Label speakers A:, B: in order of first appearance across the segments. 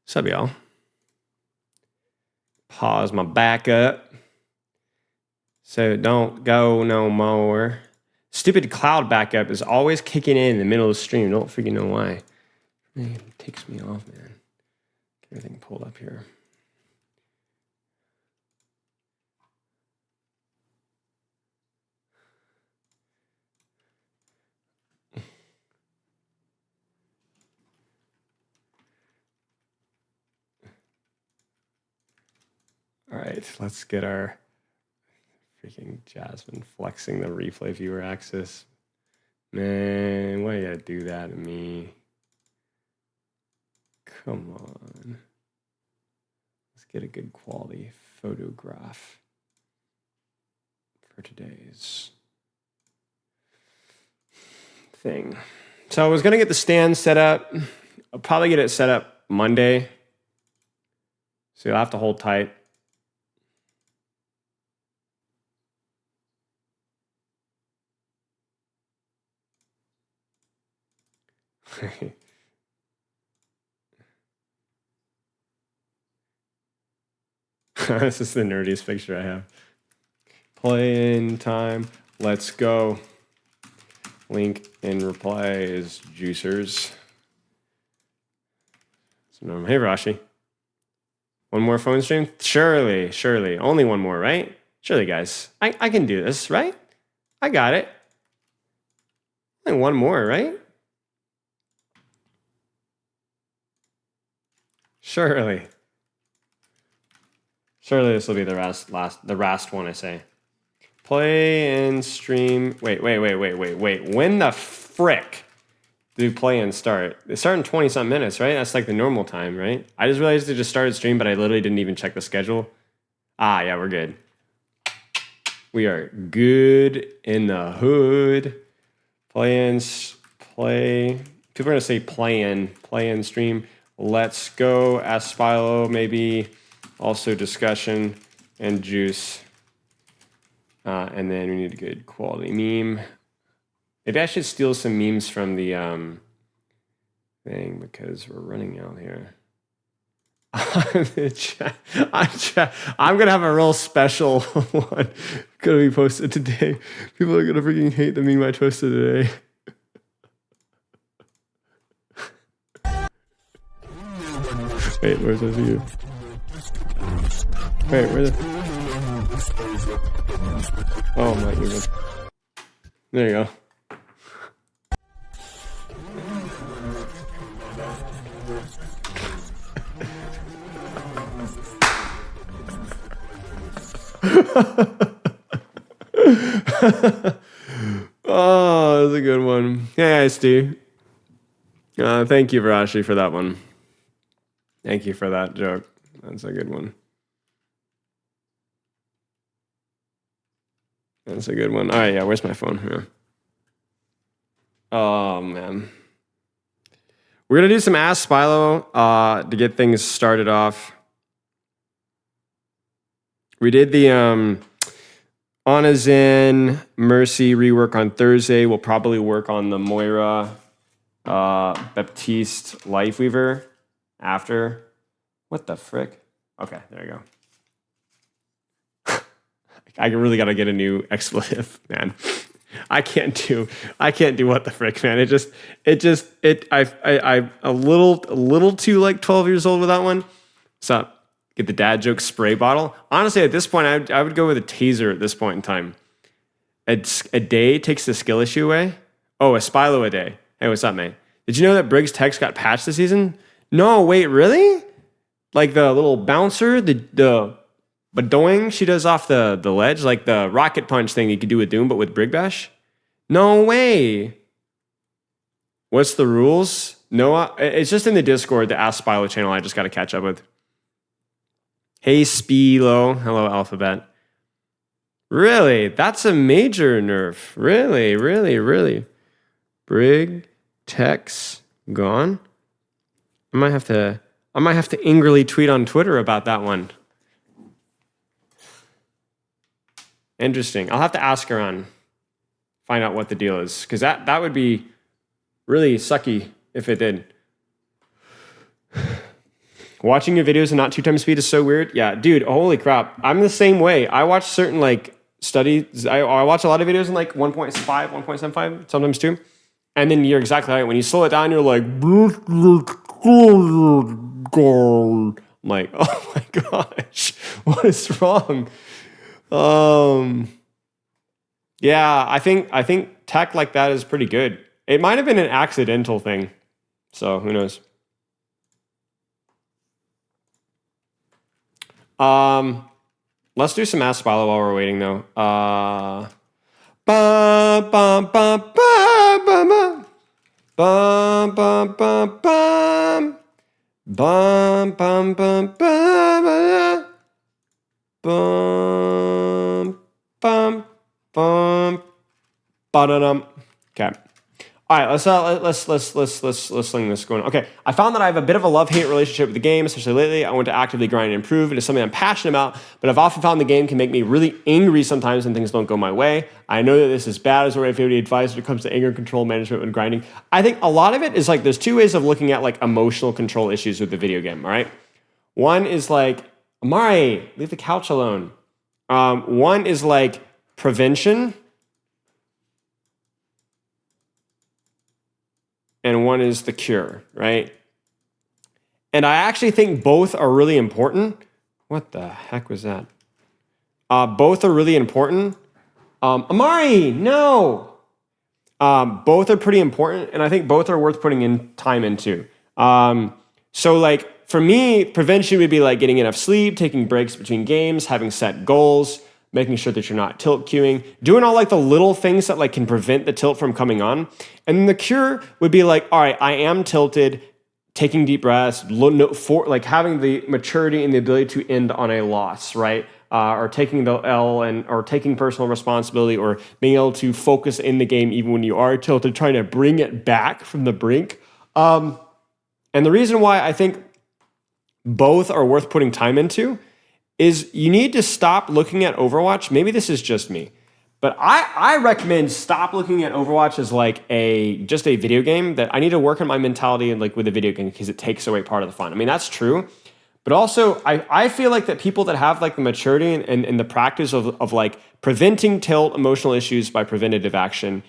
A: What's up, y'all? Pause my backup. So don't go no more. Stupid cloud backup is always kicking in the middle of the stream. Don't freaking know why. It takes me off, man. Get everything pulled up here. All right, let's get our freaking Jasmine flexing the replay viewer access. Man, why you gotta do that to me? Come on. Let's get a good quality photograph for today's thing. So I was gonna get the stand set up. I'll probably get it set up Monday. So you'll have to hold tight. This is the nerdiest picture I have. Play-in time. Let's go. Link in reply is juicers. So, hey, Rashi. One more phone stream? Surely, surely. Only one more, right? Surely, guys. I can do this, right? I got it. Only one more, right? Surely. Surely this will be the last one I say. Play and stream. Wait. When the frick do play and start? They start in 20-something minutes, right? That's like the normal time, right? I just realized they just started stream, but I literally didn't even check the schedule. Ah, yeah, we're good. We are good in the hood. Play. People are gonna say play in stream. Let's go. Ask-Spilo, maybe. Also discussion and juice. And then we need a good quality meme. Maybe I should steal some memes from the thing because we're running out here. I'm gonna have a real special one gonna be posted today. People are gonna freaking hate the meme I posted today. Wait, where's this view? Wait, where's the... Oh my goodness. There you go. Oh, that's a good one. Hey, Steve. Thank you, Varashi, for that one. Thank you for that joke. That's a good one. That's a good one. All right, yeah, where's my phone here? Oh, man. We're going to do some Ask-Spilo to get things started off. We did the Anna Zen Mercy rework on Thursday. We'll probably work on the Moira Baptiste Lifeweaver after. What the frick? Okay, there you go. I really got to get a new expletive, man. I can't do what the frick, man. I'm a little too like 12 years old with that one. So get the dad joke spray bottle. Honestly, at this point, I would go with a taser at this point in time. A day takes the skill issue away. Oh, a Spilo a day. Hey, what's up, mate? Did you know that Briggs Text got patched this season? No, wait, really? Like the little bouncer, the badoing she does off the ledge, like the rocket punch thing you could do with Doom, but with Brig Bash? No way. What's the rules? No, it's just in the Discord, the Ask-Spilo channel I just got to catch up with. Hey, Spilo. Hello, Alphabet. Really? That's a major nerf. Really? Brig Tex gone? I might have to angrily tweet on Twitter about that one. Interesting. I'll have to ask around, find out what the deal is, because that would be really sucky if it did. Watching your videos and not 2x speed is so weird. Yeah, dude, holy crap. I'm the same way. I watch certain like studies. I watch a lot of videos in like 1.5, 1.75, sometimes 2. And then you're exactly right. When you slow it down, you're like, I'm like, oh my gosh, what is wrong? Yeah, I think tech like that is pretty good. It might have been an accidental thing. So who knows? Let's do some Ask-Spilo while we're waiting though. Bum, bum, bum, bum, bum, bum, bum, bum, bum. Bum, bum, bum, bum, bum, bum, bum, ba-da-dum. Okay. All right, let's sling this going. Okay, I found that I have a bit of a love-hate relationship with the game, especially lately. I want to actively grind and improve. It is something I'm passionate about, but I've often found the game can make me really angry sometimes when things don't go my way. I know that this is bad as already any advice when it comes to anger control management when grinding. I think a lot of it is like there's two ways of looking at like emotional control issues with the video game, all right? One is like, Amari, leave the couch alone. One is like prevention. And one is the cure, right? And I actually think both are really important. What the heck was that? Both are really important. Amari, no! Both are pretty important, and I think both are worth putting in time into. So like, for me, prevention would be like getting enough sleep, taking breaks between games, having set goals, making sure that you're not tilt queuing, doing all like the little things that like can prevent the tilt from coming on. And then the cure would be like, all right, I am tilted, taking deep breaths, like having the maturity and the ability to end on a loss, right? Or taking the L or taking personal responsibility, or being able to focus in the game even when you are tilted, trying to bring it back from the brink. And the reason why I think both are worth putting time into is you need to stop looking at Overwatch. Maybe this is just me, but I recommend stop looking at Overwatch as like just a video game. That I need to work on my mentality and like with a video game because it takes away part of the fun. I mean, that's true. But also, I feel like that people that have like the maturity and the practice of like preventing tilt emotional issues by preventative action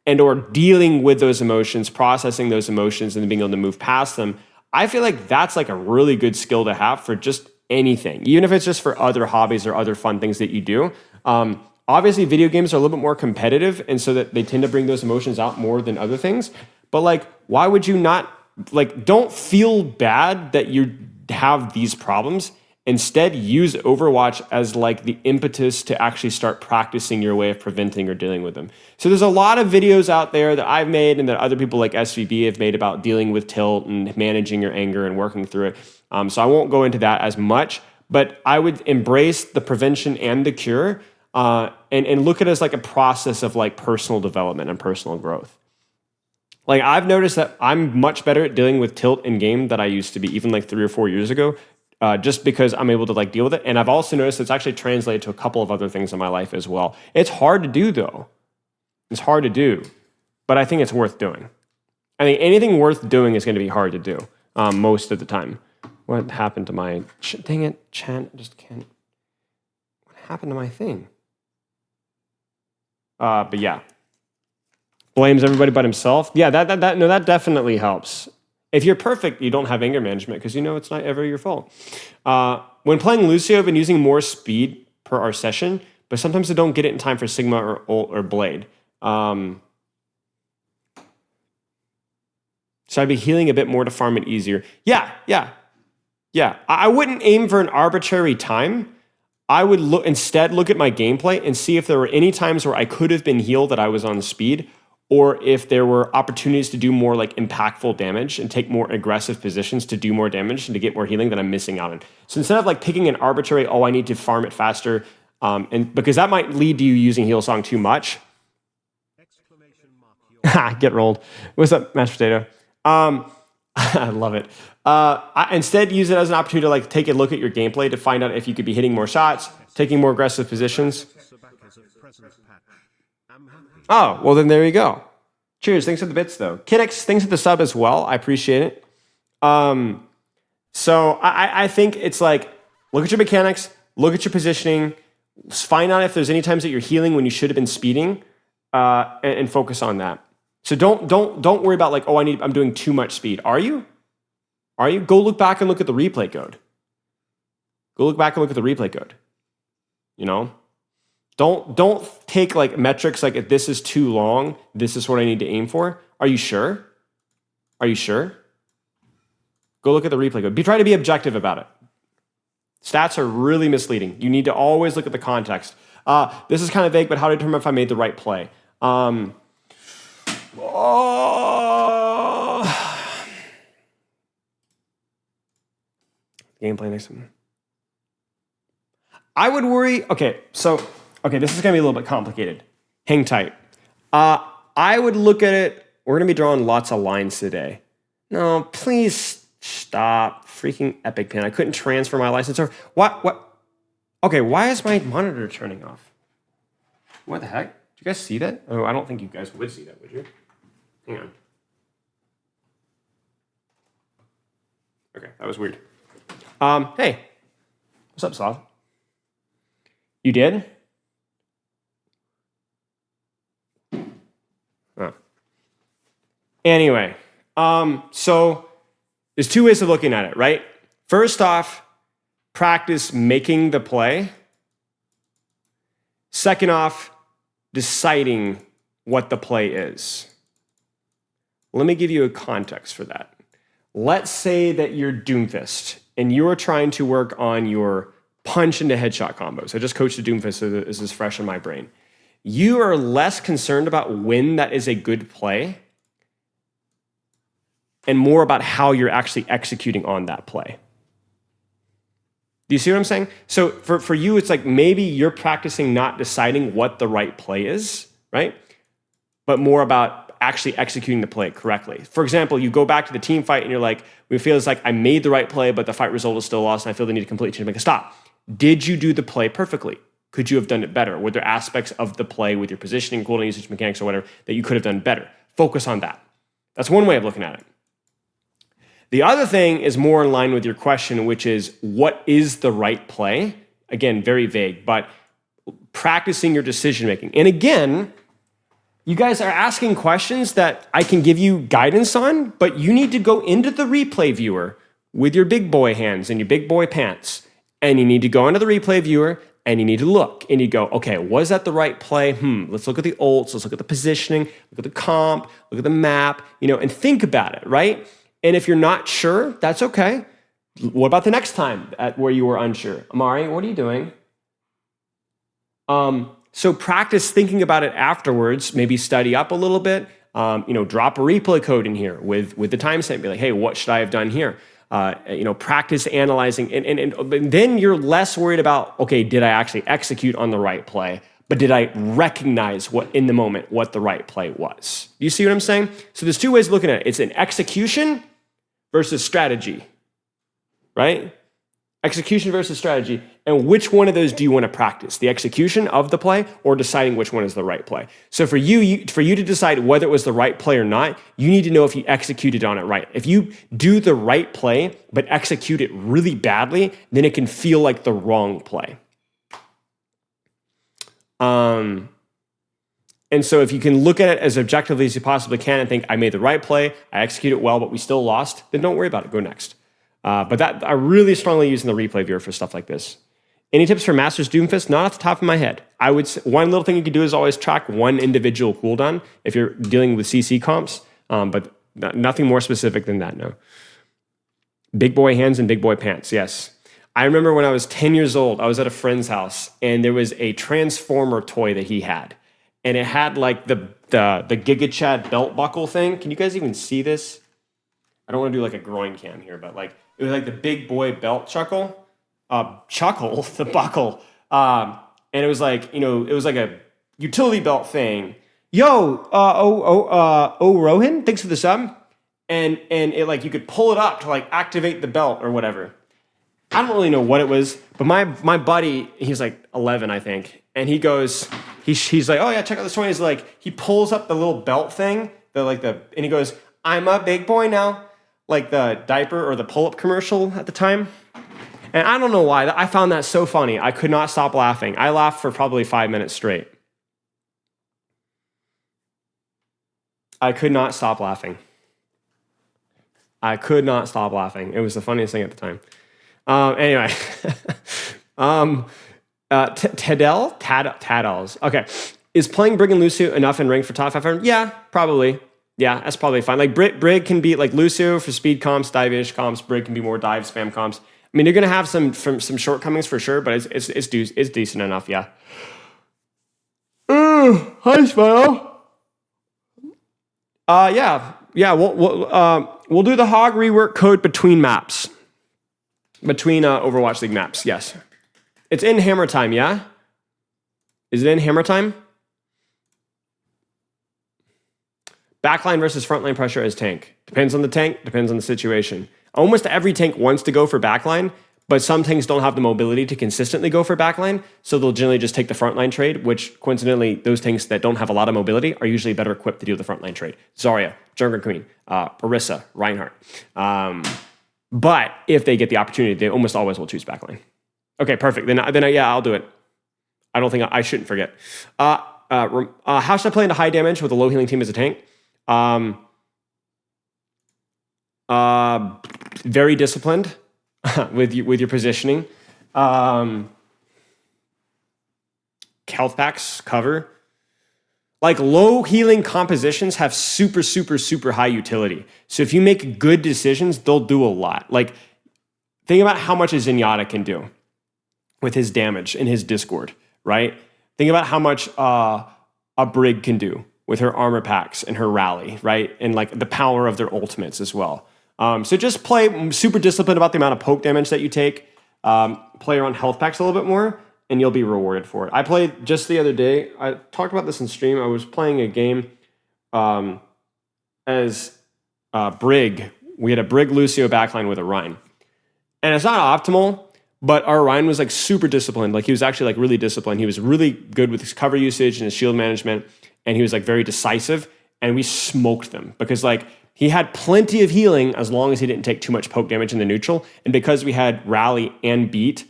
A: and or dealing with those emotions, processing those emotions and then being able to move past them, I feel like that's like a really good skill to have for just anything, even if it's just for other hobbies or other fun things that you do. Obviously, video games are a little bit more competitive, and so that they tend to bring those emotions out more than other things. But like, why would you not, like, don't feel bad that you have these problems. Instead, use Overwatch as like the impetus to actually start practicing your way of preventing or dealing with them. So there's a lot of videos out there that I've made and that other people like SVB have made about dealing with tilt and managing your anger and working through it. So I won't go into that as much, but I would embrace the prevention and the cure and look at it as like a process of like personal development and personal growth. Like I've noticed that I'm much better at dealing with tilt in game than I used to be even like 3 or 4 years ago. Just because I'm able to like deal with it. And I've also noticed it's actually translated to a couple of other things in my life as well. It's hard to do though. It's hard to do, but I think it's worth doing. I think anything worth doing is going to be hard to do most of the time. What happened to my, dang it, chat, just can't, what happened to my thing? But yeah, blames everybody but himself. Yeah, that definitely helps. If you're perfect, you don't have anger management because you know it's not ever your fault. When playing Lucio, I've been using more speed per our session, but sometimes I don't get it in time for Sigma or Ult or Blade. So I'd be healing a bit more to farm it easier. Yeah. I wouldn't aim for an arbitrary time. I would instead look at my gameplay and see if there were any times where I could have been healed that I was on speed, or if there were opportunities to do more like impactful damage and take more aggressive positions to do more damage and to get more healing that I'm missing out on. So instead of like picking an arbitrary, oh, I need to farm it faster, and because that might lead to you using Heal Song too much. Get rolled. What's up, mashed potato? I love it. I instead use it as an opportunity to like take a look at your gameplay to find out if you could be hitting more shots, taking more aggressive positions. Oh, well then there you go. Cheers. Thanks for the bits though. Kidix, thanks for the sub as well. I appreciate it. So I think it's like, look at your mechanics, look at your positioning, find out if there's any times that you're healing when you should have been speeding, and focus on that. So don't worry about like, oh, I'm doing too much speed. Are you? Go look back and look at the replay code. Go look back and look at the replay code. You know? Don't take like metrics like if this is too long, this is what I need to aim for. Are you sure? Are you sure? Go look at the replay code. Try to be objective about it. Stats are really misleading. You need to always look at the context. This is kind of vague, but how to determine if I made the right play? Gameplay next time. I would worry. Okay, this is going to be a little bit complicated. Hang tight. I would look at it. We're going to be drawing lots of lines today. No, please stop. Freaking Epic Pen. I couldn't transfer my license over. What? Okay, why is my monitor turning off? What the heck? Did you guys see that? Oh, I don't think you guys would see that, would you? Hang on. Okay, that was weird. Hey. What's up, Slav? You did? Oh. Anyway, so there's two ways of looking at it, right? First off, practice making the play. Second off, deciding what the play is. Let me give you a context for that. Let's say that you're Doomfist and you are trying to work on your punch into headshot combos. I just coached a Doomfist, so this is fresh in my brain. You are less concerned about when that is a good play and more about how you're actually executing on that play. Do you see what I'm saying? So for you, it's like maybe you're practicing not deciding what the right play is, right? But more about actually executing the play correctly. For example, you go back to the team fight and you're like, we feel it's like I made the right play, but the fight result is still lost and I feel the need to completely change. Make a stop. Did you do the play perfectly? Could you have done it better? Were there aspects of the play with your positioning, cooldown usage mechanics or whatever that you could have done better? Focus on that. That's one way of looking at it. The other thing is more in line with your question, which is what is the right play? Again, very vague, but practicing your decision making. And again, you guys are asking questions that I can give you guidance on, but you need to go into the replay viewer with your big boy hands and your big boy pants. And you need to go into the replay viewer and you need to look and you go, okay, was that the right play? Let's look at the ults, let's look at the positioning, look at the comp, look at the map, and think about it, right? And if you're not sure, that's okay. What about the next time where you were unsure? Amari, what are you doing? So practice thinking about it afterwards, maybe study up a little bit, drop a replay code in here with the timestamp, be like, hey, what should I have done here? Practice analyzing, and then you're less worried about, okay, did I actually execute on the right play? But did I recognize what in the moment what the right play was? Do you see what I'm saying? So there's two ways of looking at it. It's an execution versus strategy, right? Execution versus strategy. And which one of those do you want to practice? The execution of the play or deciding which one is the right play? So for you to decide whether it was the right play or not, you need to know if you executed on it right. If you do the right play but execute it really badly, then it can feel like the wrong play. And so if you can look at it as objectively as you possibly can and think, I made the right play, I executed it well, but we still lost, then don't worry about it. Go next. But that I really strongly use in the replay viewer for stuff like this. Any tips for Masters Doomfist? Not off the top of my head. I would say one little thing you could do is always track one individual cooldown if you're dealing with CC comps, but nothing more specific than that, no. Big boy hands and big boy pants, yes. I remember when I was 10 years old, I was at a friend's house, and there was a Transformer toy that he had. And it had like the Giga Chad belt buckle thing. Can you guys even see this? I don't want to do like a groin cam here, but like it was like the big boy belt the buckle. And it was like, it was like a utility belt thing. Yo, Rohan, thanks for the sub. And it like you could pull it up to like activate the belt or whatever. I don't really know what it was, but my buddy, he's like 11, I think, and he goes, he's like, oh yeah, check out this toy. He's like, he pulls up the little belt thing, and he goes, I'm a big boy now. like the diaper or the pull-up commercial at the time. And I don't know why. I found that so funny. I could not stop laughing. I laughed for probably 5 minutes straight. I could not stop laughing. I could not stop laughing. It was the funniest thing at the time. Anyway. Taddles. Okay. Is playing Brig and Lucio enough in rank for top 500? Yeah, probably. Yeah, that's probably fine. Like Brig can be like Lucio for speed comps, dive-ish comps. Brig can be more dive spam comps. I mean, you're gonna have some shortcomings for sure, but it's decent enough. Yeah. Hi, Smile. Yeah. We'll do the hog rework code between maps, between Overwatch League maps. Yes, it's in Hammertime. Yeah, is it in Hammertime? Backline versus frontline pressure as tank. Depends on the tank, depends on the situation. Almost every tank wants to go for backline, but some tanks don't have the mobility to consistently go for backline, so they'll generally just take the frontline trade, which coincidentally, those tanks that don't have a lot of mobility are usually better equipped to do the frontline trade. Zarya, Jungle Queen, Orisa, Reinhardt. But if they get the opportunity, they almost always will choose backline. Okay, perfect. Then yeah, I'll do it. I don't think I shouldn't forget. How should I play into high damage with a low healing team as a tank? Very disciplined with your positioning. Health packs cover. Like low healing compositions have super, super, super high utility. So if you make good decisions, they'll do a lot. Like think about how much a Zenyatta can do with his damage in his Discord, right? Think about how much a Brig can do with her armor packs and her rally, right? And like the power of their ultimates as well. So just play super disciplined about the amount of poke damage that you take. Play around health packs a little bit more, and you'll be rewarded for it. I played just the other day. I talked about this in stream. I was playing a game as Brig. We had a Brig Lucio backline with a Rein. And it's not optimal, but our Rein was like super disciplined. Like he was actually like really disciplined. He was really good with his cover usage and his shield management. And he was like very decisive. And we smoked them because like he had plenty of healing as long as he didn't take too much poke damage in the neutral. And because we had rally and beat,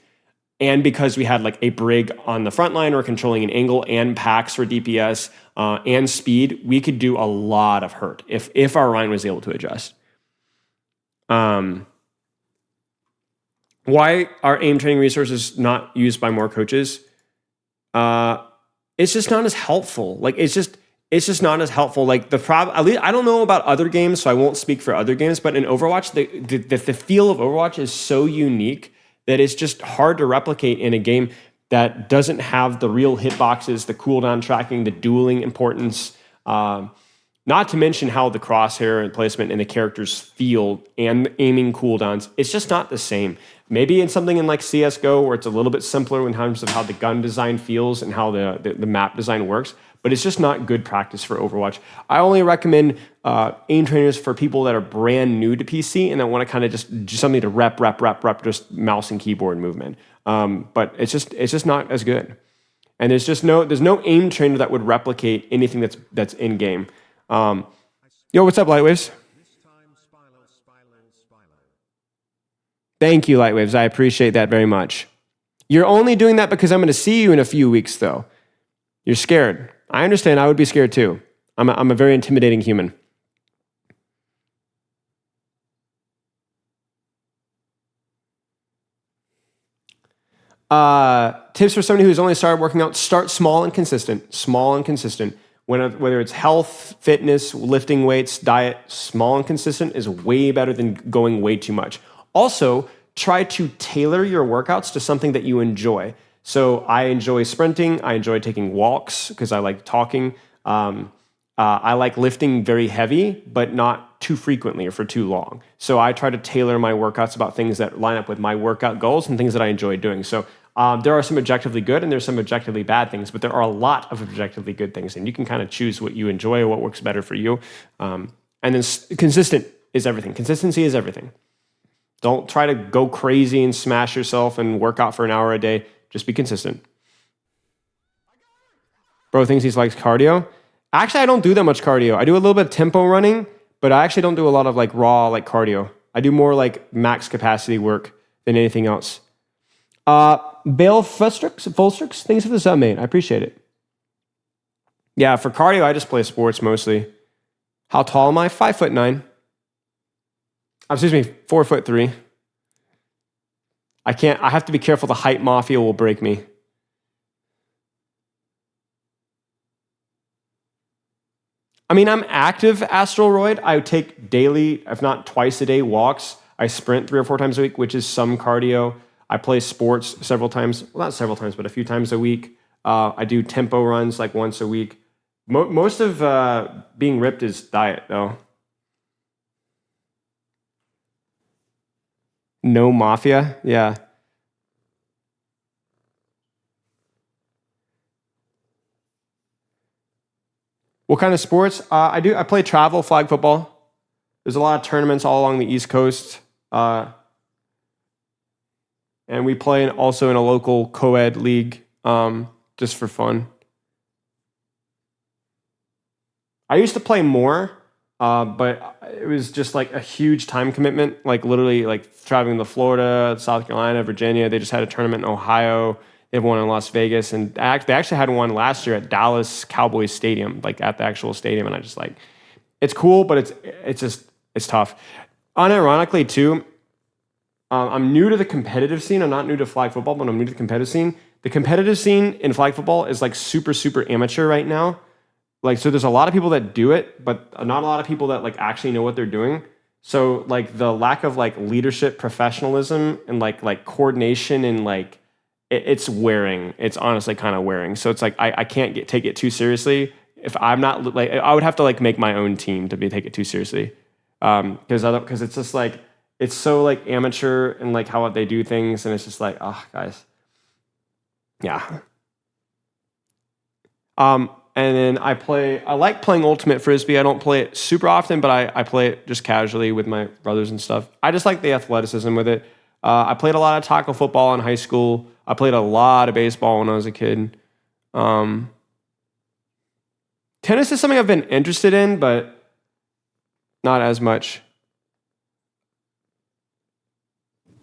A: and because we had like a Brig on the front line or controlling an angle and packs for DPS and speed, we could do a lot of hurt if our Rein was able to adjust. Why are aim training resources not used by more coaches? It's just not as helpful. Like it's just not as helpful. Like the problem, at least I don't know about other games, so I won't speak for other games. But in Overwatch, the feel of Overwatch is so unique that it's just hard to replicate in a game that doesn't have the real hitboxes, the cooldown tracking, the dueling importance. Not to mention how the crosshair and placement and the characters feel and aiming cooldowns. It's just not the same. Maybe in something in like CSGO where it's a little bit simpler in terms of how the gun design feels and how the map design works, but it's just not good practice for Overwatch. I only recommend aim trainers for people that are brand new to PC and that want to kind of just do something to rep, just mouse and keyboard movement. But it's just not as good. And there's no aim trainer that would replicate anything that's in game. Yo, what's up, Lightwaves? Thank you, Lightwaves. I appreciate that very much. You're only doing that because I'm going to see you in a few weeks, though. You're scared. I understand. I would be scared, too. I'm a very intimidating human. Tips for somebody who's only started working out: start small and consistent. Small and consistent. Whether it's health, fitness, lifting weights, diet, small and consistent is way better than going way too much. Also, try to tailor your workouts to something that you enjoy. So I enjoy sprinting. I enjoy taking walks because I like talking. I like lifting very heavy, but not too frequently or for too long. So I try to tailor my workouts about things that line up with my workout goals and things that I enjoy doing. So there are some objectively good and there's some objectively bad things, but there are a lot of objectively good things, and you can kind of choose what you enjoy or what works better for you. And then consistent is everything. Consistency is everything. Don't try to go crazy and smash yourself and work out for an hour a day. Just be consistent. Bro thinks he likes cardio. Actually, I don't do that much cardio. I do a little bit of tempo running, but I actually don't do a lot of like raw like cardio. I do more like max capacity work than anything else. Bale Fulstrix, thanks for the sub, mate. I appreciate it. Yeah, for cardio, I just play sports mostly. How tall am I? 5'9". Excuse me, 4'3". I have to be careful. The height mafia will break me. I mean, I'm active asteroid. I take daily, if not twice a day, walks. I sprint 3 or 4 times a week, which is some cardio. I play sports several times. Well, not several times, but a few times a week. I do tempo runs like once a week. Most of being ripped is diet, though. No mafia? Yeah. What kind of sports? I play travel flag football. There's a lot of tournaments all along the East Coast. And we play also in a local co-ed league just for fun. I used to play more, but it was just like a huge time commitment, like literally like traveling to Florida, South Carolina, Virginia. They just had a tournament in Ohio. They have one in Las Vegas. And they actually had one last year at Dallas Cowboys Stadium, like at the actual stadium. And I just like, it's cool, but it's tough. Unironically too, I'm new to the competitive scene. I'm not new to flag football, but I'm new to the competitive scene. The competitive scene in flag football is like super, super amateur right now. Like, so there's a lot of people that do it, but not a lot of people that like actually know what they're doing. So like the lack of like leadership, professionalism, and like coordination and like it's wearing. It's honestly kind of wearing. So it's like I can't take it too seriously. If I'm not like, I would have to like make my own team to take it too seriously. Because it's just like it's so like amateur and like how they do things, and it's just like, oh guys, yeah. And then I like playing Ultimate Frisbee. I don't play it super often, but I play it just casually with my brothers and stuff. I just like the athleticism with it. I played a lot of tackle football in high school. I played a lot of baseball when I was a kid. Tennis is something I've been interested in, but not as much.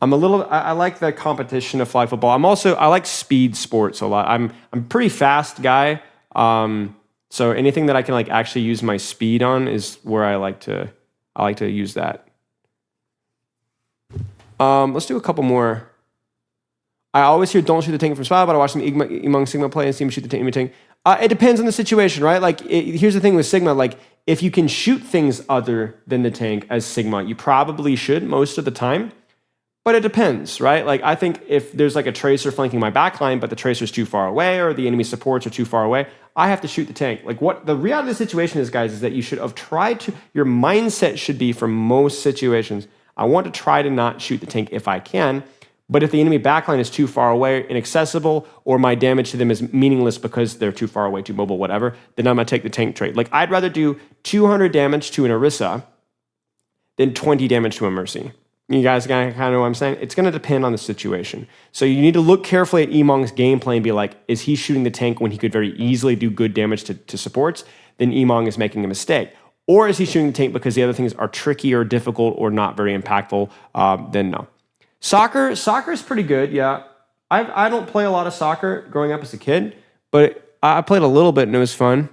A: I like the competition of flag football. I like speed sports a lot. I'm a pretty fast guy. So anything that I can like actually use my speed on is where I like to use that. Let's do a couple more. I always hear don't shoot the tank from Spilo, but I watch some Emong Sigma play and see him shoot the tank. It depends on the situation, right? Like here's the thing with Sigma, like if you can shoot things other than the tank as Sigma, you probably should most of the time. But it depends, right? Like I think if there's like a tracer flanking my backline, but the tracer's too far away or the enemy supports are too far away, I have to shoot the tank. Like what the reality of the situation is, guys, is that you should have tried to, your mindset should be for most situations, I want to try to not shoot the tank if I can, but if the enemy backline is too far away, inaccessible, or my damage to them is meaningless because they're too far away, too mobile, whatever, then I'm gonna take the tank trade. Like I'd rather do 200 damage to an Orisa than 20 damage to a Mercy. You guys kind of know what I'm saying? It's going to depend on the situation. So you need to look carefully at Emong's gameplay and be like, is he shooting the tank when he could very easily do good damage to supports? Then Emong is making a mistake. Or is he shooting the tank because the other things are tricky or difficult or not very impactful? Then no. Soccer is pretty good, yeah. I don't play a lot of soccer growing up as a kid, but I played a little bit and it was fun.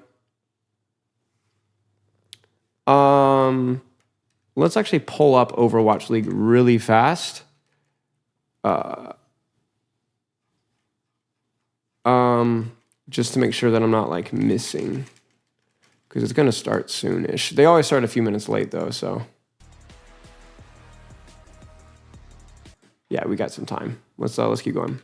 A: Let's actually pull up Overwatch League really fast. Just to make sure that I'm not like missing, because it's gonna start soonish. They always start a few minutes late though, so yeah, we got some time. Let's keep going.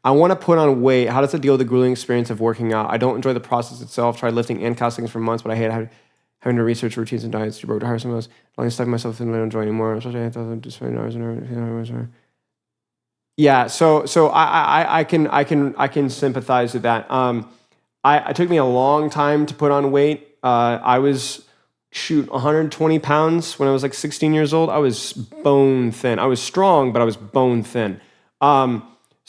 A: I want to put on weight. How does it deal with the grueling experience of working out? I don't enjoy the process itself. Tried lifting and calisthenics for months, but I hate having to research routines and diets. You broke to hire some of those. Long stuck myself in, I don't enjoy anymore. Especially I thought just 20 hours and yeah. So I can sympathize with that. It took me a long time to put on weight. I was 120 pounds when I was like 16 years old. I was bone thin. I was strong, but I was bone thin.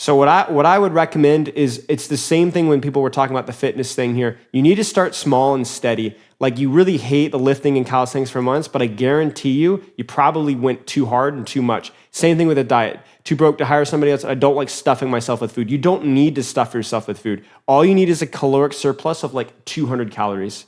A: So what I would recommend is, it's the same thing when people were talking about the fitness thing here. You need to start small and steady. Like, you really hate the lifting and calisthenics for months, but I guarantee you probably went too hard and too much. Same thing with a diet. Too broke to hire somebody else. I don't like stuffing myself with food. You don't need to stuff yourself with food. All you need is a caloric surplus of like 200 calories.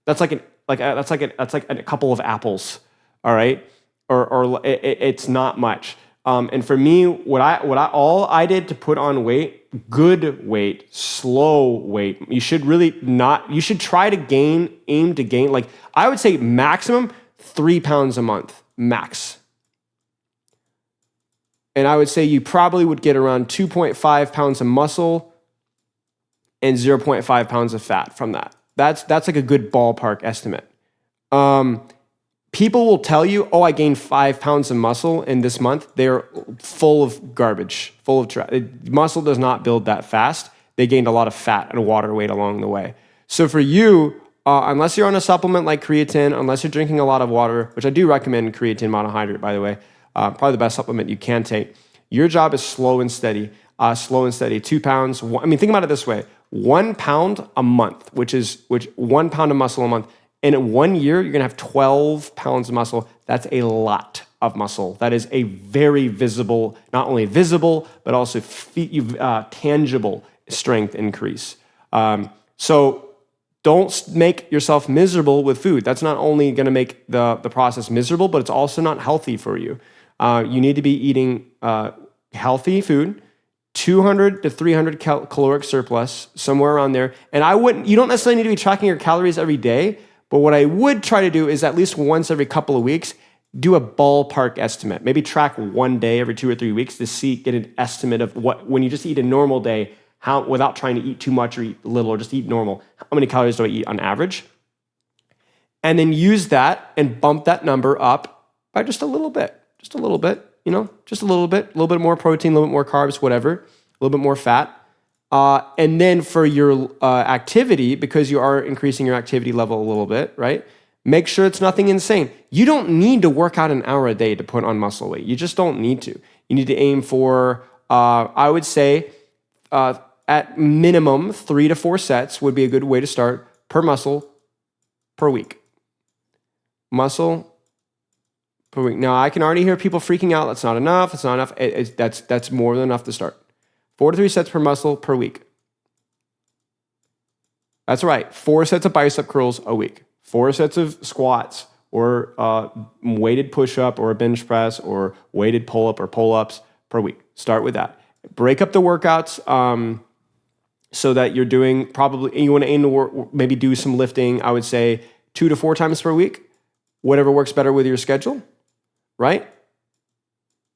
A: That's like a couple of apples. All right, it's not much. And for me, all I did to put on weight, good weight, slow weight. You should try to aim to gain, like, I would say maximum 3 pounds a month, max. And I would say you probably would get around 2.5 pounds of muscle and 0.5 pounds of fat from that. That's like a good ballpark estimate. People will tell you, oh, I gained 5 pounds of muscle in this month. They're full of garbage, full of trash. Muscle does not build that fast. They gained a lot of fat and water weight along the way. So for you, unless you're on a supplement like creatine, unless you're drinking a lot of water, which I do recommend creatine monohydrate, by the way, probably the best supplement you can take. Your job is slow and steady. 2 pounds. Think about it this way: 1 pound a month, which 1 pound of muscle a month. And in 1 year, you're gonna have 12 pounds of muscle. That's a lot of muscle. That is a very visible, not only visible, but also tangible strength increase. So don't make yourself miserable with food. That's not only gonna make the process miserable, but it's also not healthy for you. You need to be eating healthy food, 200 to 300 caloric surplus, somewhere around there. And you don't necessarily need to be tracking your calories every day, but what I would try to do is at least once every couple of weeks, do a ballpark estimate. Maybe track one day every 2 or 3 weeks to get an estimate of when you just eat a normal day, without trying to eat too much or eat little or just eat normal, how many calories do I eat on average? And then use that and bump that number up by just a little bit, just a little bit more protein, a little bit more carbs, whatever, a little bit more fat. And then for your activity, because you are increasing your activity level a little bit, right? Make sure it's nothing insane. You don't need to work out an hour a day to put on muscle weight. You just don't need to. You need to aim for, I would say, at minimum 3 to 4 sets would be a good way to start per muscle per week. Muscle per week. Now, I can already hear people freaking out. That's not enough. It's not enough. That's more than enough to start. 4 to 3 sets per muscle per week. That's right. 4 sets of bicep curls a week. 4 sets of squats or weighted push-up or a bench press or weighted pull-up or pull-ups per week. Start with that. Break up the workouts so that you're doing you want to aim to maybe do some lifting, I would say 2 to 4 times per week, whatever works better with your schedule, right?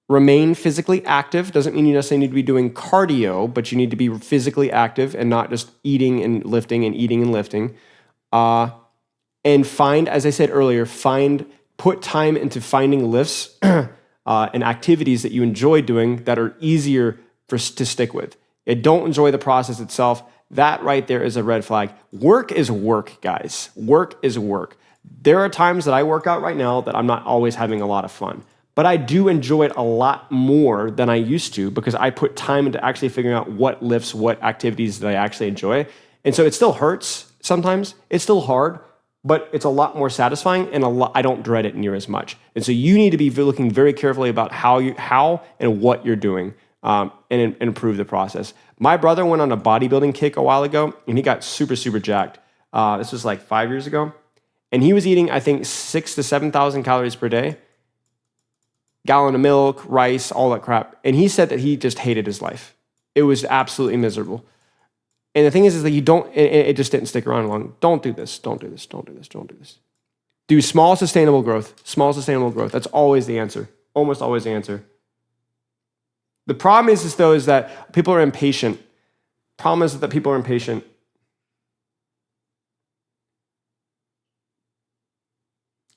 A: Remain physically active. Doesn't mean you necessarily need to be doing cardio, but you need to be physically active and not just eating and lifting and eating and lifting. And find, as I said earlier, put time into finding lifts and activities that you enjoy doing that are easier to stick with. And don't enjoy the process itself. That right there is a red flag. Work is work, guys. Work is work. There are times that I work out right now that I'm not always having a lot of fun. But I do enjoy it a lot more than I used to because I put time into actually figuring out what lifts, what activities that I actually enjoy. And so it still hurts sometimes. It's still hard, but it's a lot more satisfying and I don't dread it near as much. And so you need to be looking very carefully about how and what you're doing and improve the process. My brother went on a bodybuilding kick a while ago and he got super, super jacked. This was like 5 years ago. And he was eating, I think, 6,000 to 7,000 calories per day. Gallon of milk, rice, all that crap. And he said that he just hated his life. It was absolutely miserable. And the thing is that it just didn't stick around long. Don't do this. Do small, sustainable growth. That's always the answer. Almost always the answer. The problem is that people are impatient. Problem is that people are impatient.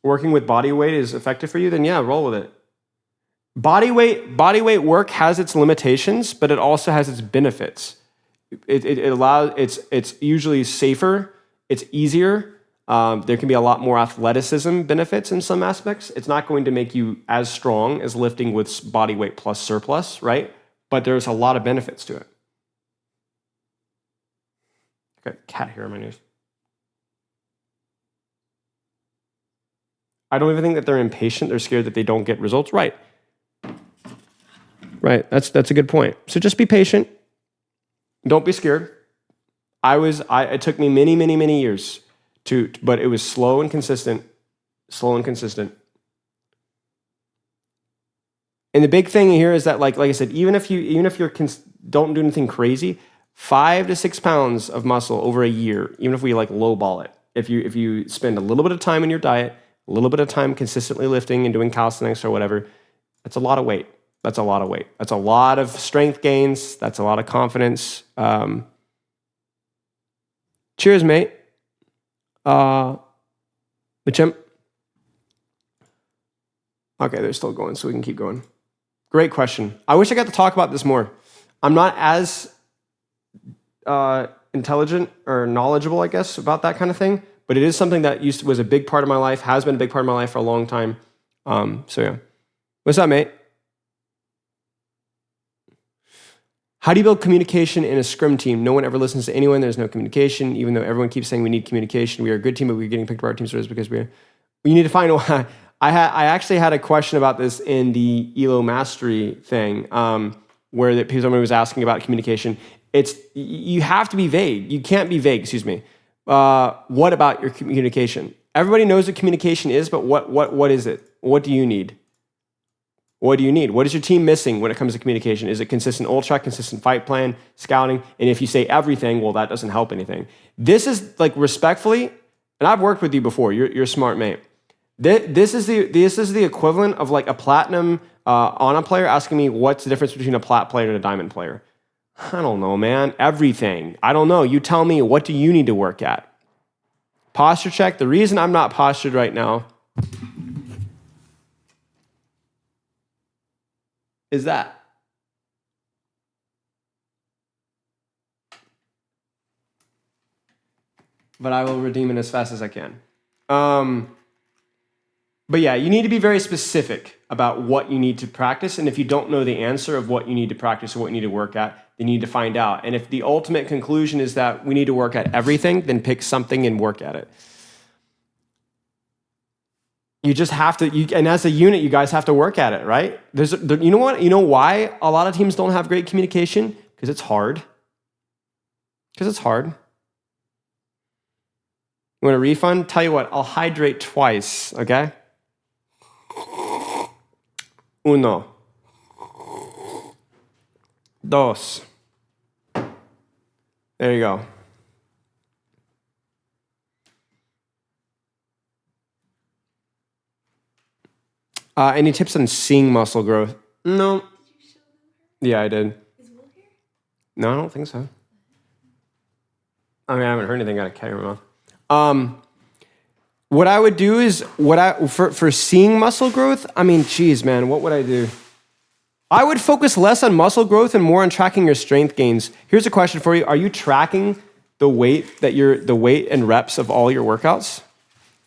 A: Working with body weight is effective for you, then yeah, roll with it. Body weight work has its limitations, but it also has its benefits. It's usually safer, it's easier. There can be a lot more athleticism benefits in some aspects. It's not going to make you as strong as lifting with body weight plus surplus, right? but there's a lot of benefits to it. I got a cat hair on my nose. I don't even think that they're impatient. They're scared that they don't get results. Right. That's a good point. So just be patient. Don't be scared. It took me many, many, many years but it was slow and consistent. And the big thing here is that, like I said, even if you don't do anything crazy, 5 to 6 pounds of muscle over a year, even if we like lowball it, if you spend a little bit of time in your diet, a little bit of time consistently lifting and doing calisthenics or whatever, that's a lot of weight. That's a lot of strength gains. That's a lot of confidence. Cheers, mate. Chimp. Okay, they're still going, so we can keep going. Great question. I wish I got to talk about this more. I'm not as intelligent or knowledgeable, I guess, about that kind of thing, but it is something that was a big part of my life, has been a big part of my life for a long time. So yeah. What's up, mate? How do you build communication in a scrim team? No one ever listens to anyone. There's no communication, even though everyone keeps saying we need communication. We are a good team, but we're getting picked apart team stories because we need to find why. I actually had a question about this in the ELO mastery thing, where someone was asking about communication. You have to be vague. You can't be vague. Excuse me. What about your communication? Everybody knows what communication is, but what is it? What do you need? What do you need? What is your team missing when it comes to communication? Is it consistent ultra, consistent fight plan, scouting? And if you say everything, well, that doesn't help anything. This is like respectfully, and I've worked with you before. You're a smart mate. This is the equivalent of like a platinum Ana player asking me what's the difference between a plat player and a diamond player. I don't know, man. Everything. I don't know. You tell me, what do you need to work at? Posture check. The reason I'm not postured right now is that. But I will redeem it as fast as I can. But yeah, you need to be very specific about what you need to practice. And if you don't know the answer of what you need to practice or what you need to work at, then you need to find out. And if the ultimate conclusion is that we need to work at everything, then pick something and work at it. You just have to, and as a unit, you guys have to work at it, right? You know what? You know why a lot of teams don't have great communication? Because it's hard. You want a refund? Tell you what, I'll hydrate twice, okay? 1, 2. There you go. Any tips on seeing muscle growth? No.
B: Did you show them?
A: Yeah, I did.
B: Is Will here?
A: No, I don't think so. I mean, I haven't heard anything. Got a cat in my mouth. What I would do is for seeing muscle growth. I mean, geez, man, what would I do? I would focus less on muscle growth and more on tracking your strength gains. Here's a question for you: are you tracking the weight and reps of all your workouts,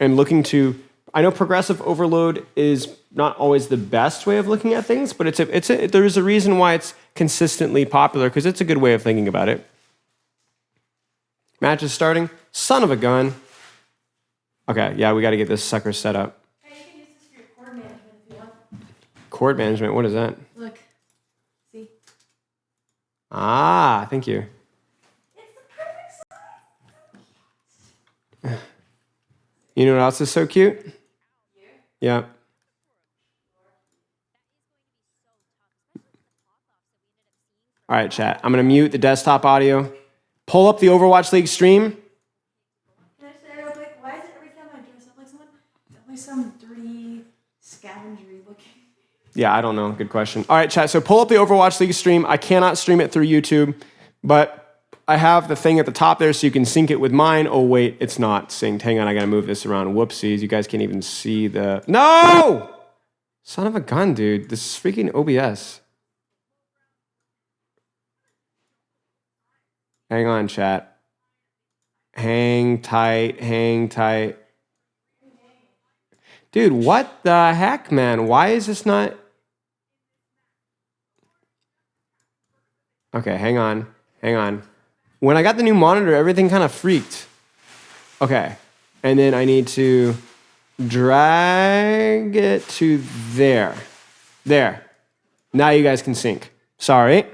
A: and looking to? I know progressive overload is not always the best way of looking at things, but there's a reason why it's consistently popular, because it's a good way of thinking about it. Match is starting. Son of a gun. Okay, yeah, we got to get this sucker set up.
B: Hey, you can use this for your cord management if you want.
A: Cord management, what is that?
B: Look. See?
A: Ah, thank you.
B: It's the perfect size.
A: You know what else is so cute? Yeah. All right, chat. I'm going to mute the desktop audio. Pull up the Overwatch League stream.
B: Can I say real quick, why is it every time I dress up like someone, it's always some dirty, scavengery looking?
A: Yeah, I don't know. Good question. All right, chat. So pull up the Overwatch League stream. I cannot stream it through YouTube, but I have the thing at the top there so you can sync it with mine. Oh, wait, it's not synced. Hang on, I got to move this around. Whoopsies. You guys can't even see the... No! Son of a gun, dude. This is freaking OBS. Hang on, chat. Hang tight. Dude, what the heck, man? Why is this not... Okay, hang on. When I got the new monitor, everything kind of freaked. Okay, and then I need to drag it to there. There. Now you guys can sync. Sorry.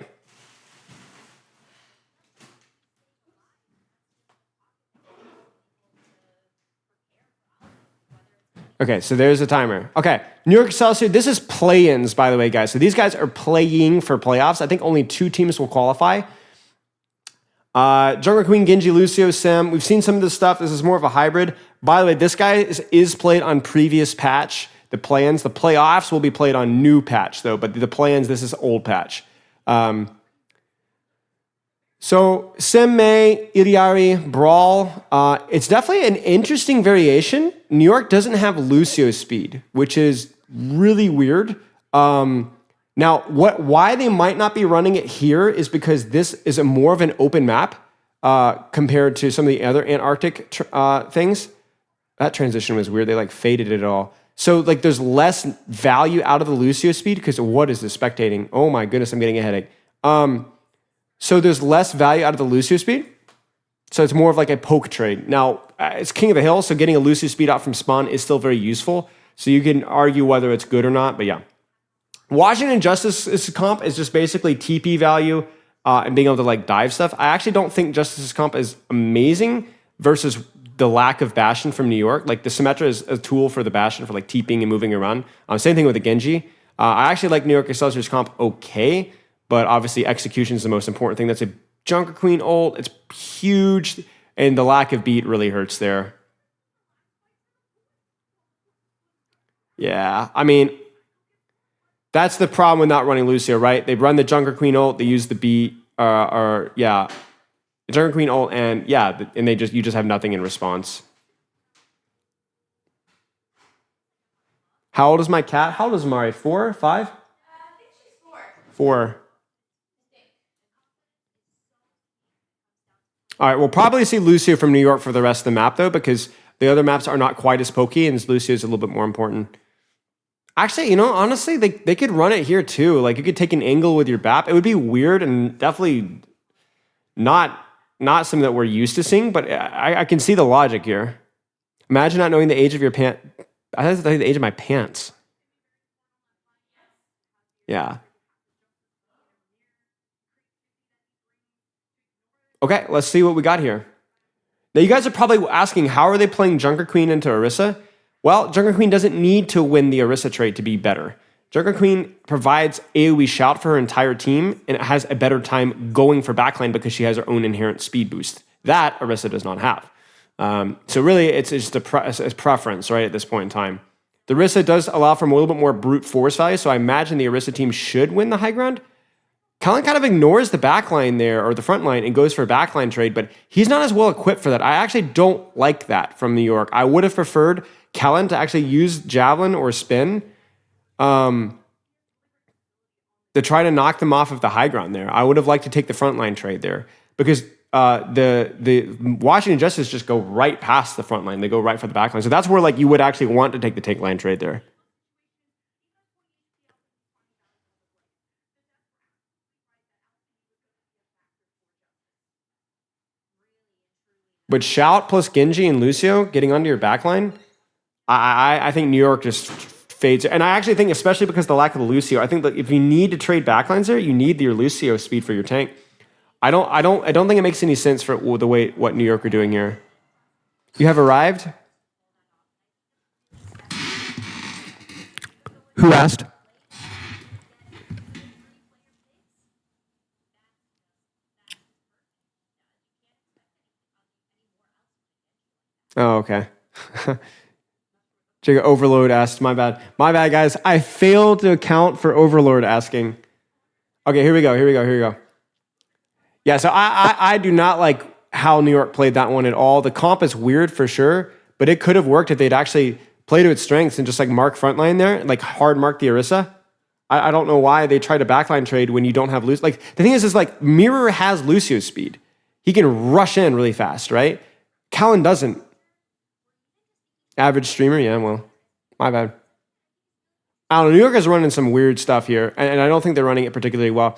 A: Okay, so there's the timer. Okay, New York Excelsior, this is play-ins, by the way, guys. So these guys are playing for playoffs. I think only 2 teams will qualify. Jungle Queen, Genji, Lucio, Sim. We've seen some of this stuff. This is more of a hybrid. By the way, this guy is played on previous patch, the play-ins. The playoffs will be played on new patch, though. But the play-ins, this is old patch. So Sim, Mei, Iriari, Brawl, it's definitely an interesting variation. New York doesn't have Lucio speed, which is really weird. Now, why they might not be running it here is because this is more of an open map compared to some of the other Antarctic things. That transition was weird. They like faded it all. So like there's less value out of the Lucio speed because what is this spectating? Oh my goodness, I'm getting a headache. So there's less value out of the Lucio speed. So it's more of like a poke trade. Now, it's King of the Hill, so getting a Lucio speed out from spawn is still very useful. So you can argue whether it's good or not, but yeah. Washington Justice's comp is just basically TP value and being able to like dive stuff. I actually don't think Justice's comp is amazing versus the lack of Bastion from New York. Like the Symmetra is a tool for the Bastion for like TPing and moving around. Same thing with the Genji. I actually like New York Excelsior's comp okay, but obviously execution is the most important thing. That's a Junker Queen ult. It's huge, and the lack of beat really hurts there. Yeah, I mean, that's the problem with not running Lucio, right? They run the Junker Queen ult, they use the beat, the Junker Queen ult, and you just have nothing in response. How old is my cat? How old is Mari? 4, 5?
B: I think she's 4.
A: 4. All right, we'll probably see Lucio from New York for the rest of the map, though, because the other maps are not quite as pokey, and Lucio is a little bit more important. Actually, honestly, they could run it here, too. Like, you could take an angle with your BAP. It would be weird and definitely not something that we're used to seeing, but I can see the logic here. Imagine not knowing the age of your pants. I have to know the age of my pants. Yeah. Okay, let's see what we got here. Now, you guys are probably asking, how are they playing Junker Queen into Orisa? Well, Junker Queen doesn't need to win the Orisa trade to be better. Junker Queen provides AoE shout for her entire team, and it has a better time going for backline because she has her own inherent speed boost. That Orisa does not have. So really, it's just a preference, right, at this point in time. The Orisa does allow for a little bit more brute force value, so I imagine the Orisa team should win the high ground. Kellen kind of ignores the backline there, or the front line, and goes for a backline trade, but he's not as well equipped for that. I actually don't like that from New York. I would have preferred Kellen to actually use Javelin or Spin to try to knock them off of the high ground there. I would have liked to take the front line trade there, because the Washington Justice just go right past the front line. They go right for the back line. So that's where like you would actually want to take the take line trade there. But Shout plus Genji and Lucio getting onto your backline, I think New York just fades. And I actually think, especially because of the lack of the Lucio, I think that if you need to trade backlines there, you need your Lucio speed for your tank. I don't think it makes any sense for the way what New York are doing here. You have arrived? Who asked? Oh, okay. Jacob Overlord asked, my bad. My bad, guys. I failed to account for Overlord asking. Okay, here we go. Yeah, so I do not like how New York played that one at all. The comp is weird for sure, but it could have worked if they'd actually play to its strengths and just like mark frontline there, like hard mark the Orisa. I don't know why they tried a backline trade when you don't have Lucio. Like the thing is like Mirror has Lucio's speed. He can rush in really fast, right? Callan doesn't. Average streamer, yeah, well, my bad. I don't know, New York is running some weird stuff here, and I don't think they're running it particularly well.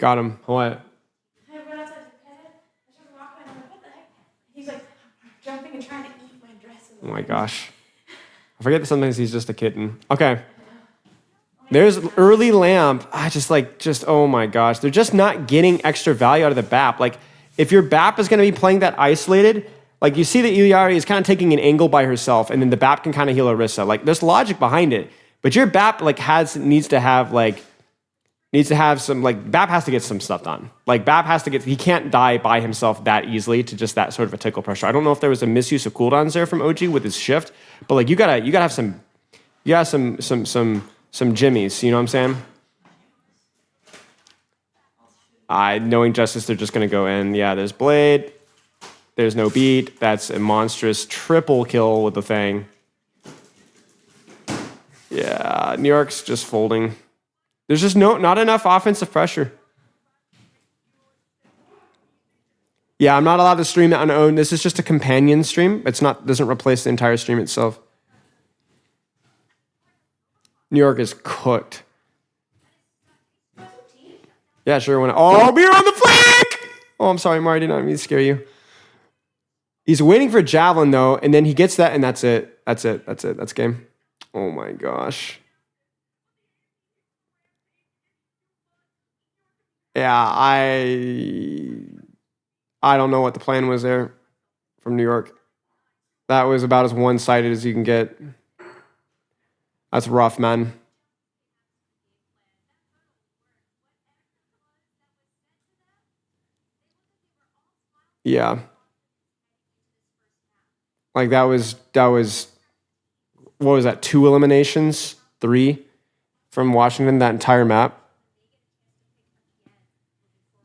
A: Got him. What?
B: I went outside to pet it. I started walking. I'm like, what the heck? He's like jumping and trying to eat my dress.
A: Oh my gosh. I forget that sometimes he's just a kitten. Okay. There's early lamp. Oh my gosh. They're just not getting extra value out of the BAP. Like, if your BAP is going to be playing that isolated, like you see that Iliari is kind of taking an angle by herself, and then the BAP can kind of heal Orisa. Like, there's logic behind it. But your BAP like needs to have some, like, BAP has to get some stuff done. Like, BAP has to he can't die by himself that easily to just that sort of a tickle pressure. I don't know if there was a misuse of cooldowns there from OG with his shift, but like you gotta have some jimmies, you know what I'm saying? Knowing Justice, they're just gonna go in. Yeah, there's Blade. There's no beat. That's a monstrous triple kill with the thing. Yeah, New York's just folding. There's just not enough offensive pressure. Yeah, I'm not allowed to stream it unowned. This is just a companion stream. Doesn't replace the entire stream itself. New York is cooked. Yeah, sure. Oh, beer on the flank! Oh, I'm sorry, Marty. Did not mean to scare you. He's waiting for Javelin, though, and then he gets that, and that's it. That's game. Oh, my gosh. Yeah, I don't know what the plan was there from New York. That was about as one-sided as you can get. That's rough, man. Yeah. Like that was what was that? 2 eliminations? 3 from Washington, that entire map.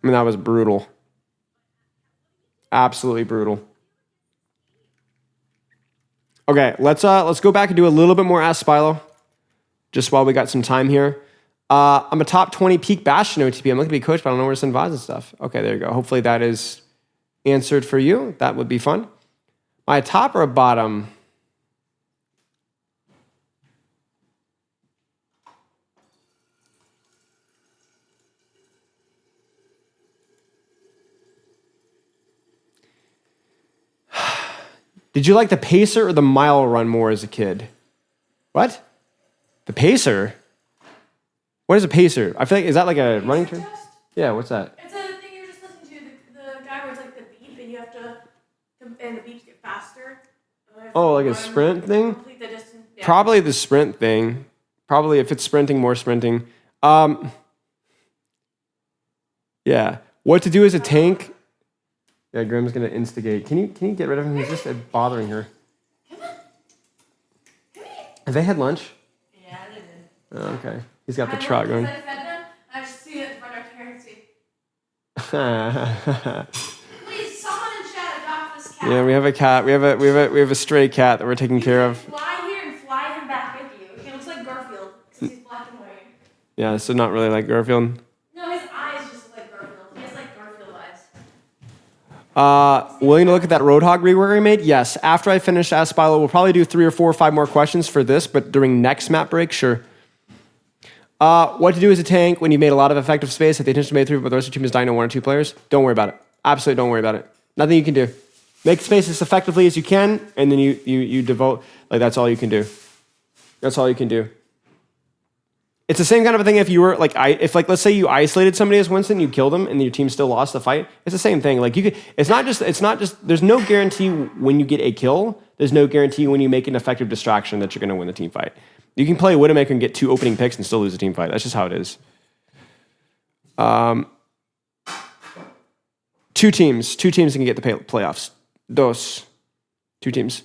A: I mean, that was brutal. Absolutely brutal. Okay, let's go back and do a little bit more Ask-Spilo, just while we got some time here. I'm a top 20 peak Bastion OTP. I'm looking to be coached, but I don't know where to send VODs and stuff. Okay, there you go. Hopefully that is answered for you. That would be fun. My top or a bottom? Did you like the pacer or the mile run more as a kid? What? The pacer? What is a pacer? I feel like, is that like a running term? Yeah, what's that?
B: It's a thing you're just listening to, the guy where it's like the beep and you have to, and the beeps get faster.
A: Oh, like a sprint thing?
B: Complete the distance. Yeah.
A: Probably the sprint thing. Probably if it's sprinting, more sprinting. Yeah. What to do as a tank? Yeah, Grim's gonna instigate. Can you get rid of him? He's just bothering her.
B: Come on. Come here.
A: Have they had lunch?
B: Yeah, they did.
A: Oh, okay. He's got the trot going.
B: I fed them. I just see it in front of our parents. Please, someone in chat adopt this cat.
A: Yeah, we have a cat. We have a stray cat that we're taking care of.
B: Fly here and fly him back with you. He looks like Garfield because he's black and white.
A: Yeah, so not really like Garfield.
B: No, his eyes just look like Garfield. He has like Garfield eyes.
A: Willing to look at that Roadhog rework I made? Yes. After I finish Ask-Spilo, we'll probably do 3 or 4 or 5 more questions for this, but during next map break, sure. What to do as a tank when you made a lot of effective space that the attention made through, but the rest of your team is dying to 1 or 2 players? Don't worry about it. Absolutely don't worry about it. Nothing you can do. Make space as effectively as you can, and then you devote, like that's all you can do. That's all you can do. It's the same kind of a thing if you were like, if let's say you isolated somebody as Winston, you killed them, and your team still lost the fight. It's the same thing. Like it's not just. There's no guarantee when you get a kill. There's no guarantee when you make an effective distraction that you're going to win the team fight. You can play Widowmaker and get 2 opening picks and still lose a team fight. That's just how it is. 2 teams can get the playoffs. 2 teams.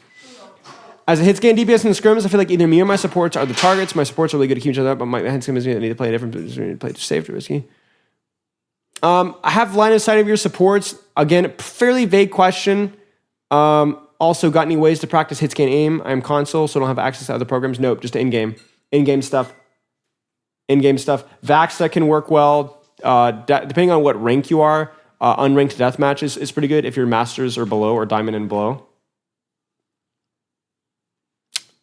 A: As a hit scan DPS in the scrims, I feel like either me or my supports are the targets. My supports are really good to keep each other up, but my hit scan is me that need to play a different position, need to play safe or risky. I have line of sight of your supports. Again, fairly vague question. Also, got any ways to practice hit scan aim? I'm console, so I don't have access to other programs. Nope, just in-game. In-game stuff. Vaxa can work well. Depending on what rank you are, unranked deathmatch is pretty good if you're masters or below or diamond and below.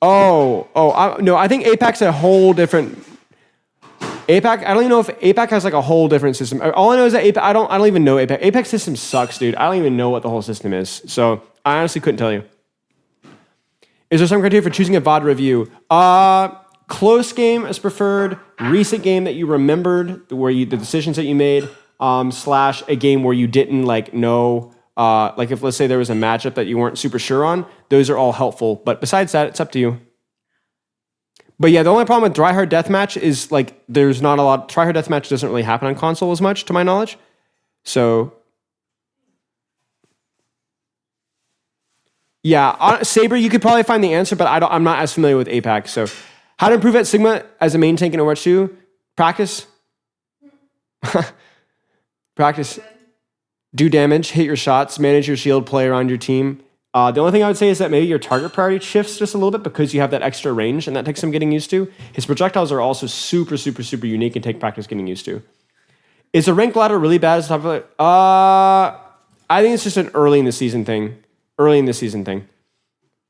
A: No, I think Apex a whole different. APAC, I don't even know if APAC has like a whole different system. All I know is that APAC, I don't even know APAC. APAC system sucks, dude. I don't even know what the whole system is. So I honestly couldn't tell you. Is there some criteria for choosing a VOD review? Close game is preferred. Recent game that you remembered, where the decisions that you made, / a game where you didn't like know, like if let's say there was a matchup that you weren't super sure on, those are all helpful. But besides that, it's up to you. But yeah, the only problem with Dry Hard Deathmatch is like there's not a lot. Dry Hard Deathmatch doesn't really happen on console as much, to my knowledge. So yeah, Saber, you could probably find the answer, but I'm not as familiar with APAC. So how to improve at Sigma as a main tank in Overwatch 2? Practice. Practice. Do damage, hit your shots, manage your shield, play around your team. The only thing I would say is that maybe your target priority shifts just a little bit because you have that extra range, and that takes some getting used to. His projectiles are also super, super, super unique and take practice getting used to. Is the rank ladder really bad as top of it? I think it's just an early in the season thing.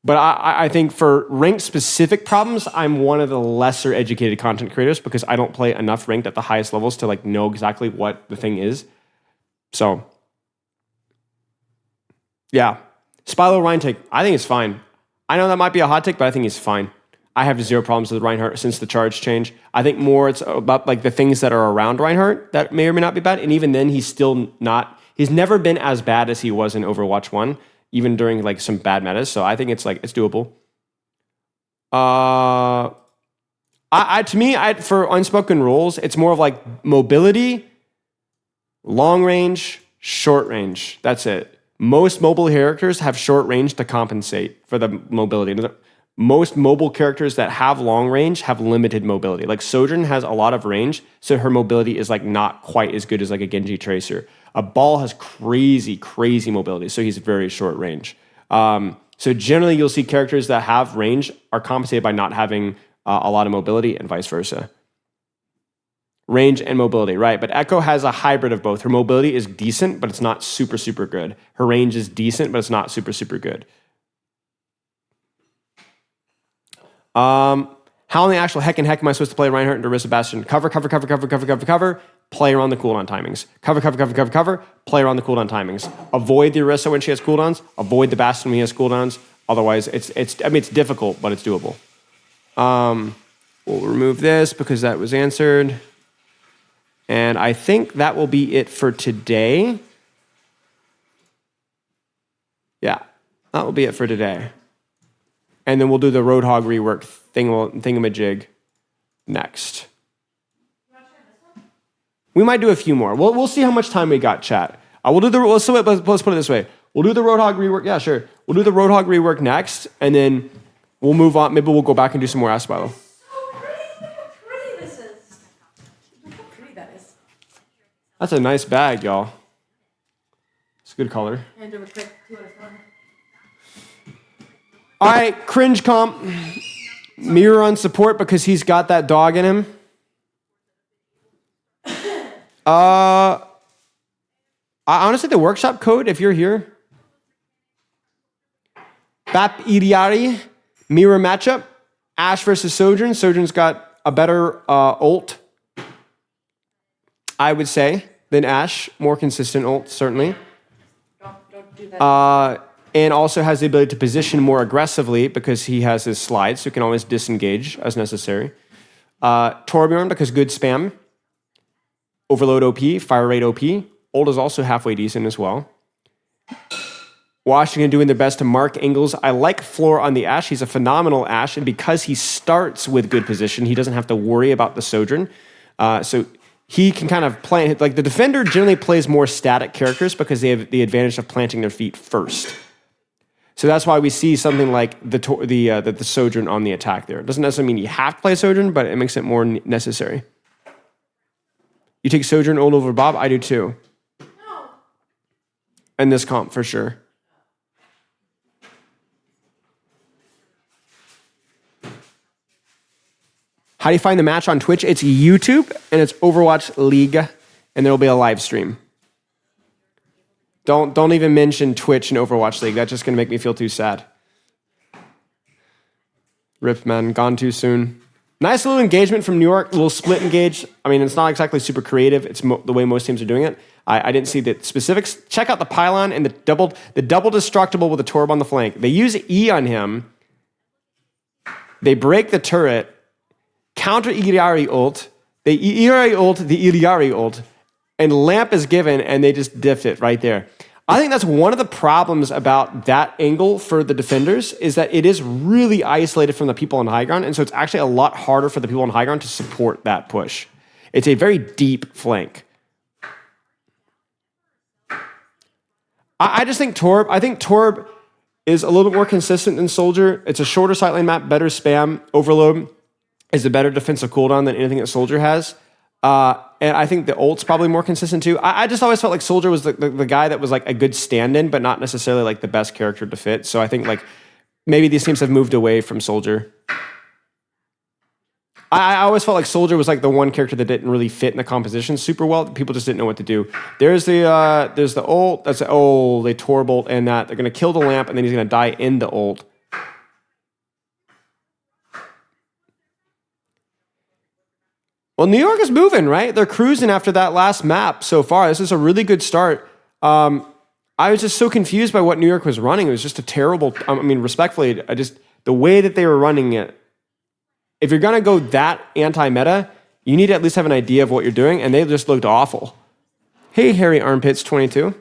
A: But I think for rank-specific problems, I'm one of the lesser educated content creators because I don't play enough ranked at the highest levels to like know exactly what the thing is. So, yeah. Spilo Ryan take, I think it's fine. I know that might be a hot take, but I think he's fine. I have zero problems with Reinhardt since the charge change. I think more it's about like the things that are around Reinhardt that may or may not be bad. And even then, he's never been as bad as he was in Overwatch 1, even during like some bad metas. So I think it's doable. To me, for unspoken rules, it's more of like mobility, long range, short range. That's it. Most mobile characters have short range to compensate for the mobility. Most mobile characters that have long range have limited mobility. Like Sojourn has a lot of range, so her mobility is like not quite as good as like a Genji Tracer. A Ball has crazy, crazy mobility, so he's very short range. So generally, you'll see characters that have range are compensated by not having a lot of mobility, and vice versa. Range and mobility, right? But Echo has a hybrid of both. Her mobility is decent, but it's not super, super good. Her range is decent, but it's not super, super good. How in the actual heck am I supposed to play Reinhardt and Orisa Bastion? Cover. Play around the cooldown timings. Cover. Play around the cooldown timings. Avoid the Orisa when she has cooldowns. Avoid the Bastion when he has cooldowns. Otherwise, it's difficult, but it's doable. We'll remove this because that was answered. And I think that will be it for today. Yeah, that will be it for today. And then we'll do the Roadhog rework thingamajig next. We might do a few more. We'll see how much time we got, chat. Let's put it this way. We'll do the Roadhog rework. Yeah, sure. We'll do the Roadhog rework next, and then we'll move on. Maybe we'll go back and do some more Ask-Spilo. That's a nice bag, y'all. It's a good color. All right, cringe comp. Mirror on support because he's got that dog in him. Honestly, the workshop code, if you're here. Bap Iriari, mirror matchup. Ashe versus Sojourn. Sojourn's got a better ult, I would say, than Ashe. More consistent ult, certainly.
B: Don't do that.
A: And also has the ability to position more aggressively because he has his slides, so he can always disengage as necessary. Torbjorn, because good spam. Overload OP, fire rate OP. Ult is also halfway decent as well. Washington doing their best to mark angles. I like Floor on the Ashe. He's a phenomenal Ashe, and because he starts with good position, he doesn't have to worry about the Sojourn. So he can kind of plant, like the defender generally plays more static characters because they have the advantage of planting their feet first. So that's why we see something like the Sojourn on the attack there. It doesn't necessarily mean you have to play Sojourn, but it makes it more necessary. You take Sojourn ult over Bob? I do too.
B: No.
A: And this comp for sure. How do you find the match on Twitch? It's YouTube and it's Overwatch League, and there will be a live stream. Don't even mention Twitch and Overwatch League. That's just going to make me feel too sad. Rip, man. Gone too soon. Nice little engagement from New York, a little split engage. I mean, it's not exactly super creative. It's the way most teams are doing it. I didn't see the specifics. Check out the pylon and the double destructible with a Torb on the flank. They use E on him. They break the turret, counter Iliari ult. They Iliari ult, the Iliari ult, and Lamp is given, and they just diffed it right there. I think that's one of the problems about that angle for the defenders is that it is really isolated from the people on high ground, and so it's actually a lot harder for the people on high ground to support that push. It's a very deep flank. I just think Torb is a little bit more consistent than Soldier. It's a shorter sightlane map, better spam. Overload is a better defensive cooldown than anything that Soldier has. And I think the ult's probably more consistent too. I just always felt like Soldier was the guy that was like a good stand-in, but not necessarily like the best character to fit. So I think like maybe these teams have moved away from Soldier. I always felt like Soldier was like the one character that didn't really fit in the composition super well. People just didn't know what to do. There's the ult. They Torb ult and that. They're going to kill the Lamp and then he's going to die in the ult. Well, New York is moving, right? They're cruising after that last map so far. This is a really good start. I was just so confused by what New York was running. It was just a terrible, respectfully, the way that they were running it. If you're going to go that anti-meta, you need to at least have an idea of what you're doing, and they just looked awful. Hey, Harry Armpits 22.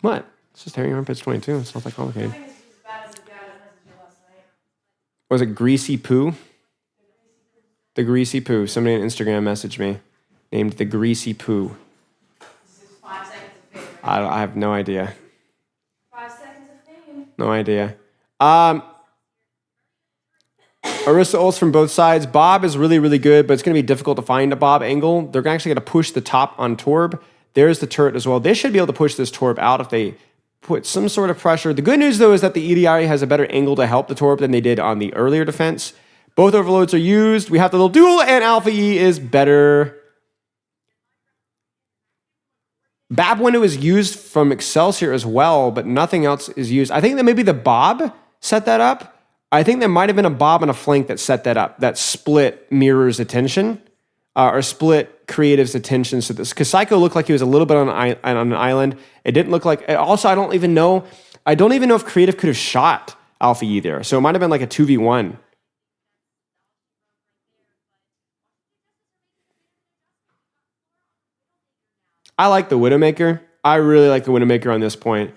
A: What? It's just Harry Armpits 22. It's not that complicated. Was it Greasy Poo? The Greasy Poo. Somebody on Instagram messaged me named the Greasy Poo.
B: This is 5 seconds of fame.
A: I have no idea.
B: 5 seconds of fame.
A: No idea. Orisa ults from both sides. Bob is really, really good, but it's going to be difficult to find a Bob angle. They're actually going to push the top on Torb. There's the turret as well. They should be able to push this Torb out if they put some sort of pressure. The good news, though, is that the EDI has a better angle to help the Torb than they did on the earlier defense. Both overloads are used. We have the little duel, and Alpha E is better. Bab window is used from Excelsior as well, but nothing else is used. I think that maybe the Bob set that up. I think there might have been a Bob and a flank that set that up, that split mirror's attention, or split creative's attention. So this, because Psycho looked like he was a little bit on an island. It didn't look like, also I don't even know if creative could have shot Alpha E there. So it might have been like a 2v1. I like the Widowmaker. I really like the Widowmaker on this point.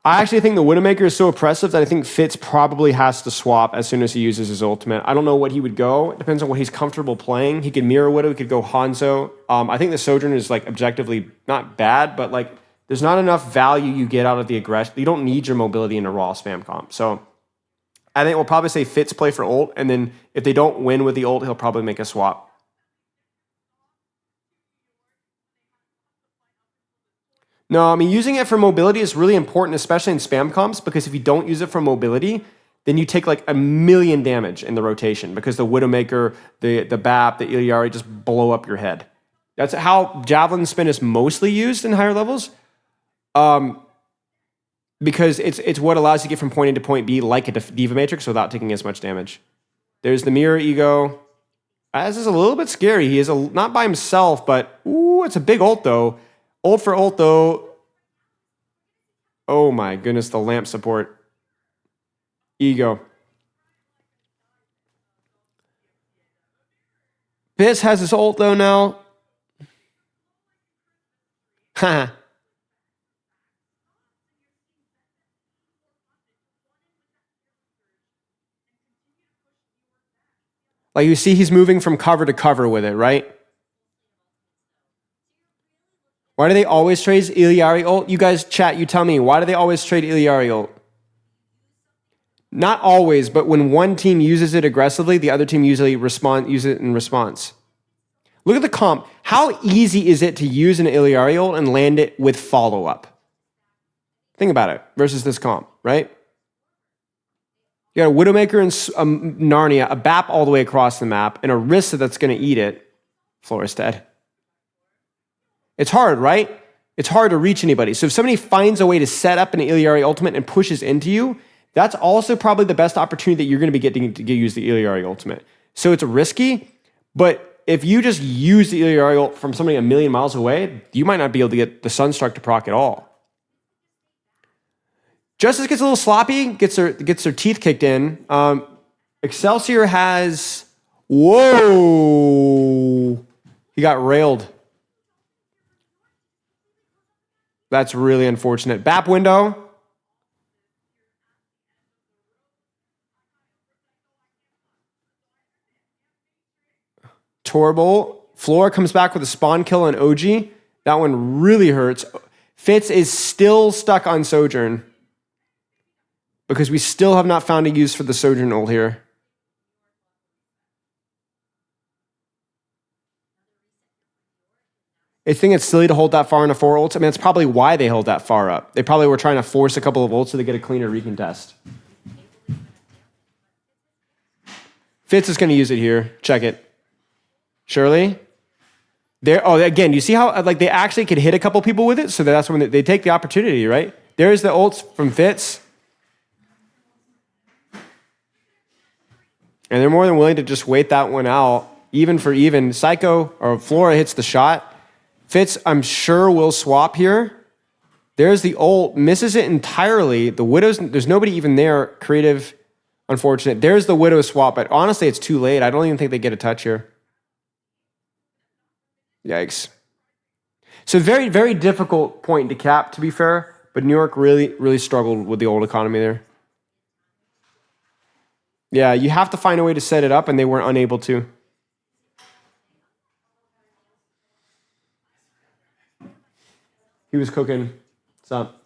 A: I actually think the Widowmaker is so oppressive that I think Fitz probably has to swap as soon as he uses his ultimate. I don't know what he would go. It depends on what he's comfortable playing. He could mirror Widow. He could go Hanzo. I think the Sojourner is like objectively not bad, but like there's not enough value you get out of the aggression. You don't need your mobility in a raw spam comp. So I think we'll probably say Fitz play for ult, and then if they don't win with the ult, he'll probably make a swap. No, I mean, using it for mobility is really important, especially in spam comps, because if you don't use it for mobility, then you take like 1,000,000 damage in the rotation because the Widowmaker, the BAP, the Iliari just blow up your head. That's how Javelin Spin is mostly used in higher levels, because it's what allows you to get from point A to point B like a Diva Matrix without taking as much damage. There's the Mirror Ego. This is a little bit scary. He is not by himself, but ooh, it's a big ult though. Ult for ult, though. Oh my goodness, the lamp support. Ego. Biz has his ult, though, now. Haha. Like, you see he's moving from cover to cover with it, right? Why do they always trade Iliari ult? You guys chat, you tell me. Why do they always trade Iliari ult? Not always, but when one team uses it aggressively, the other team usually use it in response. Look at the comp. How easy is it to use an Iliari ult and land it with follow-up? Think about it versus this comp, right? You got a Widowmaker and Narnia, a BAP all the way across the map, and a Rissa that's going to eat it. Flora's dead. It's hard, right? It's hard to reach anybody. So if somebody finds a way to set up an Iliari ultimate and pushes into you, That's also probably the best opportunity that you're going to be getting to use the Iliari ultimate. So it's risky, but if you just use the Iliari from somebody a million miles away, you might not be able to get the Sunstruck to proc at all. Justice gets a little sloppy, gets her teeth kicked in. Excelsior has... Whoa! He got railed. That's really unfortunate. BAP window. Torbolt. Flora comes back with a spawn kill on OG. That one really hurts. Fitz is still stuck on Sojourn because we still have not found a use for the Sojourn ult here. I think it's silly to hold that far into 4 ults. I mean, that's probably why they held that far up. They probably were trying to force a couple of ults so they get a cleaner recontest. Fitz is going to use it here. Check it. Surely. There. Oh, again, you see how like they actually could hit a couple people with it? So that's when they take the opportunity, right? There's the ults from Fitz. And they're more than willing to just wait that one out. Even for even. Psycho or Flora hits the shot. Fitz, I'm sure, will swap here. There's the ult. Misses it entirely. The Widow's... There's nobody even there. Creative. Unfortunate. There's the Widow swap. But honestly, it's too late. I don't even think they get a touch here. Yikes. So very, very difficult point to cap, to be fair. But New York really, really struggled with the old economy there. Yeah, you have to find a way to set it up, and they were unable to. He was cooking. What's up?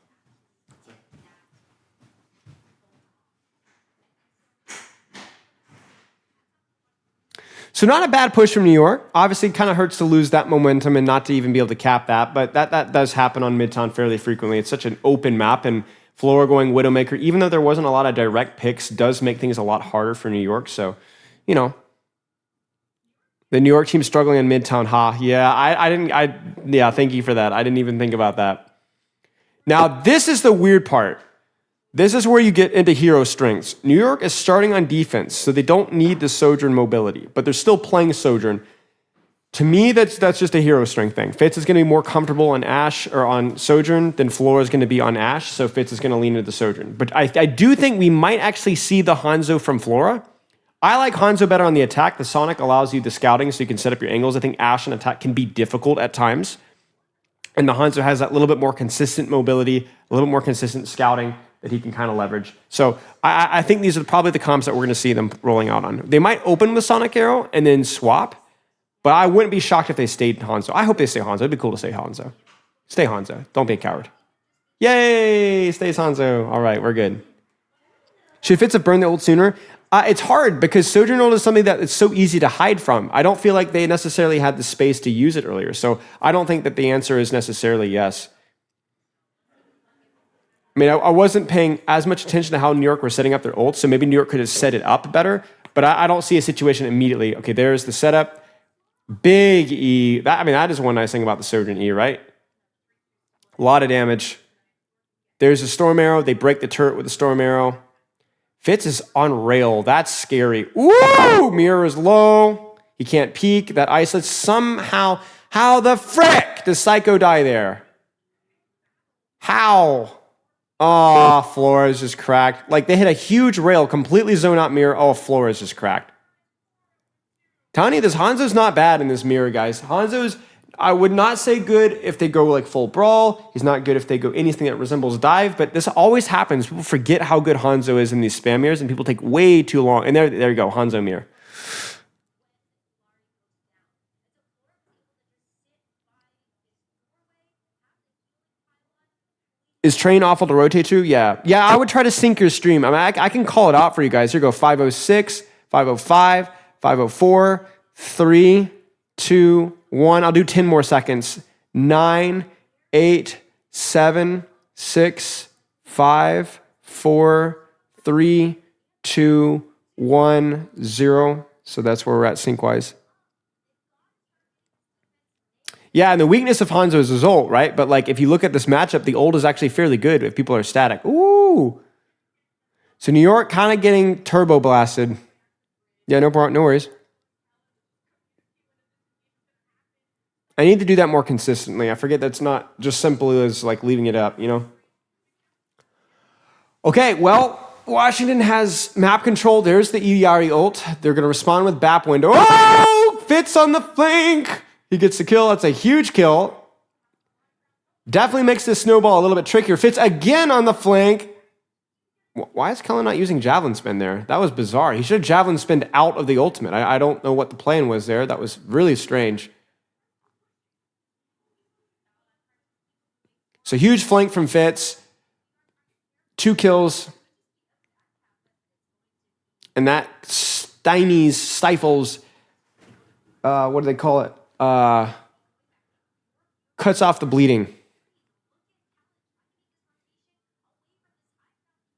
A: So not a bad push from New York. Obviously, it kind of hurts to lose that momentum and not to even be able to cap that, but that does happen on Midtown fairly frequently. It's such an open map, and Flora going Widowmaker, even though there wasn't a lot of direct picks, does make things a lot harder for New York. So, you know, the New York team struggling in Midtown. Yeah, thank you for that. I didn't even think about that. Now, this is the weird part. This is where you get into hero strengths. New York is starting on defense, so they don't need the Sojourn mobility, but they're still playing Sojourn. To me, that's just a hero strength thing. Fitz is going to be more comfortable on Ashe or on Sojourn than Flora is going to be on Ashe, so Fitz is going to lean into the Sojourn. But I do think we might actually see the Hanzo from Flora. I like Hanzo better on the attack. The Sonic allows you the scouting so you can set up your angles. I think Ashe and attack can be difficult at times. And the Hanzo has that little bit more consistent mobility, a little bit more consistent scouting that he can kind of leverage. So I think these are probably the comps that we're going to see them rolling out on. They might open with Sonic Arrow and then swap, but I wouldn't be shocked if they stayed Hanzo. I hope they stay Hanzo. It'd be cool to stay Hanzo. Stay Hanzo. Don't be a coward. Yay! Stays Hanzo. All right, we're good. Should Fitz have burned the ult sooner? It's hard because Sojourn ult is something that it's so easy to hide from. I don't feel like they necessarily had the space to use it earlier. So I don't think that the answer is necessarily yes. I mean, I wasn't paying as much attention to how New York were setting up their ult, so maybe New York could have set it up better, but I don't see a situation immediately. Okay, there's the setup. Big E. That is one nice thing about the Sojourn E, right? A lot of damage. There's a Storm Arrow. They break the turret with the Storm Arrow. Fitz is on rail. That's scary. Ooh! Mirror is low. He can't peek. That isolates somehow. How the frick does Psycho die there? How? Oh, Flora is just cracked. Like, they hit a huge rail, completely zone out mirror. Oh, Flora is just cracked. Tony, this Hanzo's not bad in this mirror, guys. Hanzo's, I would not say good if they go like full brawl. He's not good if they go anything that resembles dive, but this always happens. People forget how good Hanzo is in these spam mirrors, and people take way too long. And there you go, Hanzo mirror. Is train awful to rotate to? Yeah. Yeah, I would try to sync your stream. I mean, I can call it out for you guys. Here go 506, 505, 504, 3, 2, 1. I'll do 10 more seconds. 9, 8, 7, 6, 5, 4, 3, 2, 1, 0. So that's where we're at sync-wise. Yeah, and the weakness of Hanzo is his ult, right? But like, if you look at this matchup, the ult is actually fairly good if people are static. Ooh. So New York kind of getting turbo blasted. Yeah, no worries. I need to do that more consistently. I forget that's not just simple as like leaving it up, you know? Okay, well, Washington has map control. There's the EDRE ult. They're going to respond with BAP window. Oh! Fitz on the flank! He gets the kill. That's a huge kill. Definitely makes this snowball a little bit trickier. Fitz again on the flank. Why is Kellen not using Javelin Spin there? That was bizarre. He should have Javelin Spinned out of the ultimate. I don't know what the plan was there. That was really strange. So huge flank from Fitz. 2 kills. And that stifles, what do they call it? Cuts off the bleeding.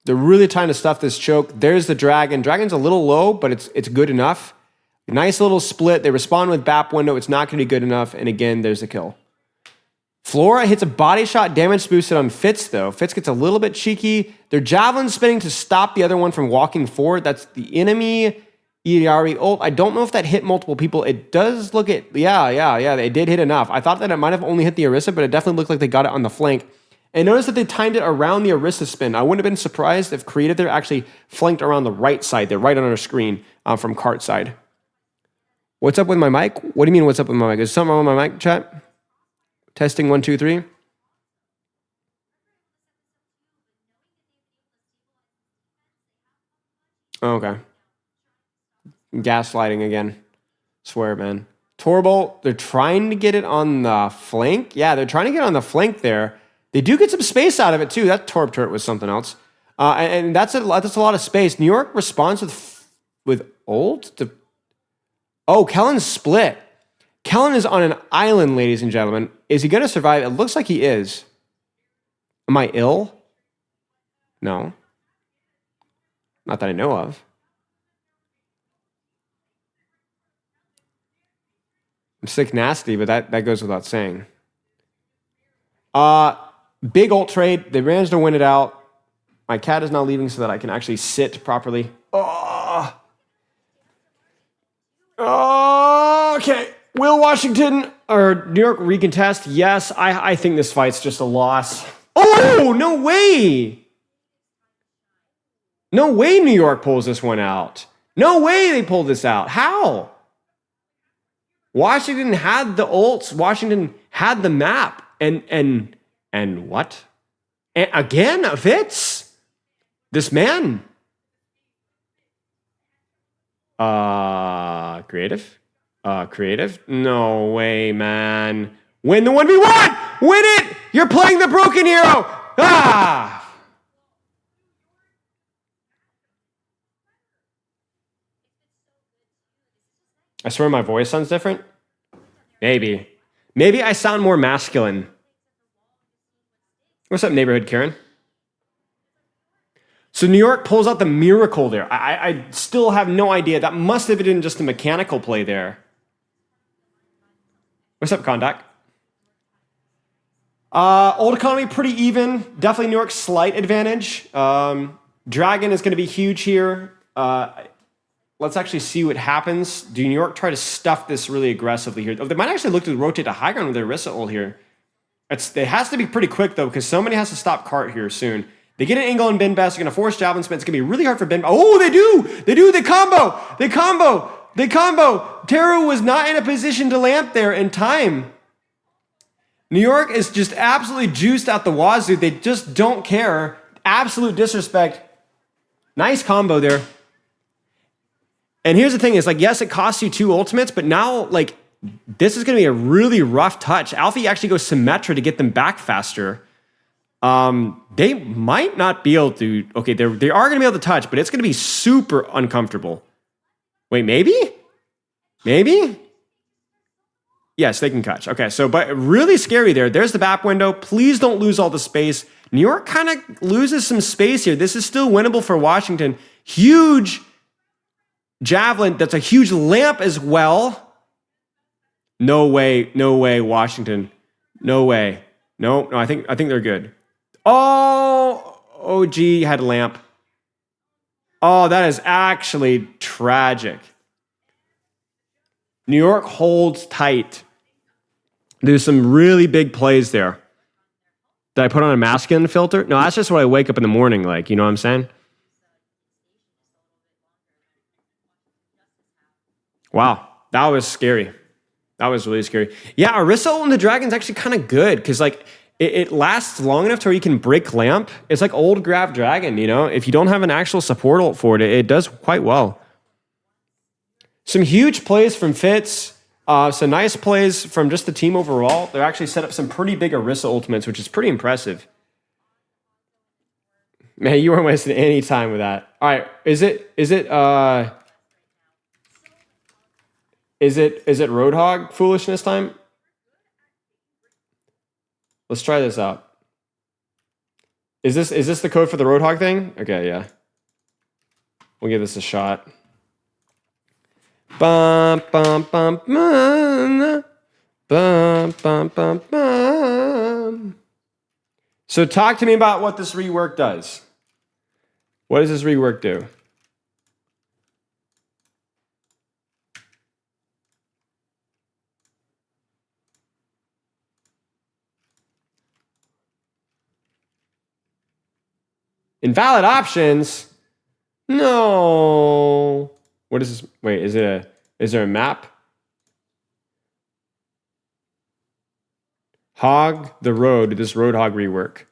A: They're really trying to stuff this choke. There's the Dragon. Dragon's a little low, but it's good enough. Nice little split. They respond with BAP window. It's not going to be good enough. And again, there's the kill. Flora hits a body shot, damage boosted on Fitz, though. Fitz gets a little bit cheeky. They're Javelin spinning to stop the other one from walking forward. That's the enemy EDRE ult. I don't know if that hit multiple people. It does look at, yeah, they did hit enough. I thought that it might have only hit the Orisa, but it definitely looked like they got it on the flank. And notice that they timed it around the Orisa spin. I wouldn't have been surprised if Creative there actually flanked around the right side. They're right on our screen from cart side. What's up with my mic? What do you mean what's up with my mic? Is something wrong with my mic, chat? Testing 1, 2, 3. Oh, okay. Gaslighting again. Swear, man. Torbolt, they're trying to get it on the flank. Yeah, they're trying to get on the flank there. They do get some space out of it, too. That Torb turret was something else. And that's a lot of space. New York responds with ult. Oh, Kellen's split. Kellen is on an island, ladies and gentlemen. Is he going to survive? It looks like he is. Am I ill? No. Not that I know of. I'm sick nasty, but that goes without saying. Big ult trade. They managed to win it out. My cat is now leaving so that I can actually sit properly. Oh. Okay. Will Washington or New York recontest? Yes, I think this fight's just a loss. Oh, no way. No way New York pulls this one out. No way they pulled this out. How? Washington had the ults. Washington had the map. And what? And again, Fitz. This man. Creative? Creative? No way, man. Win the 1v1! Win it! You're playing the broken hero! Ah! I swear my voice sounds different. Maybe. Maybe I sound more masculine. What's up, neighborhood Karen? So New York pulls out the miracle there. I still have no idea. That must have been just a mechanical play there. What's up, Kondak? Old economy, pretty even. Definitely New York's slight advantage. Dragon is going to be huge here. Let's actually see what happens. Do New York try to stuff this really aggressively here? Oh, they might actually look to rotate to high ground with their Orisa ult here. It has to be pretty quick, though, because somebody has to stop cart here soon. They get an angle on Bin Best. They're going to force Javelin Spin. It's going to be really hard for Bin. Oh, they do! They do! They combo! They combo! They combo! Teru was not in a position to lamp there in time. New York is just absolutely juiced out the wazoo. They just don't care. Absolute disrespect. Nice combo there. And here's the thing is, like, yes, it costs you 2 ultimates, but now, like, this is going to be a really rough touch. Alfie actually goes Symmetra to get them back faster. They might not be able to... Okay, they are going to be able to touch, but it's going to be super uncomfortable. Wait, maybe? Maybe? Yes, they can catch. Okay, so, but really scary there. There's the BAP window. Please don't lose all the space. New York kind of loses some space here. This is still winnable for Washington. Huge Javelin. That's a huge lamp as well. No way, Washington. No way. No, I think they're good. Oh, OG had a lamp. Oh, that is actually tragic. New York holds tight. There's some really big plays there. Did I put on a masculine filter? No, that's just what I wake up in the morning like. You know what I'm saying? Wow, that was scary. That was really scary. Yeah, Orisa Ult the Dragon's actually kind of good because like it lasts long enough to where you can break lamp. It's like old Grav Dragon, you know? If you don't have an actual support ult for it, it does quite well. Some huge plays from Fitz. Some nice plays from just the team overall. They're actually set up some pretty big Orisa ultimates, which is pretty impressive. Man, you weren't wasting any time with that. All right, is it Roadhog foolishness time? Let's try this out. Is this the code for the Roadhog thing? Okay, yeah. We'll give this a shot. Bum, bum, bum, bum, bum, bum, bum, bum. So talk to me about what this rework does. What does this rework do? Invalid options? No. What is this? Wait, is there a map? Hog the road, this Roadhog rework.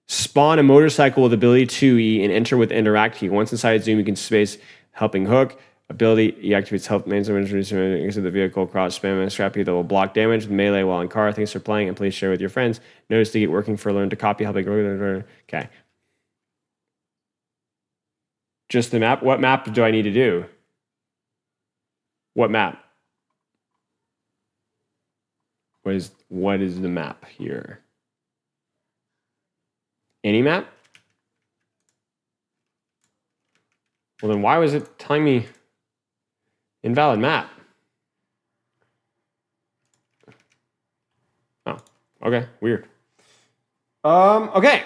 A: Spawn a motorcycle with ability 2E and enter with interact key. Once inside zoom, you can space helping hook. Ability activates health mains and exit the vehicle, cross spam and scrappy that will block damage with melee while in car. Thanks for playing and please share with your friends. Notice to get working for learn to copy helping. Okay. Just the map? What map do I need to do? What map? What is the map here? Any map? Well, then why was it telling me invalid map? Oh, okay, weird. Okay.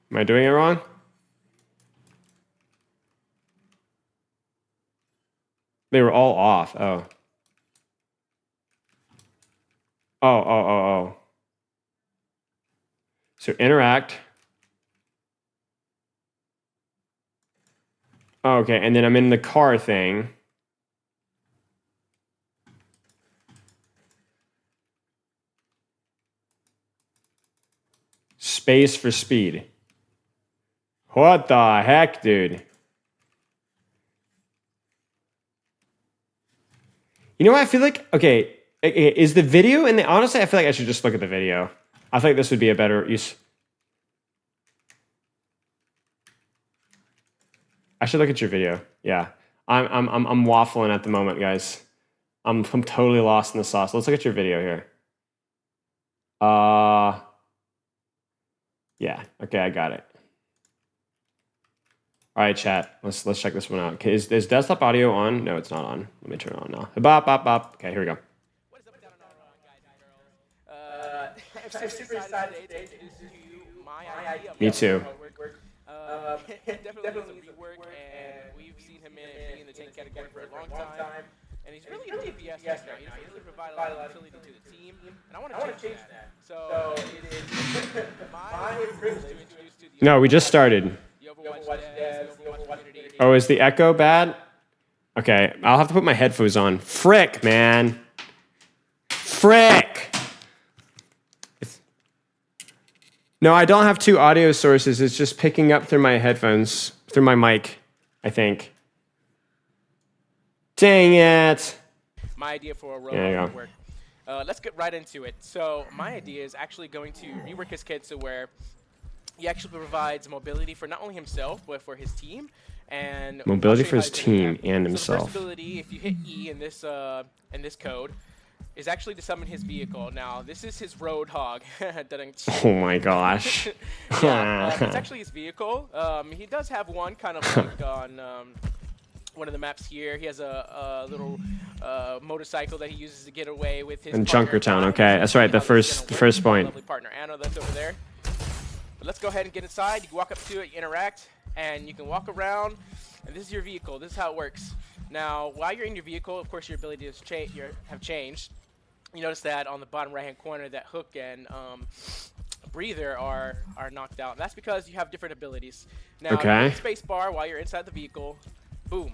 A: Am I doing it wrong? They were all off. Oh. Oh. So interact. Oh, okay, and then I'm in the car thing. Space for speed. What the heck, dude? You know what I feel like? Okay, is the video and honestly, I feel like I should just look at the video. I think this would be a better use. I should look at your video. Yeah, I'm waffling at the moment, guys. I'm totally lost in the sauce. Let's look at your video here. Yeah. Okay, I got it. All right, chat. Let's check this one out. Okay, is desktop audio on? No, it's not on. Let me turn it on now. Bop, bop, bop. Okay, here we go.
C: What is up, guys and girls? I'm super excited today to introduce to you my idea.
A: Me too.
C: Definitely needs a rework, and we've seen him in the tank category for a long time. And he's really a DPS now. He doesn't really provide a lot of utility to the team, and I want to change that. So it is my privilege to introduce to the
A: No, we just started.
C: Overwatch devs, the Overwatch community.
A: Oh, is the echo bad? Okay, I'll have to put my headphones on. Frick, man. Frick. No, I don't have two audio sources. It's just picking up through my headphones, through my mic, I think. Dang it.
C: My idea for a Roadhog rework. Let's get right into it. So my idea is actually going to rework his kit to where he actually provides mobility for not only himself, but for his team. And
A: mobility for his team and himself.
C: So the first ability, if you hit E in this code, is actually to summon his vehicle. Now, this is his Roadhog.
A: Oh my gosh.
C: Yeah, it's actually his vehicle. He does have one kind of like on one of the maps here. He has a little motorcycle that he uses to get away with his
A: In
C: partner,
A: Junkertown,
C: Anna.
A: okay. That's right,
C: How
A: the
C: this is gonna
A: first
C: work.
A: point.
C: Lovely partner Anna that's over there. But let's go ahead and get inside. You can walk up to it, you interact, and you can walk around. And this is your vehicle. This is how it works. Now, while you're in your vehicle, of course, your abilities have changed. You notice that on the bottom right-hand corner, that hook and breather are knocked out. And that's because you have different abilities. Now,
A: Okay.
C: space bar while you're inside the vehicle. Boom.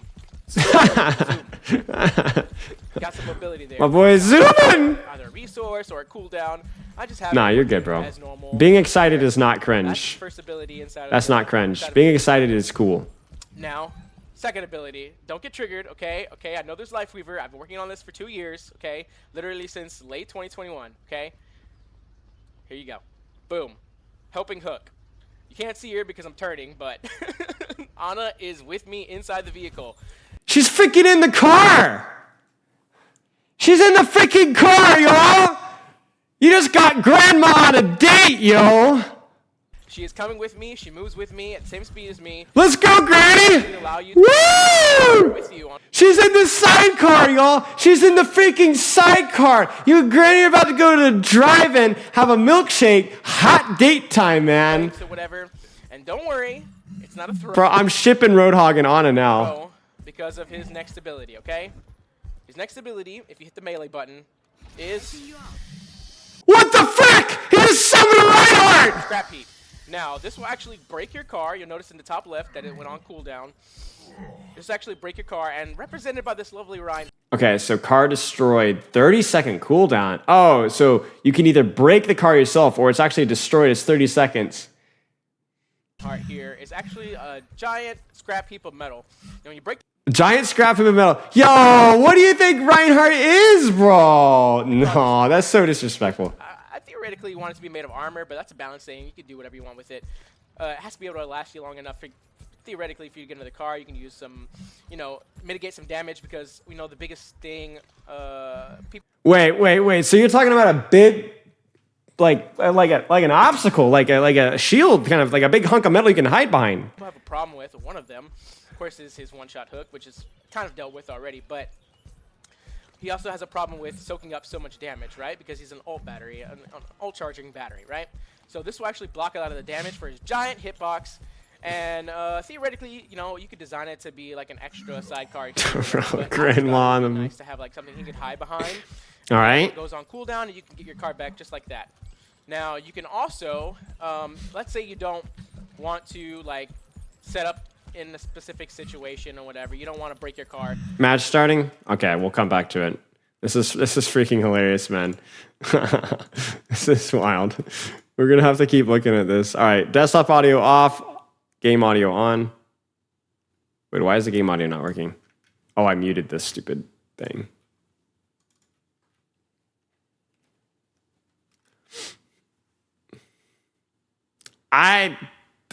C: Got some mobility there.
A: My boy is zooming.
C: Either a resource or a cooldown. I just have
A: Nah,
C: it
A: you're good,
C: working
A: bro.
C: as normal.
A: Being excited is not
C: That's
A: cringe.
C: first ability inside
A: That's
C: of the,
A: not cringe.
C: inside of
A: Being
C: the-
A: excited is cool.
C: Now, second ability. Don't get triggered, okay? Okay, I know there's Life Weaver. I've been working on this for 2 years, okay? Literally since late 2021, okay? Here you go. Boom. Helping hook. You can't see her because I'm turning, but Anna is with me inside the vehicle.
A: She's freaking in the car. She's in the freaking car, yo. You just got grandma on a date, yo.
C: She is coming with me. She moves with me at the same speed as me.
A: Let's go, Granny.
C: To allow you to
A: Woo!
C: with you on.
A: She's in the sidecar, y'all. She's in the freaking sidecar. You and Granny are about to go to the drive-in, have a milkshake, hot date time, man.
C: To whatever. And don't worry, it's not a throw.
A: Bro, I'm shipping Roadhog and Anna now.
C: Because of his next ability, okay? His next ability, if you hit the melee button, is
A: What the frick? He just summoned Reinhardt!
C: Scrap Heap. Now, this will actually break your car. You'll notice in the top left that it went on cooldown. This will actually break your car, and represented by this lovely Reinhardt
A: Okay, so car destroyed, 30-second cooldown. Oh, so you can either break the car yourself or it's actually destroyed. It's 30 seconds.
C: here is actually a giant scrap heap of metal. And when you break
A: Giant scrap heap of metal. Yo, what do you think Reinhardt is, bro? No, that's so disrespectful.
C: I theoretically want it to be made of armor, but that's a balance thing. You can do whatever you want with it. It has to be able to last you long enough. Theoretically, if you get into the car, you can use some, mitigate some damage because we know the biggest thing people.
A: Wait. So you're talking about a big, like an obstacle, like a shield, kind of like a big hunk of metal you can hide behind.
C: Have a problem with one of them, of course, is his one-shot hook, which is kind of dealt with already, but he also has a problem with soaking up so much damage, right? Because he's an ult battery, an ult charging battery, right? So this will actually block a lot of the damage for his giant hitbox, and theoretically, you could design it to be like an extra sidecar.
A: Grandma.
C: Nice to have like something he could hide behind.
A: All right.
C: It goes on cooldown, and you can get your card back just like that. Now you can also, let's say you don't want to like set up in a specific situation or whatever. You don't want to break your car.
A: Match starting? Okay, we'll come back to it. This is freaking hilarious, man. This is wild. We're gonna have to keep looking at this. All right, desktop audio off, game audio on. Wait, why is the game audio not working? Oh, I muted this stupid thing.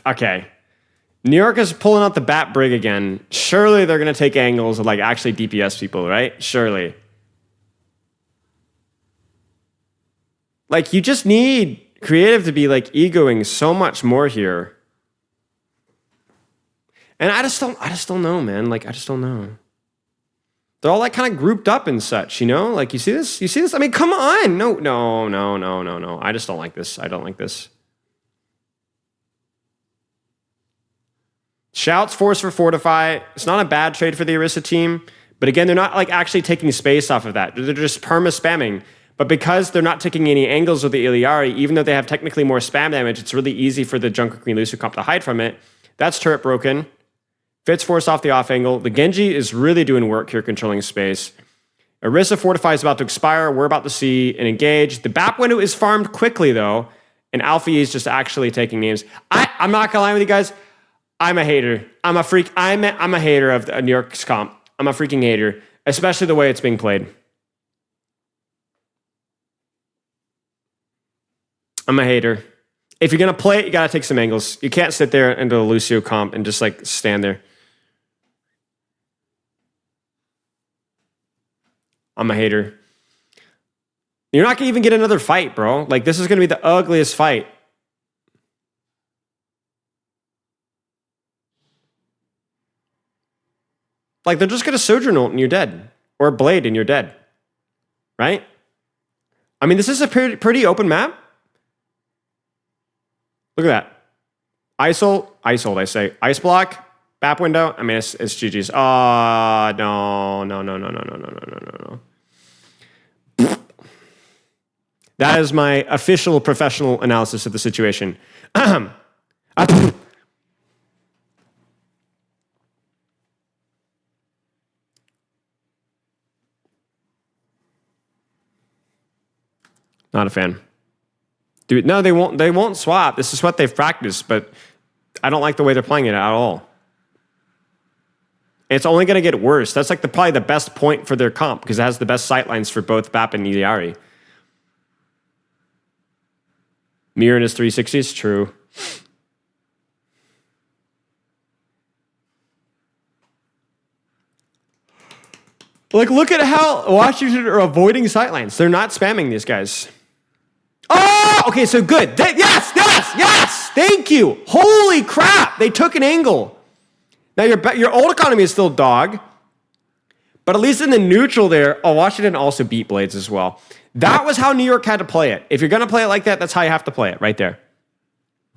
A: Okay. New York is pulling out the bat brig again. Surely they're going to take angles of like actually DPS people, right? Surely. Like you just need creative to be like egoing so much more here. And I just don't know, man. Like I just don't know. They're all like kind of grouped up and such, Like you see this? You see this? I mean, come on. No. I just don't like this. I don't like this. Shouts force for Fortify. It's not a bad trade for the Orisa team. But again, they're not like actually taking space off of that. They're just perma-spamming. But because they're not taking any angles with the Iliari, even though they have technically more spam damage, it's really easy for the Junker Queen Lucio comp to hide from it. That's turret broken. Fitz force off the off angle. The Genji is really doing work here controlling space. Orisa Fortify is about to expire. We're about to see an engage. The BAP window is farmed quickly though. And Alfie is just actually taking names. I'm not gonna lie with you guys. I'm a hater. I'm a freak. I'm a hater of the New York's comp. I'm a freaking hater, especially the way it's being played. I'm a hater. If you're gonna play it, you gotta take some angles. You can't sit there into a Lucio comp and just like stand there. I'm a hater. You're not gonna even get another fight, bro. Like this is gonna be the ugliest fight. Like, they're just going to Sojourn ult and you're dead. Or Blade and you're dead. Right? I mean, this is a pretty open map. Look at that. Ice ult, I say. Ice block, BAP window. I mean, it's GG's. No. That is my official professional analysis of the situation. Not a fan. Dude, no, they won't swap. This is what they've practiced, but I don't like the way they're playing it at all. It's only going to get worse. That's like probably the best point for their comp because it has the best sightlines for both BAP and Nidiari. Mirror in his 360s, true. Like, look at how Washington are avoiding sightlines. They're not spamming these guys. Oh, okay, so good. Yes. Thank you. Holy crap. They took an angle. Now, your ult economy is still dog. But at least in the neutral there, Washington also beat Blades as well. That was how New York had to play it. If you're going to play it like that, that's how you have to play it, right there.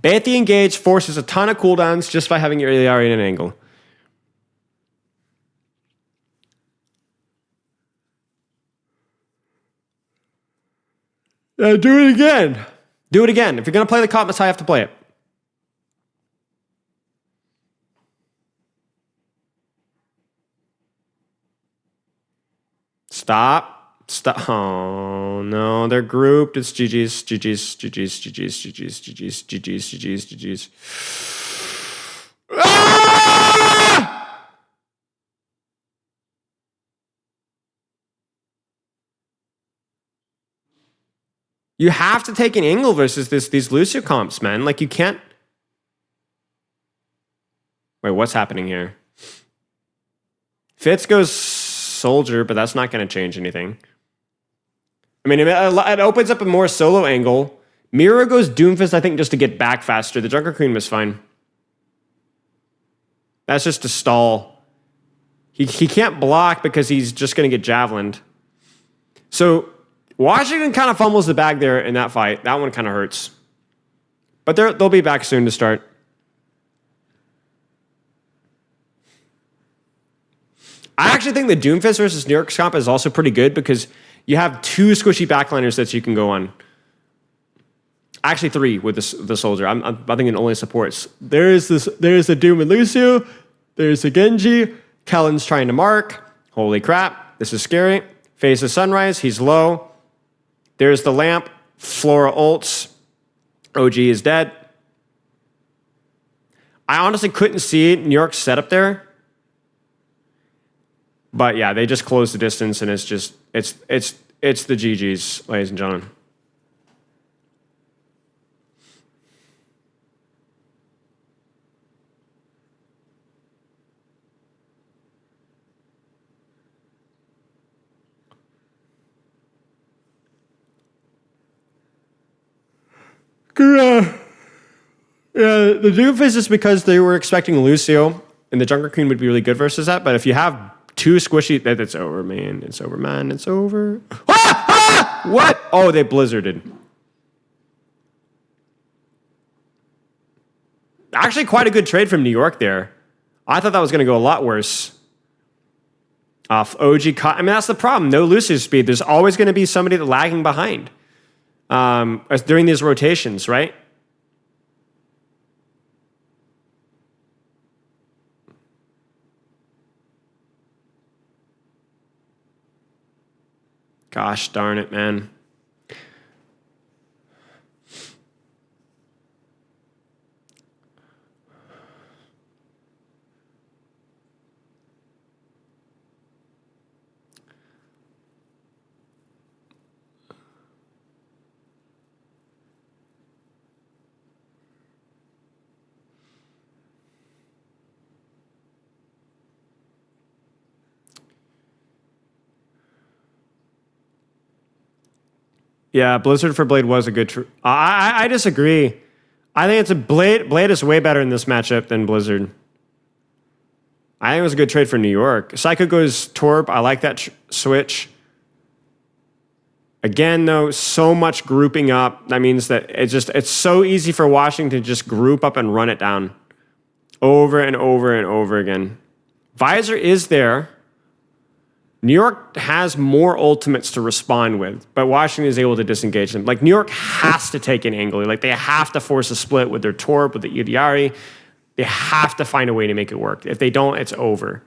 A: Banthy engage forces a ton of cooldowns just by having your Illaari in an angle. Do it again. Do it again. If you're going to play the comp, that's how you have to play it. Stop. Oh, no. They're grouped. It's GG's. Ah! You have to take an angle versus these Lucio comps, man. Like, you can't... Wait, what's happening here? Fitz goes Soldier, but that's not going to change anything. I mean, it opens up a more solo angle. Mira goes Doomfist, I think, just to get back faster. The Junker Queen was fine. That's just to stall. He can't block because he's just going to get javelined. So Washington kind of fumbles the bag there in that fight. That one kind of hurts. But they'll be back soon to start. I actually think the Doomfist versus New York's comp is also pretty good because you have two squishy backliners that you can go on. Actually, three with the Soldier. I think it only supports. There's the Doom and Lucio. There's the Genji. Kellen's trying to mark. Holy crap. This is scary. Face of Sunrise. He's low. There's the Lamp. Flora ults. OG is dead. I honestly couldn't see New York's setup there. But yeah, they just closed the distance, and it's the GGs, ladies and gentlemen. Yeah, the Doomfist is because they were expecting Lucio, and the Junker Queen would be really good versus that. But if you have two squishy, it's over, man. It's over, man. It's over. Ah! What? Oh, they blizzarded. Actually, quite a good trade from New York there. I thought that was going to go a lot worse. Off OG cut. I mean, that's the problem. No Lucio speed. There's always going to be somebody lagging behind during these rotations, right? Gosh darn it, man. Yeah, Blizzard for Blade was a good... I disagree. I think it's a Blade is way better in this matchup than Blizzard. I think it was a good trade for New York. Psycho goes Torb. I like that switch. Again, though, so much grouping up. That means that it's so easy for Washington to just group up and run it down over and over and over again. Visor is there. New York has more ultimates to respond with, but Washington is able to disengage them. Like, New York has to take an angle. Like, they have to force a split with their Torb, with the Idiari. They have to find a way to make it work. If they don't, it's over.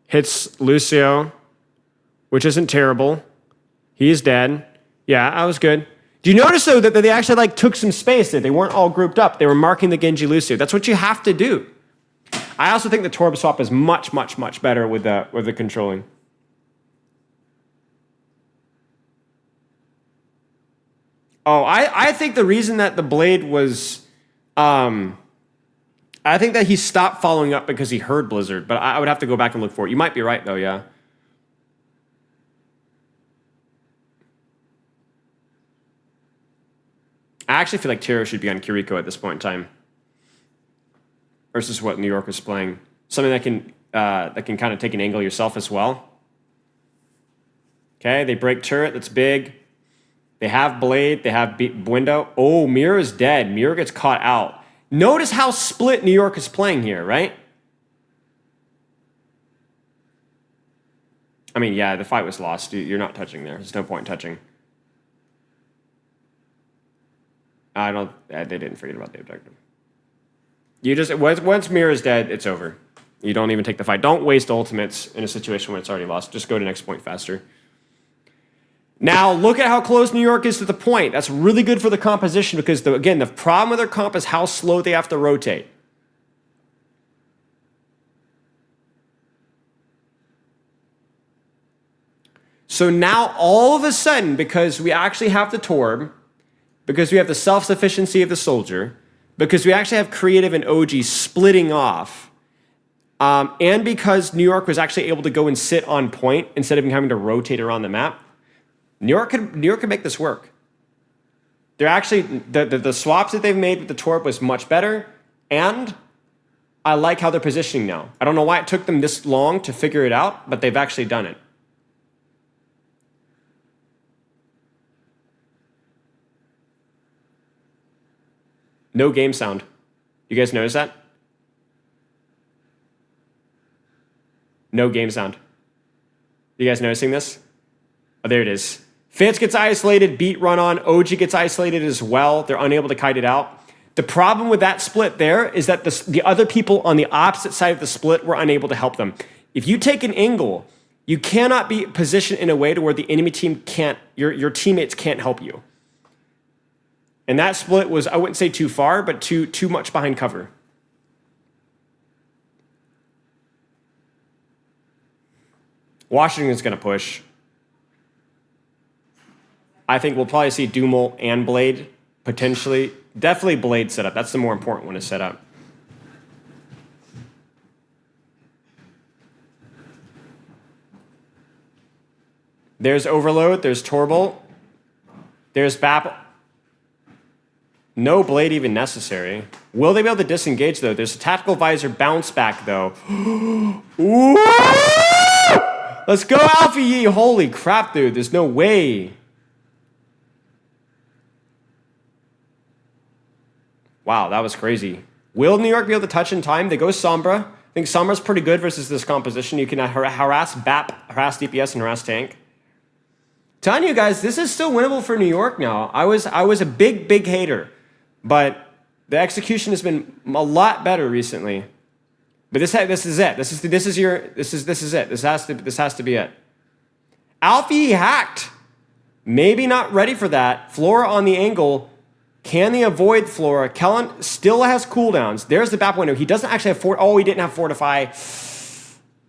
A: Hits Lucio, which isn't terrible. He is dead. Yeah, I was good. Do you notice, though, that they actually like took some space there? They weren't all grouped up. They were marking the Genji Lucio. That's what you have to do. I also think the Torb swap is much, much, much better with the controlling. Oh, I think the reason that the Blade was... I think that he stopped following up because he heard Blizzard, but I would have to go back and look for it. You might be right, though, yeah. I actually feel like Tiro should be on Kiriko at this point in time versus what New York was playing. Something that can kind of take an angle yourself as well. Okay, they break turret. That's big. They have Blade. They have window. Oh, Mirror is dead. Mirror gets caught out. Notice how split New York is playing here, right? I mean, yeah, the fight was lost. You're not touching there. There's no point in touching. They didn't forget about the objective. You just, once Mirror is dead, it's over. You don't even take the fight. Don't waste ultimates in a situation where it's already lost. Just go to next point faster. Now, look at how close New York is to the point. That's really good for the composition because, again, the problem with their comp is how slow they have to rotate. So now, all of a sudden, because we actually have the Torb, because we have the self-sufficiency of the soldier, because we actually have creative and OG splitting off, and because New York was actually able to go and sit on point instead of having to rotate around the map, New York could make this work. They're actually, the swaps that they've made with the Torb was much better, and I like how they're positioning now. I don't know why it took them this long to figure it out, but they've actually done it. No game sound. You guys notice that? No game sound. You guys noticing this? Oh, there it is. Fitz gets isolated, beat run on, OG gets isolated as well. They're unable to kite it out. The problem with that split there is that the other people on the opposite side of the split were unable to help them. If you take an angle, you cannot be positioned in a way to where the enemy team can't, your teammates can't help you. And that split was, I wouldn't say too far, but too much behind cover. Washington's going to push. I think we'll probably see Doomel and Blade, potentially. Definitely Blade set up. That's the more important one to set up. There's Overload. There's Torbolt. There's Bap. No Blade even necessary. Will they be able to disengage, though? There's a Tactical Visor bounce back, though. Ooh! Let's go, Alpha Yi. Holy crap, dude. There's no way. Wow, that was crazy. Will New York be able to touch in time? They go Sombra. I think Sombra's pretty good versus this composition. You can harass BAP, harass DPS, and harass tank. Telling you guys, this is still winnable for New York now. I was a big hater, but the execution has been a lot better recently. But this is it. This is it. This has to be it. Alfie hacked. Maybe not ready for that. Flora on the angle. Can they avoid Flora? Kellen still has cooldowns. There's the BAP window. He doesn't actually have Oh, he didn't have Fortify.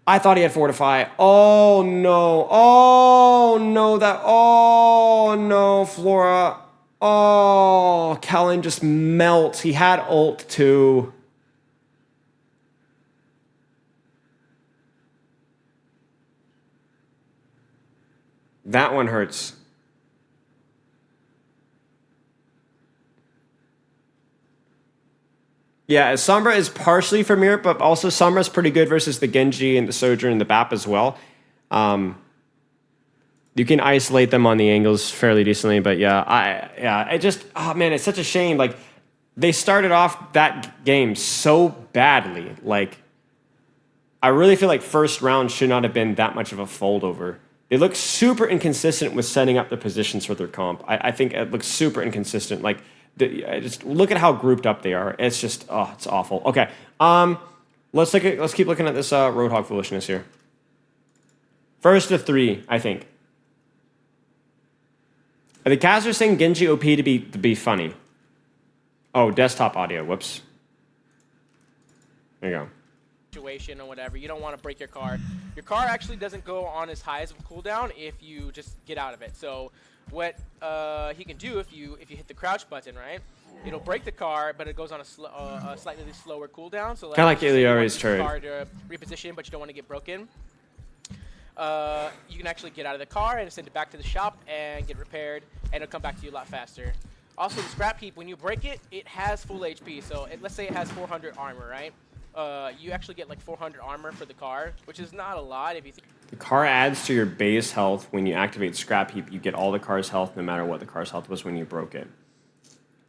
A: I thought he had Fortify. Oh, no. Oh, no. Oh, no, Flora. Oh, Kellen just melts. He had ult, too. That one hurts. Yeah, Sombra is partially from Europe, but also Sombra's pretty good versus the Genji and the Sojourn and the BAP as well. You can isolate them on the angles fairly decently, but oh man, it's such a shame. Like, they started off that game so badly. Like, I really feel like first round should not have been that much of a fold over. They look super inconsistent with setting up the positions for their comp. I think it looks super inconsistent. Like, just look at how grouped up they are. It's just, it's awful. Okay, let's keep looking at this Roadhog foolishness here. First of 3, I think. The cats are saying Genji OP to be funny. Oh, desktop audio. Whoops. There you go.
C: Situation or whatever, you don't want to break your car. Your car actually doesn't go on as high as a cooldown if you just get out of it. So what he can do if you hit the crouch button, right? It'll break the car, but it goes on a slightly slower cooldown. So
A: kind of like Iliari's turret.
C: Car to reposition, but you don't want to get broken. You can actually get out of the car and send it back to the shop and get repaired, and it'll come back to you a lot faster. Also, the scrap heap, when you break it, it has full HP. So let's say it has 400 armor, right? You actually get like 400 armor for the car, which is not a lot if you think.
A: The car adds to your base health when you activate Scrap Heap. You get all the car's health no matter what the car's health was when you broke it.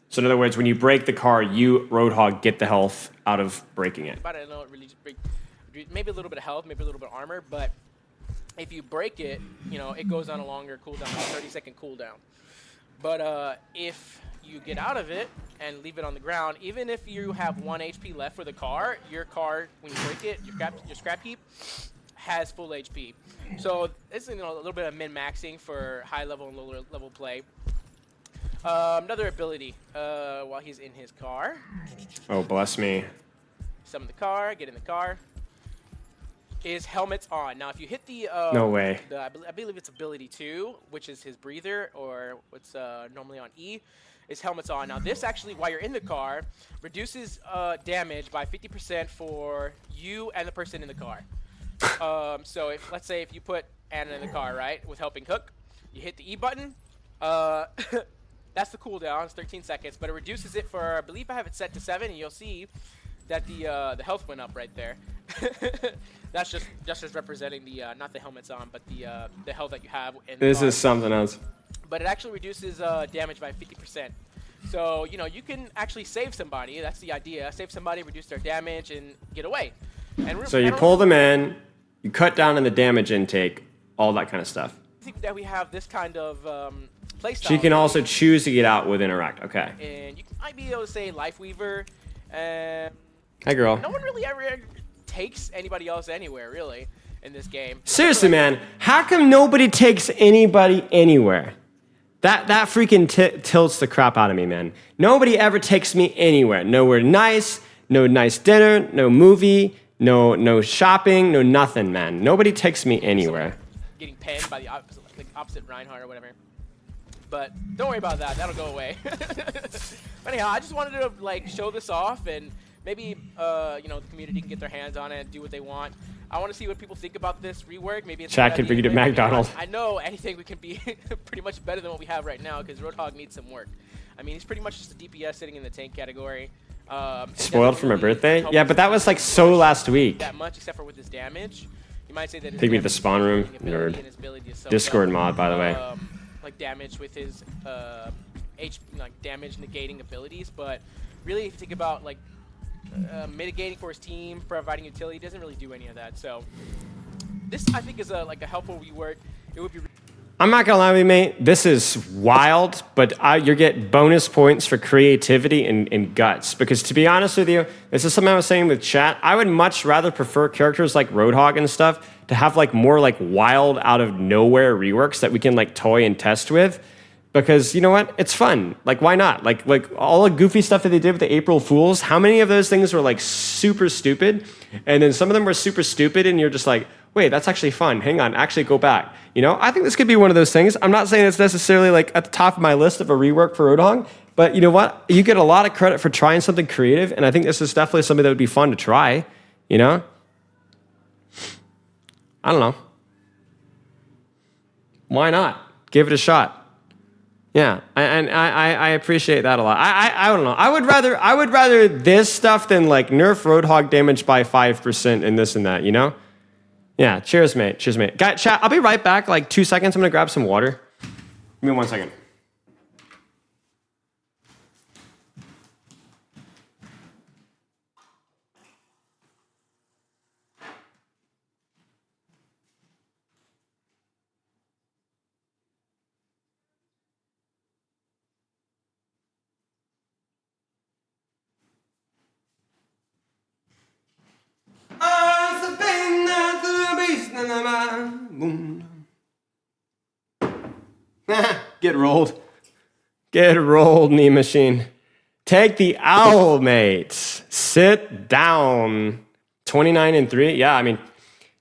A: So in other words, when you break the car, you, Roadhog, get the health out of breaking it.
C: But I don't know, it really just maybe a little bit of health, maybe a little bit of armor, but if you break it, it goes on a longer cooldown, like a 30-second cooldown. But if you get out of it and leave it on the ground, even if you have 1 HP left for the car, your car, when you break it, your scrap heap has full HP. So it's a little bit of min-maxing for high-level and low-level play. Another ability while he's in his car.
A: Oh, bless me.
C: Summon the car, get in the car. Is helmets on. Now, if you hit the...
A: no way.
C: I believe it's ability 2, which is his breather, or what's normally on E, is helmets on. Now, this actually, while you're in the car, reduces damage by 50% for you and the person in the car. So, let's say if you put Anna in the car, right, with helping hook, you hit the E button, that's the cooldown, it's 13 seconds, but it reduces it for, I believe I have it set to 7, and you'll see that the health went up right there. That's just representing the not the helmets on, but the health that you have. In the
A: this
C: car.
A: is something else.
C: But it actually reduces damage by 50%. So you can actually save somebody. That's the idea. Save somebody, reduce their damage, and get away. And
A: so you pull them in, you cut down on the damage intake, all that kind of stuff.
C: I think that we have this kind of playstyle.
A: She can also choose to get out with interact. Okay.
C: And you might be able to say Life Weaver.
A: Hi, girl.
C: No one really ever takes anybody else anywhere, really, in this game.
A: Seriously, man, how come nobody takes anybody anywhere? That freaking tilts the crap out of me, man. Nobody ever takes me anywhere. Nowhere nice, no nice dinner, no movie, no shopping, no nothing, man. Nobody takes me anywhere.
C: Getting penned by the opposite Reinhardt or whatever. But don't worry about that. That'll go away. But anyhow, I just wanted to show this off, and maybe the community can get their hands on it and do what they want. I want to see what people think about this rework. Maybe it's
A: Chat can bring you to McDonald's.
C: I know anything we can be pretty much better than what we have right now, because Roadhog needs some work. I mean, he's pretty much just a DPS sitting in the tank category.
A: Spoiled for my birthday? Yeah, but that was so last week.
C: That much, except for with his damage. You might say that his
A: take me to the spawn room, nerd. Discord mod, by the way.
C: Damage with his damage negating abilities, but really, if you think about mitigating for his team, providing utility, doesn't really do any of that. So this, I think, is a helpful rework. It would be.
A: I'm not gonna lie with you, mate. This is wild, but you get bonus points for creativity and guts. Because to be honest with you, this is something I was saying with chat. I would much rather prefer characters like Roadhog and stuff to have more wild, out of nowhere reworks that we can toy and test with. Because you know what? It's fun. Why not? Like all the goofy stuff that they did with the April Fools, how many of those things were super stupid? And then some of them were super stupid and you're just wait, that's actually fun. Hang on, actually go back. I think this could be one of those things. I'm not saying it's necessarily at the top of my list of a rework for Roadhog, but you know what? You get a lot of credit for trying something creative, and I think this is definitely something that would be fun to try, I don't know. Why not? Give it a shot. Yeah, I appreciate that a lot. I don't know. I would rather this stuff than like nerf Roadhog damage by 5% and this and that, you know? Yeah, cheers, mate. Cheers, mate. Guys, chat, I'll be right back, like 2 seconds. I'm gonna grab some water. Give me 1 second. Get rolled. Get rolled, knee machine. Take the owl, mates. Sit down. 29-3. Yeah, I mean,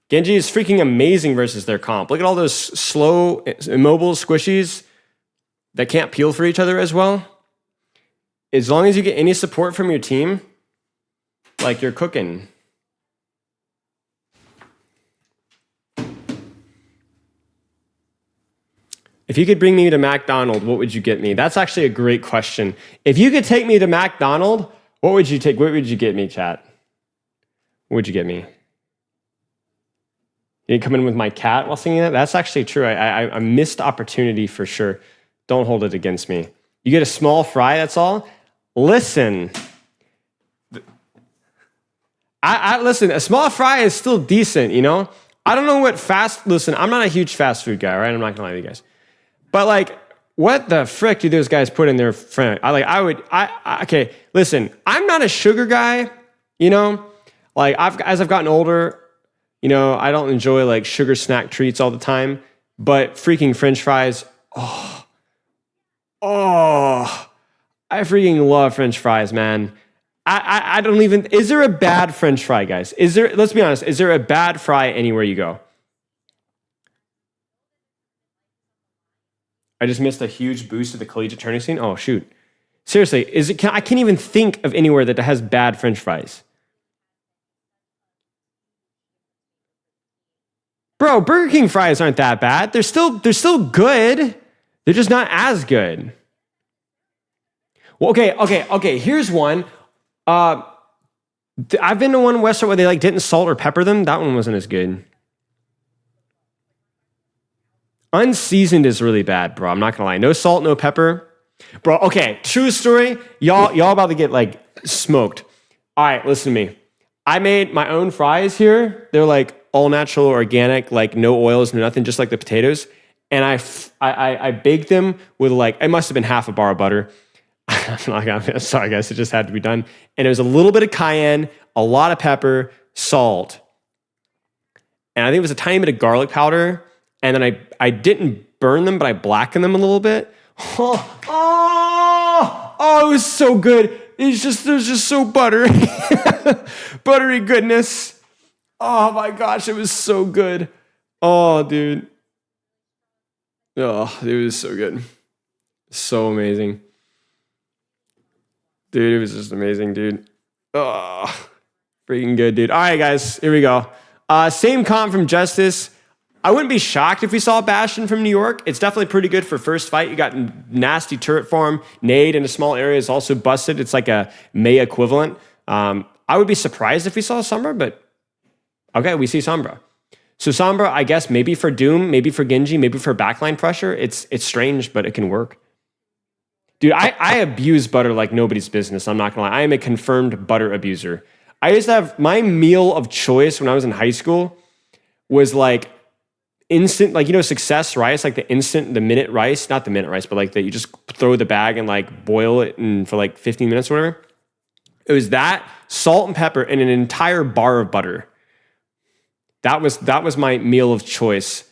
A: Genji is freaking amazing versus their comp. Look at all those slow, immobile squishies that can't peel for each other as well. As long as you get any support from your team, like you're cooking. If you could bring me to McDonald, what would you get me? That's actually a great question. If you could take me to McDonald, what would you take? What would you get me, chat? What would you get me? You come in with my cat while singing that? That's actually true. I missed opportunity for sure. Don't hold it against me. You get a small fry, that's all? Listen. Listen, a small fry is still decent, you know? I don't know what listen, I'm not a huge fast food guy, right? I'm not gonna lie to you guys. But like, what the frick do those guys put in their friend? Okay, listen, I'm not a sugar guy, you know? Like, as I've gotten older, you know, I don't enjoy like sugar snack treats all the time, but freaking French fries, I freaking love French fries, man. I don't even, is there a bad French fry, guys? Let's be honest, is there a bad fry anywhere you go? I just missed a huge boost to the collegiate tourney scene. Oh, shoot. Seriously, I can't even think of anywhere that has bad French fries. Bro, Burger King fries aren't that bad. They're still good. They're just not as good. Well, okay. Here's one. I've been to one Western where they like didn't salt or pepper them. That one wasn't as good. Unseasoned is really bad, bro. I'm not gonna lie. No salt, no pepper. Bro, okay, true story. Y'all about to get like smoked. All right, listen to me. I made my own fries here. They're like all natural, organic, like no oils, no nothing, just like the potatoes. And I baked them with like, it must have been half a bar of butter. Sorry guys, it just had to be done. And it was a little bit of cayenne, a lot of pepper, salt. And I think it was a tiny bit of garlic powder. And then I didn't burn them, but I blackened them a little bit. It was so good. There's just so buttery. Buttery goodness. Oh my gosh, it was so good. Oh, dude. Oh, it was so good. So amazing. Dude, it was just amazing, dude. Oh, freaking good, dude. All right, guys, here we go. Same comp from Justice. I wouldn't be shocked if we saw Bastion from New York. It's definitely pretty good for first fight. You got nasty turret farm. Nade in a small area is also busted. It's like a May equivalent. I would be surprised if we saw Sombra, but okay, we see Sombra. So Sombra, I guess maybe for Doom, maybe for Genji, maybe for backline pressure. It's strange, but it can work. Dude, I abuse butter like nobody's business. I'm not gonna lie. I am a confirmed butter abuser. I used to have my meal of choice when I was in high school was like instant, like, you know, success rice, like the minute rice, not the minute rice, but like that you just throw the bag and like boil it for like 15 minutes or whatever. It was that, salt and pepper, and an entire bar of butter. That was my meal of choice.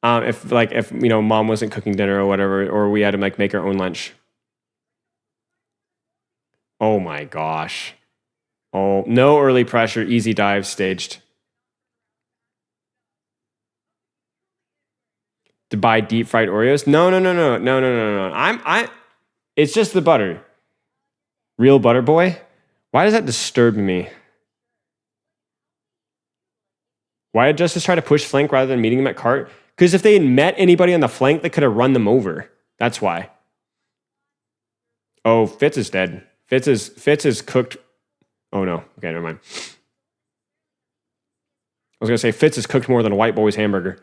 A: If you know, mom wasn't cooking dinner or whatever, or we had to like make our own lunch. Oh my gosh. Oh, no early pressure, easy dive staged. To buy deep fried Oreos? No. It's just the butter. Real butter boy? Why does that disturb me? Why did Justice try to push flank rather than meeting him at cart? Because if they had met anybody on the flank, they could have run them over. That's why. Oh, Fitz is dead. Fitz is cooked. Oh no. Okay, never mind. I was gonna say Fitz is cooked more than a white boy's hamburger.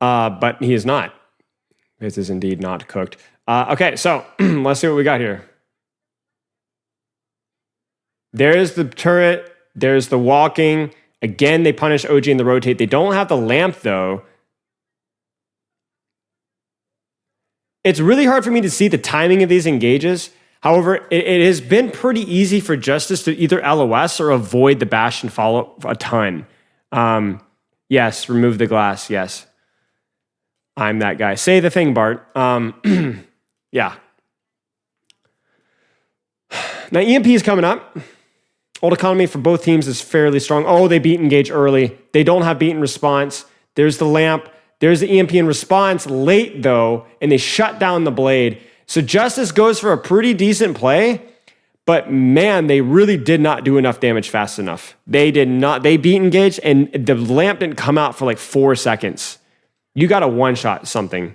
A: But he is not. Fitz is indeed not cooked. Okay, so let's see what we got here. There's the turret. There's the walking. Again, they punish OG in the rotate. They don't have the lamp, though. It's really hard for me to see the timing of these engages. However, it has been pretty easy for Justice to either LOS or avoid the bash and follow a ton. Yes, remove the glass. Yes. I'm that guy. Say the thing, Bart. Yeah. Now, EMP is coming up. Old economy for both teams is fairly strong. Oh, they beat engage early. They don't have beat in response. There's the lamp. There's the EMP in response late, though, and they shut down the blade. So Justice goes for a pretty decent play, but man, they really did not do enough damage fast enough. They did not. They beat engage, and the lamp didn't come out for like 4 seconds. You got to one-shot something.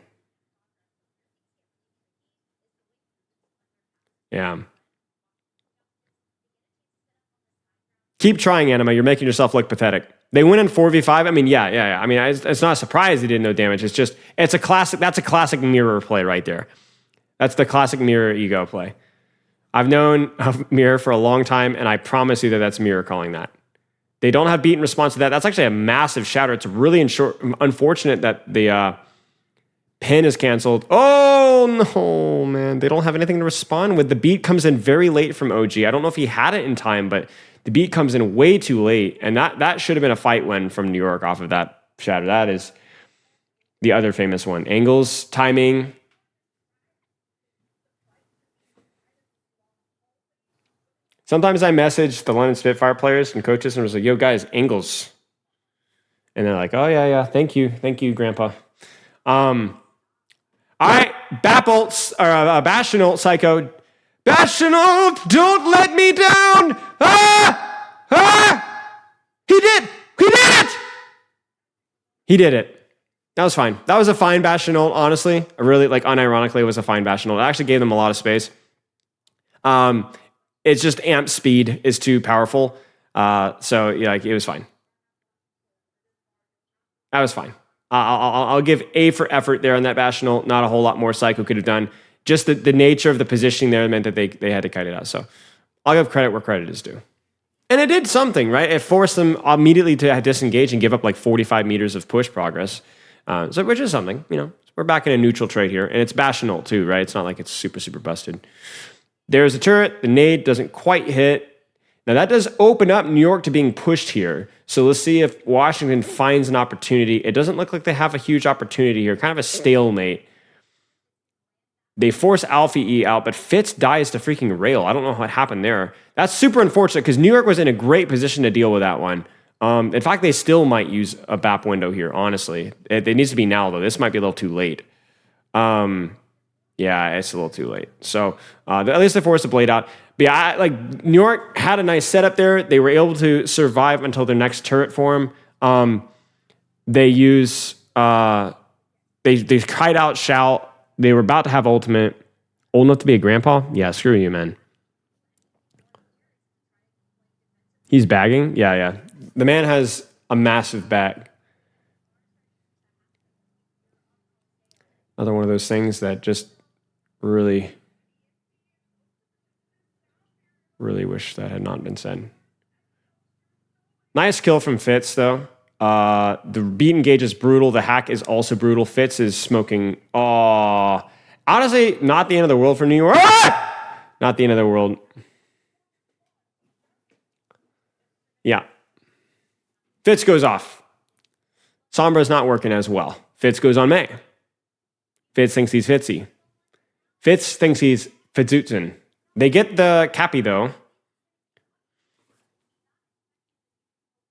A: Yeah. Keep trying, Anima. You're making yourself look pathetic. They win in 4v5. I mean, yeah. I mean, it's not a surprise they did no damage. It's just, it's a classic. That's a classic mirror play right there. That's the classic mirror ego play. I've known of mirror for a long time, and I promise you that's mirror calling that. They don't have beat in response to that. That's actually a massive shatter. It's really unfortunate that the pin is canceled. Oh, no, man. They don't have anything to respond with. The beat comes in very late from OG. I don't know if he had it in time, but the beat comes in way too late. And that should have been a fight win from New York off of that shatter. That is the other famous one. Angles, timing. Sometimes I message the London Spitfire players and coaches and was like, yo, guys, angles. And they're like, oh, yeah. Thank you, Grandpa. All right, Bappults, or Bastion ult, Psycho. Bastion ult, don't let me down! He did it! He did it. That was fine. That was a fine Bastion ult, honestly. I really, unironically, it was a fine Bastion ult. It actually gave them a lot of space. It's just amp speed is too powerful. So yeah, it was fine. That was fine. I'll give A for effort there on that Bastion ult. Not a whole lot more Psycho could have done. Just the nature of the positioning there meant that they had to cut it out. So I'll give credit where credit is due. And it did something, right? It forced them immediately to disengage and give up 45 meters of push progress. So which is something, we're back in a neutral trade here. And it's Bastion ult too, right? It's not like it's super, super busted. There's a turret. The nade doesn't quite hit. Now, that does open up New York to being pushed here. So let's see if Washington finds an opportunity. It doesn't look like they have a huge opportunity here. Kind of a stalemate. They force Alfie E out, but Fitz dies to freaking rail. I don't know what happened there. That's super unfortunate because New York was in a great position to deal with that one. In fact, they still might use a BAP window here, honestly. It needs to be now, though. This might be a little too late. Yeah, it's a little too late. So at least they forced the blade out. But yeah, New York had a nice setup there. They were able to survive until their next turret form. They use they kite out Shout. They were about to have ultimate. Old enough to be a grandpa? Yeah, screw you, man. He's bagging? Yeah. The man has a massive bag. Another one of those things that just really wish that had not been said. Nice kill from Fitz, though. The beat engage is brutal. The hack is also brutal. Fitz is smoking. Oh, honestly, not the end of the world for New York. Not the end of the world. Yeah. Fitz goes off. Sombra's not working as well. Fitz goes on May. Fitz thinks he's Fitzy. Fitz thinks he's Fitzutzen. They get the Cappy, though.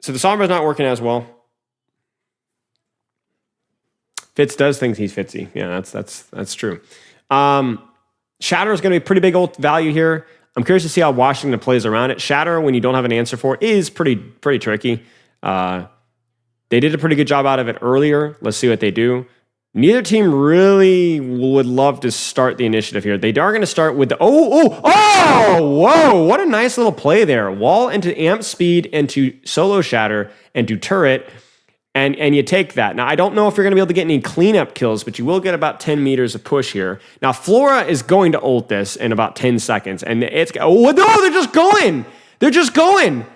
A: So the Sombra's not working as well. Fitz does think he's Fitzy. Yeah, that's true. Shatter is going to be pretty big ult value here. I'm curious to see how Washington plays around it. Shatter, when you don't have an answer for it, is pretty tricky. They did a pretty good job out of it earlier. Let's see what they do. Neither team really would love to start the initiative here. They are going to start with the... Whoa! What a nice little play there. Wall into amp speed, into solo shatter, and to turret, and you take that. Now, I don't know if you're going to be able to get any cleanup kills, but you will get about 10 meters of push here. Now, Flora is going to ult this in about 10 seconds, and it's... Oh, no, they're just going! They're just going!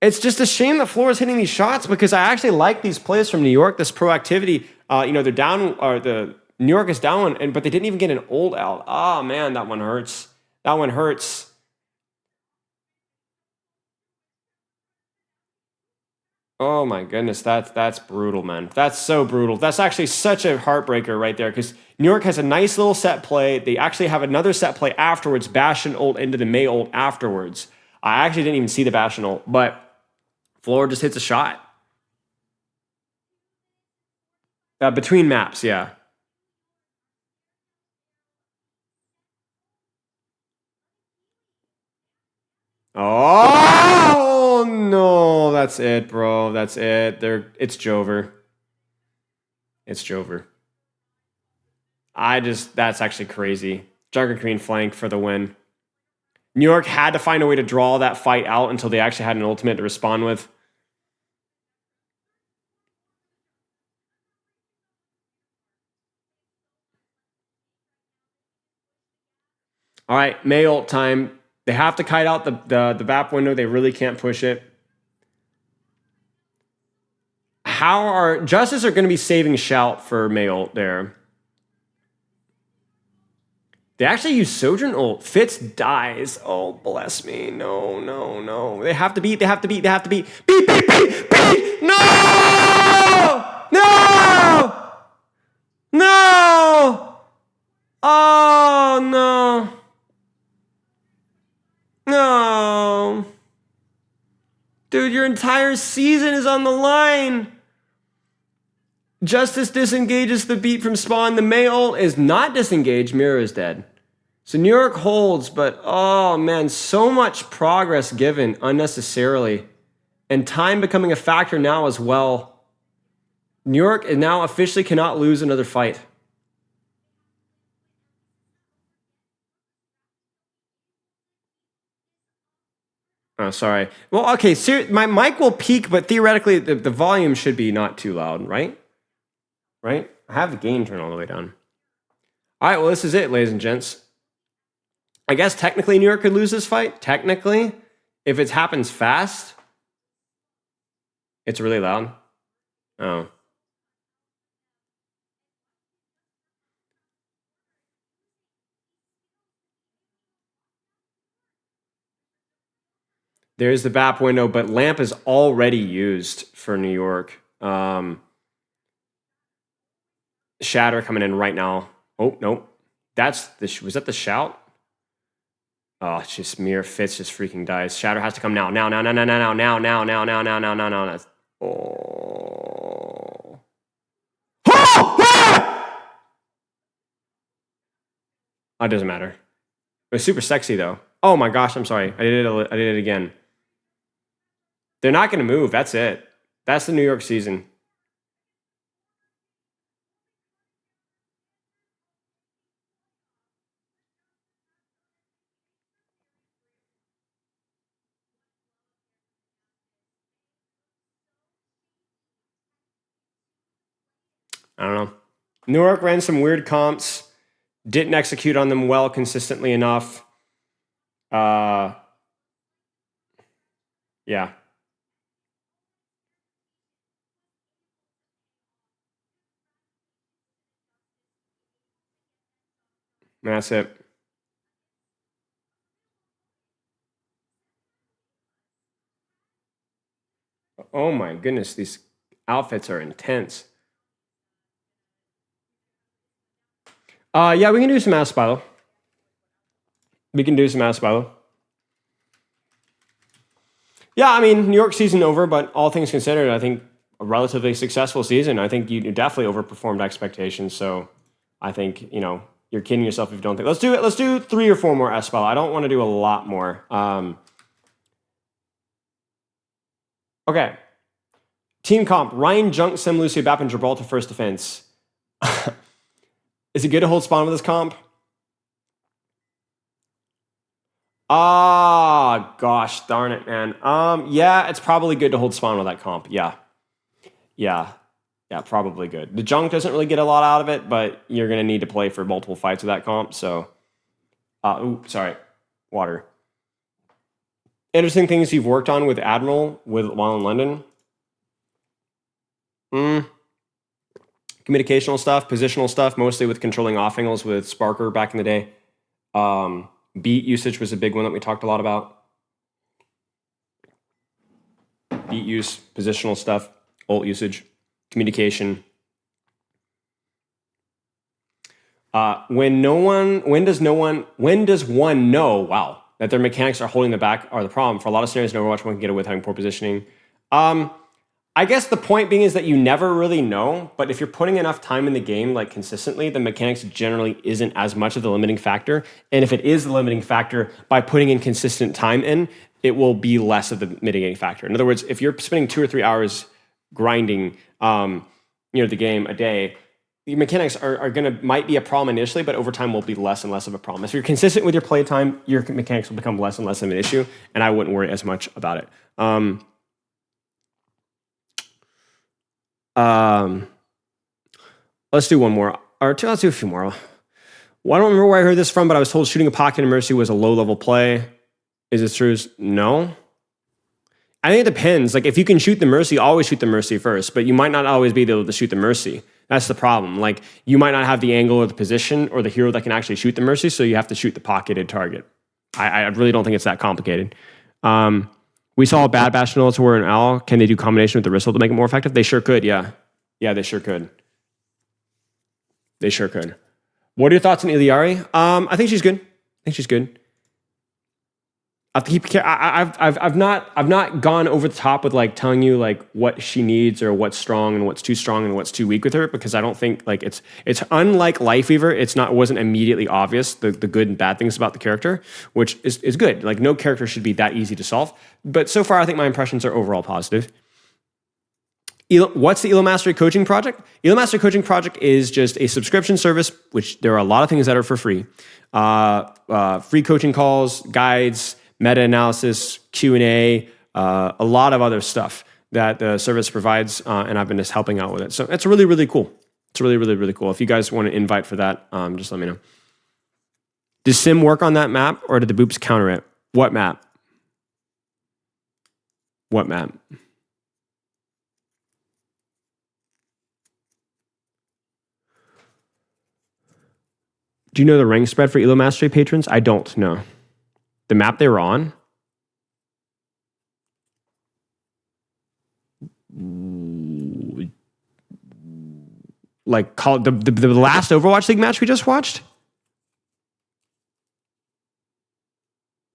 A: It's just a shame that Flora's hitting these shots because I actually like these plays from New York, this proactivity. They're down, or the New York is down, but they didn't even get an ult out. Oh, man, that one hurts. That one hurts. Oh, my goodness, that's brutal, man. That's so brutal. That's actually such a heartbreaker right there because New York has a nice little set play. They actually have another set play afterwards, Bastion ult into the Mei ult afterwards. I actually didn't even see the Bastion ult, but Flora just hits a shot. Between maps, yeah. Oh, no. That's it, bro. That's it. It's Jover. It's Jover. That's actually crazy. Jugger Green flank for the win. New York had to find a way to draw that fight out until they actually had an ultimate to respond with. All right, Mei ult time. They have to kite out the VAP window. They really can't push it. Justice are going to be saving Shout for Mei ult there. They actually use Sojourn ult. Fitz dies. Oh, bless me. No. They have to beat. Beat! No! Oh, no. No. Dude, your entire season is on the line. Justice disengages the beat from spawn. The Mei ult is not disengaged. Mirror is dead. So New York holds, but oh man, so much progress given unnecessarily. And time becoming a factor now as well. New York now officially cannot lose another fight. Oh, sorry. Well, okay, my mic will peak, but theoretically the volume should be not too loud, right? Right? I have the gain turned all the way down. All right, well, this is it, ladies and gents. I guess technically New York could lose this fight. Technically, if it happens fast, it's really loud. Oh. There's the BAP window, but Lamp is already used for New York. Shatter coming in right now. Oh, no. Was that the shout? Oh, it's just Mirror Fitz just freaking dies. Shatter has to come now. Now. That's, oh. It doesn't matter. It was super sexy though. Oh my gosh, I'm sorry. I did it again. They're not going to move. That's it. That's the New York season. I don't know. New York ran some weird comps. Didn't execute on them well consistently enough. Yeah. That's it. Oh my goodness, these outfits are intense. Yeah, we can do some Ask-Spilo. Yeah, I mean, New York season over, but all things considered, I think a relatively successful season. I think you definitely overperformed expectations. So I think, You're kidding yourself if you don't think. Let's do it. Let's do 3 or 4 more Ask-Spilo. I don't want to do a lot more. Okay. Team comp. Ryan, Junk, Sim, Lucio, Bap, and Gibraltar first defense. Is it good to hold spawn with this comp? Ah, gosh, darn it, man. Yeah, it's probably good to hold spawn with that comp. Yeah, probably good. The junk doesn't really get a lot out of it, but you're gonna need to play for multiple fights with that comp. So, sorry, water. Interesting things you've worked on with Admiral while in London. Communicational stuff, positional stuff, mostly with controlling off angles with Sparker back in the day. Beat usage was a big one that we talked a lot about. Beat use, positional stuff, ult usage, communication. When does one know, wow, that their mechanics are holding the back are the problem? For a lot of scenarios in Overwatch, one can get away with having poor positioning. I guess the point being is that you never really know, but if you're putting enough time in the game, like consistently, the mechanics generally isn't as much of the limiting factor. And if it is the limiting factor, by putting in consistent time in, it will be less of the mitigating factor. In other words, if you're spending 2 or 3 hours grinding, the game a day, the mechanics might be a problem initially, but over time will be less and less of a problem. If you're consistent with your playtime, your mechanics will become less and less of an issue, and I wouldn't worry as much about it. Let's do one more. Or two, let's do a few more. Well, I don't remember where I heard this from, but I was told shooting a pocket in Mercy was a low-level play. Is this true? No. I think it depends. Like, if you can shoot the Mercy, always shoot the Mercy first, but you might not always be able to shoot the Mercy. That's the problem. Like, you might not have the angle or the position or the hero that can actually shoot the Mercy, so you have to shoot the pocketed target. I really don't think it's that complicated. We saw a bad Bastion to were an Owl. Can they do combination with the Ristle to make it more effective? They sure could, yeah. Yeah, they sure could. They sure could. What are your thoughts on Iliari? I think she's good. I have to keep. I've not gone over the top with like telling you like what she needs or what's strong and what's too strong and what's too weak with her, because I don't think like it's unlike Lifeweaver. It wasn't immediately obvious the good and bad things about the character, which is good. Like no character should be that easy to solve. But so far, I think my impressions are overall positive. What's the Elo Mastery Coaching Project? Elo Mastery Coaching Project is just a subscription service, which there are a lot of things that are for free. Free coaching calls, guides, meta-analysis, Q&A, a lot of other stuff that the service provides, and I've been just helping out with it. So it's really, really cool. It's really, really, really cool. If you guys want to invite for that, just let me know. Does Sim work on that map, or did the boops counter it? What map? What map? Do you know the rank spread for Elo Mastery patrons? I don't know. The map they were on? Like the last Overwatch League match we just watched?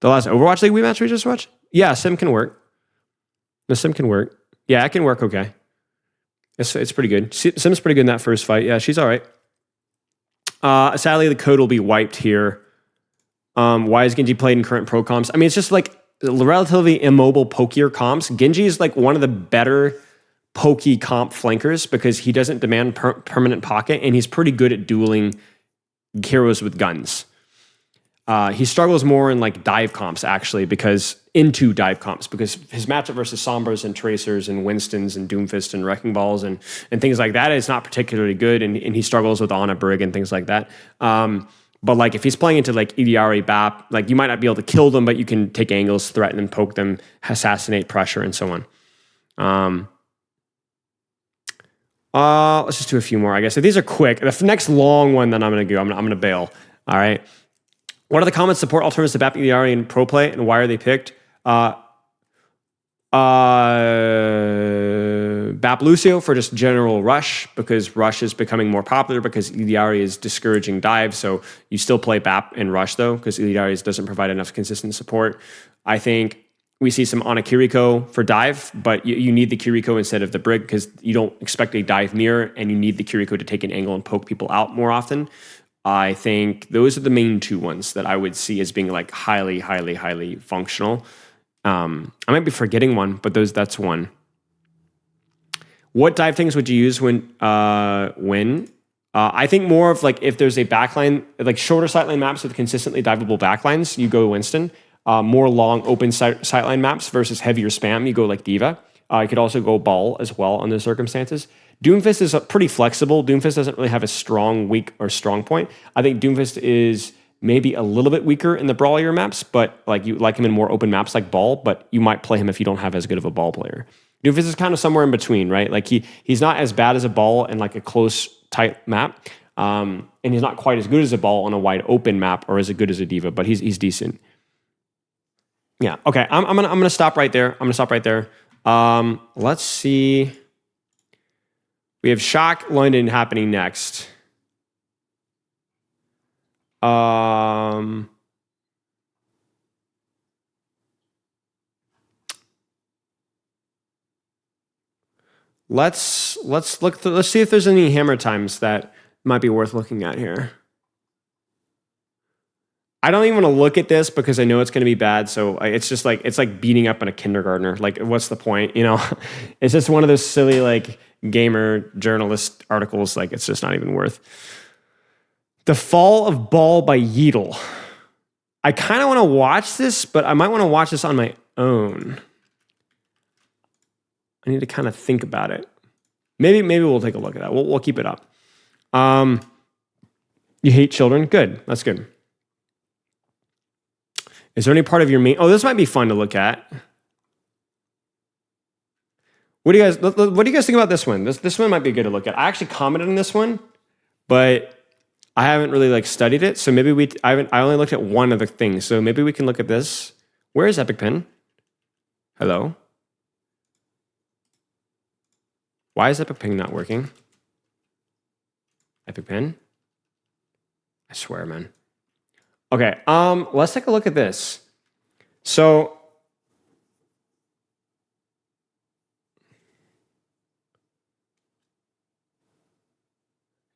A: The last Overwatch League match we just watched? Yeah, Sim can work. The Sim can work. Yeah, it can work okay. It's pretty good. Sim's pretty good in that first fight. Yeah, she's all right. Sadly, the code will be wiped here. Why is Genji played in current pro comps? I mean, it's just like relatively immobile pokier comps. Genji is like one of the better pokey comp flankers because he doesn't demand permanent pocket, and he's pretty good at dueling heroes with guns. He struggles more in like dive comps actually, because his matchup versus Sombras and Tracers and Winstons and Doomfist and Wrecking Balls and things like that is not particularly good, and he struggles with Ana Brig and things like that. But like if he's playing into like EDRA BAP, like you might not be able to kill them, but you can take angles, threaten them, poke them, assassinate, pressure, and so on. Let's just do a few more, I guess. If these are quick, the next long one that I'm going to do, I'm going to bail. All right. What are the common support alternatives to BAP, EDRA, and Pro Play, and why are they picked? BAP Lucio for just general rush, because rush is becoming more popular because EDRA is discouraging dive, so you still play BAP and rush though, because EDRA doesn't provide enough consistent support. I think we see some Ana Kiriko for dive, but you need the Kiriko instead of the Brig because you don't expect a dive mirror, and you need the Kiriko to take an angle and poke people out more often. I think those are the main two ones that I would see as being like highly, highly, highly functional. I might be forgetting one, but that's one. What dive things would you use when? I think more of like if there's a backline, like shorter sightline maps with consistently diveable backlines, you go Winston. More long open sightline maps versus heavier spam, you go like Diva. You could also go Ball as well under circumstances. Doomfist is pretty flexible. Doomfist doesn't really have a strong, weak, or strong point. I think Doomfist is maybe a little bit weaker in the brawlier maps, but like you like him in more open maps like Ball, but you might play him if you don't have as good of a Ball player. Doomfist is kind of somewhere in between, right? Like he's not as bad as a Ball in like a close, tight map, and he's not quite as good as a Ball on a wide open map or as good as a Diva, but he's decent. Yeah. Okay. I'm gonna stop right there. Let's see. We have Shock London happening next. Let's look. Let's see if there's any hammer times that might be worth looking at here. I don't even want to look at this because I know it's going to be bad. So it's just like it's like beating up on a kindergartner. Like, what's the point? You know, it's just one of those silly like gamer journalist articles. Like, it's just not even worth. The Fall of Ball by Yeatle. I kind of want to watch this, but I might want to watch this on my own. I need to kind of think about it. Maybe we'll take a look at that. We'll keep it up. You hate children? Good. That's good. Is there any part of your main? Oh, this might be fun to look at. What do you guys think about this one? This one might be good to look at. I actually commented on this one, but I haven't really like studied it. So maybe I only looked at one of the things. So maybe we can look at this. Where is Epic Pen? Hello? Why is Epic Pen not working? Epic Pen? I swear, man. Okay, let's take a look at this. So,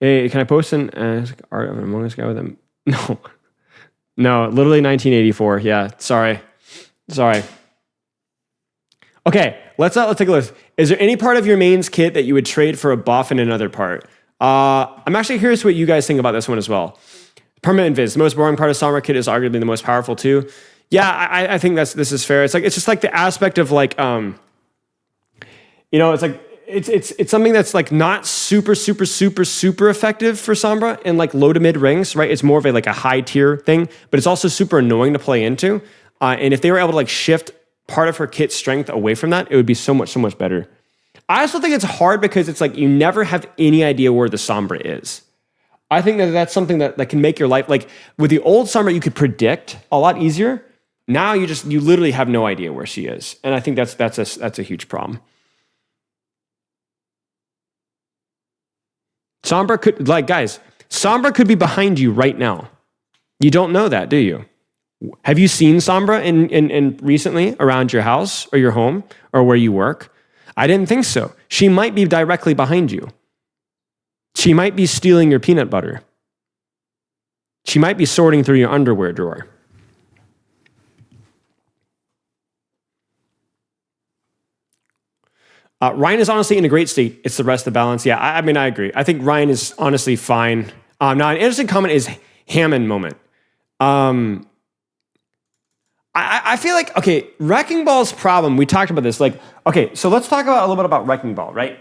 A: hey, can I post an art of an Among Us guy with him? No, literally 1984. Yeah, sorry. Okay, let's take a look. Is there any part of your mains kit that you would trade for a buff in another part? I'm actually curious what you guys think about this one as well. Permanent Invis, the most boring part of Sombra kit is arguably the most powerful too. Yeah, I think this is fair. It's just like the aspect of like, it's like it's something that's like not super effective for Sombra in like low to mid rings, right? It's more of a high tier thing, but it's also super annoying to play into. And if they were able to like shift part of her kit strength away from that, it would be so much better. I also think it's hard because it's like you never have any idea where the Sombra is. I think that's something that can make your life, like with the old Sombra, you could predict a lot easier. Now you literally have no idea where she is. And I think that's a huge problem. Sombra could be behind you right now. You don't know that, do you? Have you seen Sombra in recently around your house or your home or where you work? I didn't think so. She might be directly behind you. She might be stealing your peanut butter. She might be sorting through your underwear drawer. Ryan is honestly in a great state. It's the rest of the balance. Yeah, I mean, I agree. I think Ryan is honestly fine. Now, an interesting comment is Hammond moment. I feel like, okay, Wrecking Ball's problem, we talked about this. Like, okay, so let's talk a little bit about Wrecking Ball, right?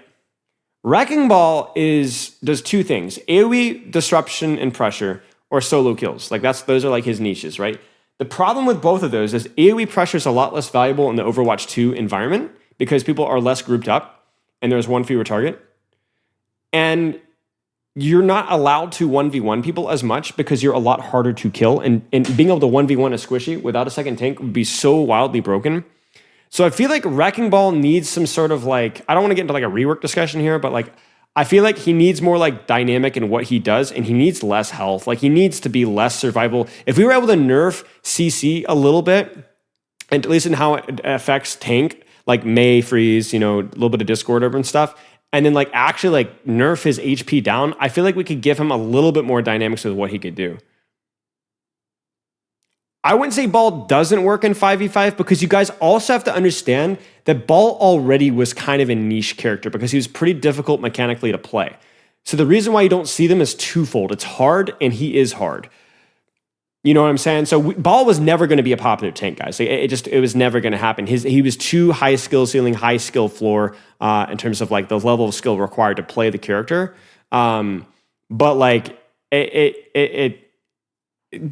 A: Wrecking Ball does two things: AoE disruption and pressure, or solo kills. Like those are like his niches, right? The problem with both of those is AoE pressure is a lot less valuable in the Overwatch 2 environment because people are less grouped up and there's one fewer target. And you're not allowed to 1v1 people as much because you're a lot harder to kill. And being able to 1v1 a squishy without a second tank would be so wildly broken. So I feel like Wrecking Ball needs some sort of like, I don't want to get into like a rework discussion here, but like, I feel like he needs more like dynamic in what he does, and he needs less health. Like he needs to be less survivable. If we were able to nerf CC a little bit, and at least in how it affects tank, like May freeze, a little bit of Discord over and stuff, and then like actually like nerf his HP down, I feel like we could give him a little bit more dynamics with what he could do. I wouldn't say Ball doesn't work in 5v5 because you guys also have to understand that Ball already was kind of a niche character because he was pretty difficult mechanically to play. So the reason why you don't see them is twofold. It's hard and he is hard. You know what I'm saying? So Ball was never going to be a popular tank, guys. It was never going to happen. He was too high skill ceiling, high skill floor in terms of like the level of skill required to play the character. But like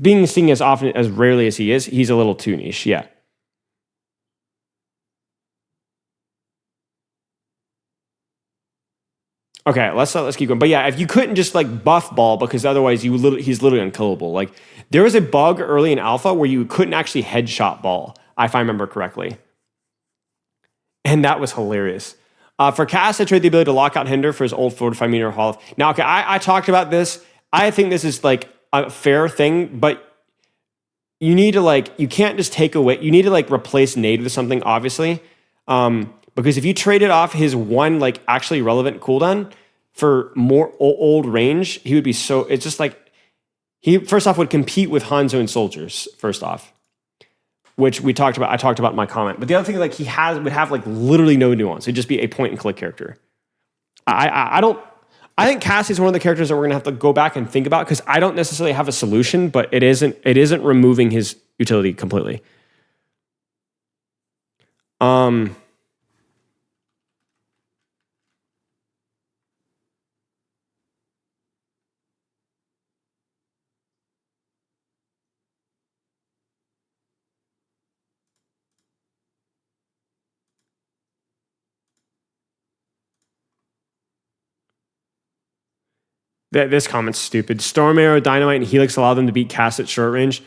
A: being seen as often as rarely as he is, he's a little too niche. Yeah. Okay, let's keep going. But yeah, if you couldn't just like buff Ball because otherwise he's literally unkillable. Like there was a bug early in alpha where you couldn't actually headshot Ball, if I remember correctly. And that was hilarious. For Cass, I trade the ability to lock out Hinder for his old 45 meter haul. Now, okay, I talked about this. I think this is like a fair thing, but you need to like, you can't just take away, you need to like replace Nade with something, obviously. Because if you traded off his one like actually relevant cooldown for more old range, he would be so, it's just like, he first off would compete with Hanzo and Soldiers, first off. Which I talked about in my comment. But the other thing, like would have like literally no nuance. It'd just be a point and click character. I think Cassie's one of the characters that we're gonna have to go back and think about because I don't necessarily have a solution, but it isn't removing his utility completely. This comment's stupid. Storm Arrow, Dynamite, and Helix allow them to beat Cass at short range.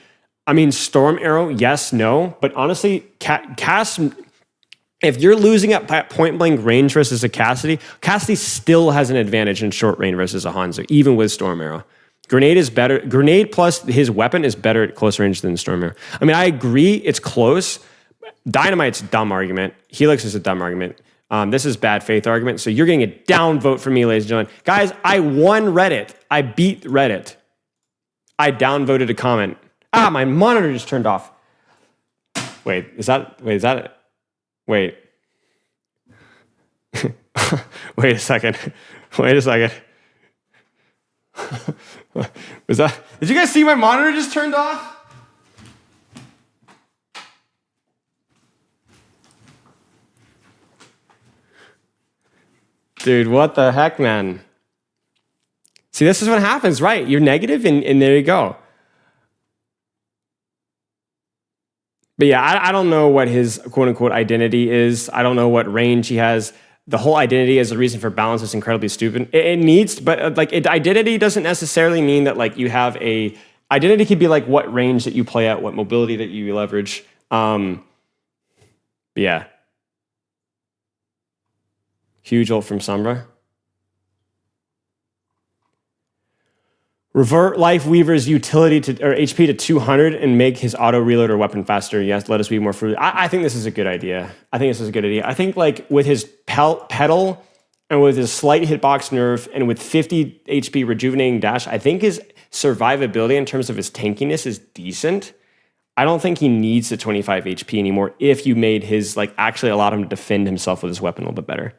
A: I mean, Storm Arrow, yes, no. But honestly, Cass, if you're losing at point blank range versus a Cassidy still has an advantage in short range versus a Hanzo, even with Storm Arrow. Grenade is better. Grenade plus his weapon is better at close range than Storm Arrow. I mean, I agree, it's close. Dynamite's a dumb argument. Helix is a dumb argument. This is bad faith argument. So you're getting a downvote from me, ladies and gentlemen. Guys, I won Reddit. I beat Reddit. I downvoted a comment. My monitor just turned off. Wait, is that it? Wait. Wait a second. Did you guys see my monitor just turned off? Dude, what the heck, man? See, this is what happens, right? You're negative, and there you go. But yeah, I don't know what his quote-unquote identity is. I don't know what range he has. The whole identity as a reason for balance is incredibly stupid. It needs, but like identity doesn't necessarily mean that like you have a... Identity could be like what range that you play at, what mobility that you leverage. Yeah. Huge ult from Sombra. Revert Life Weaver's utility or HP to 200 and make his auto reload or weapon faster. Yes, let us be more frugal. I think this is a good idea. I think like with his pedal and with his slight hitbox nerf and with 50 HP rejuvenating dash, I think his survivability in terms of his tankiness is decent. I don't think he needs the 25 HP anymore if you made his like actually allowed him to defend himself with his weapon a little bit better.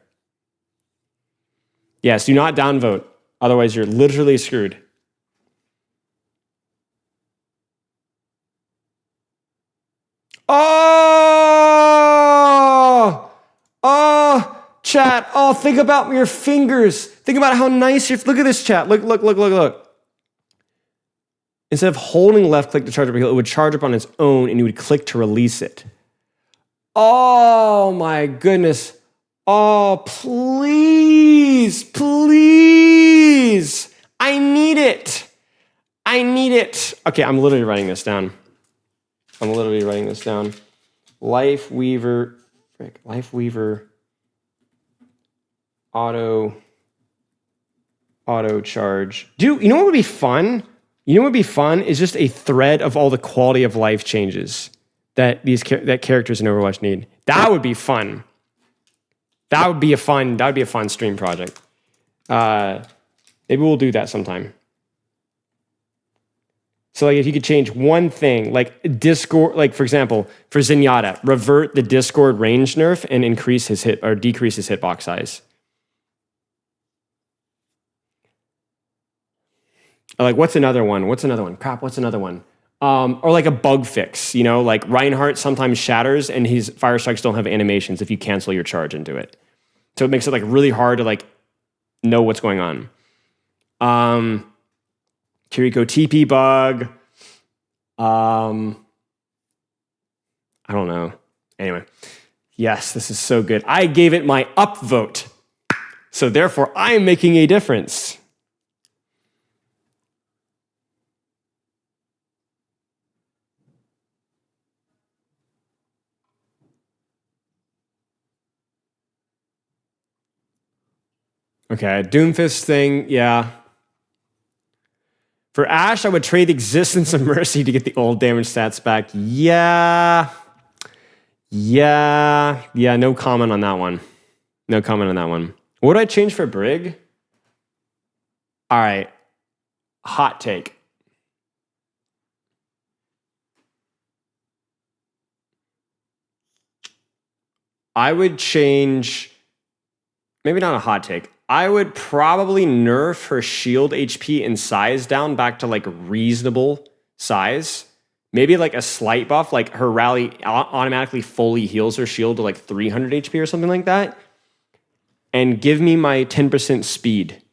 A: Yes, do not downvote. Otherwise, you're literally screwed. Chat. Oh, think about your fingers. Think about how nice your... Look at this, chat. Look. Instead of holding left click to charge up a heal, it would charge up on its own and you would click to release it. Oh, my goodness. Oh, please. I need it. Okay, I'm literally writing this down. Life Weaver auto charge. Dude, you know what would be fun? Is just a thread of all the quality of life changes that that characters in Overwatch need. That would be fun. That would be a fun stream project. Maybe we'll do that sometime. So like if you could change one thing, like Discord, like for example, for Zenyatta, revert the Discord range nerf and increase his hit or decrease his hitbox size. Or like what's another one? Crap, what's another one? Or like a bug fix, you know, like Reinhardt sometimes shatters and his fire strikes don't have animations if you cancel your charge into it. So it makes it like really hard to like know what's going on. Kiriko TP bug. I don't know. Anyway, yes, this is so good. I gave it my upvote. So therefore, I am making a difference. Okay, Doomfist thing, yeah. For Ashe, I would trade Existence of Mercy to get the old damage stats back. Yeah, no comment on that one. What would I change for Brig? All right, hot take. I would change, maybe not a hot take. I would probably nerf her shield HP and size down back to like reasonable size. Maybe like a slight buff, like her rally automatically fully heals her shield to like 300 HP or something like that. And give me my 10% speed.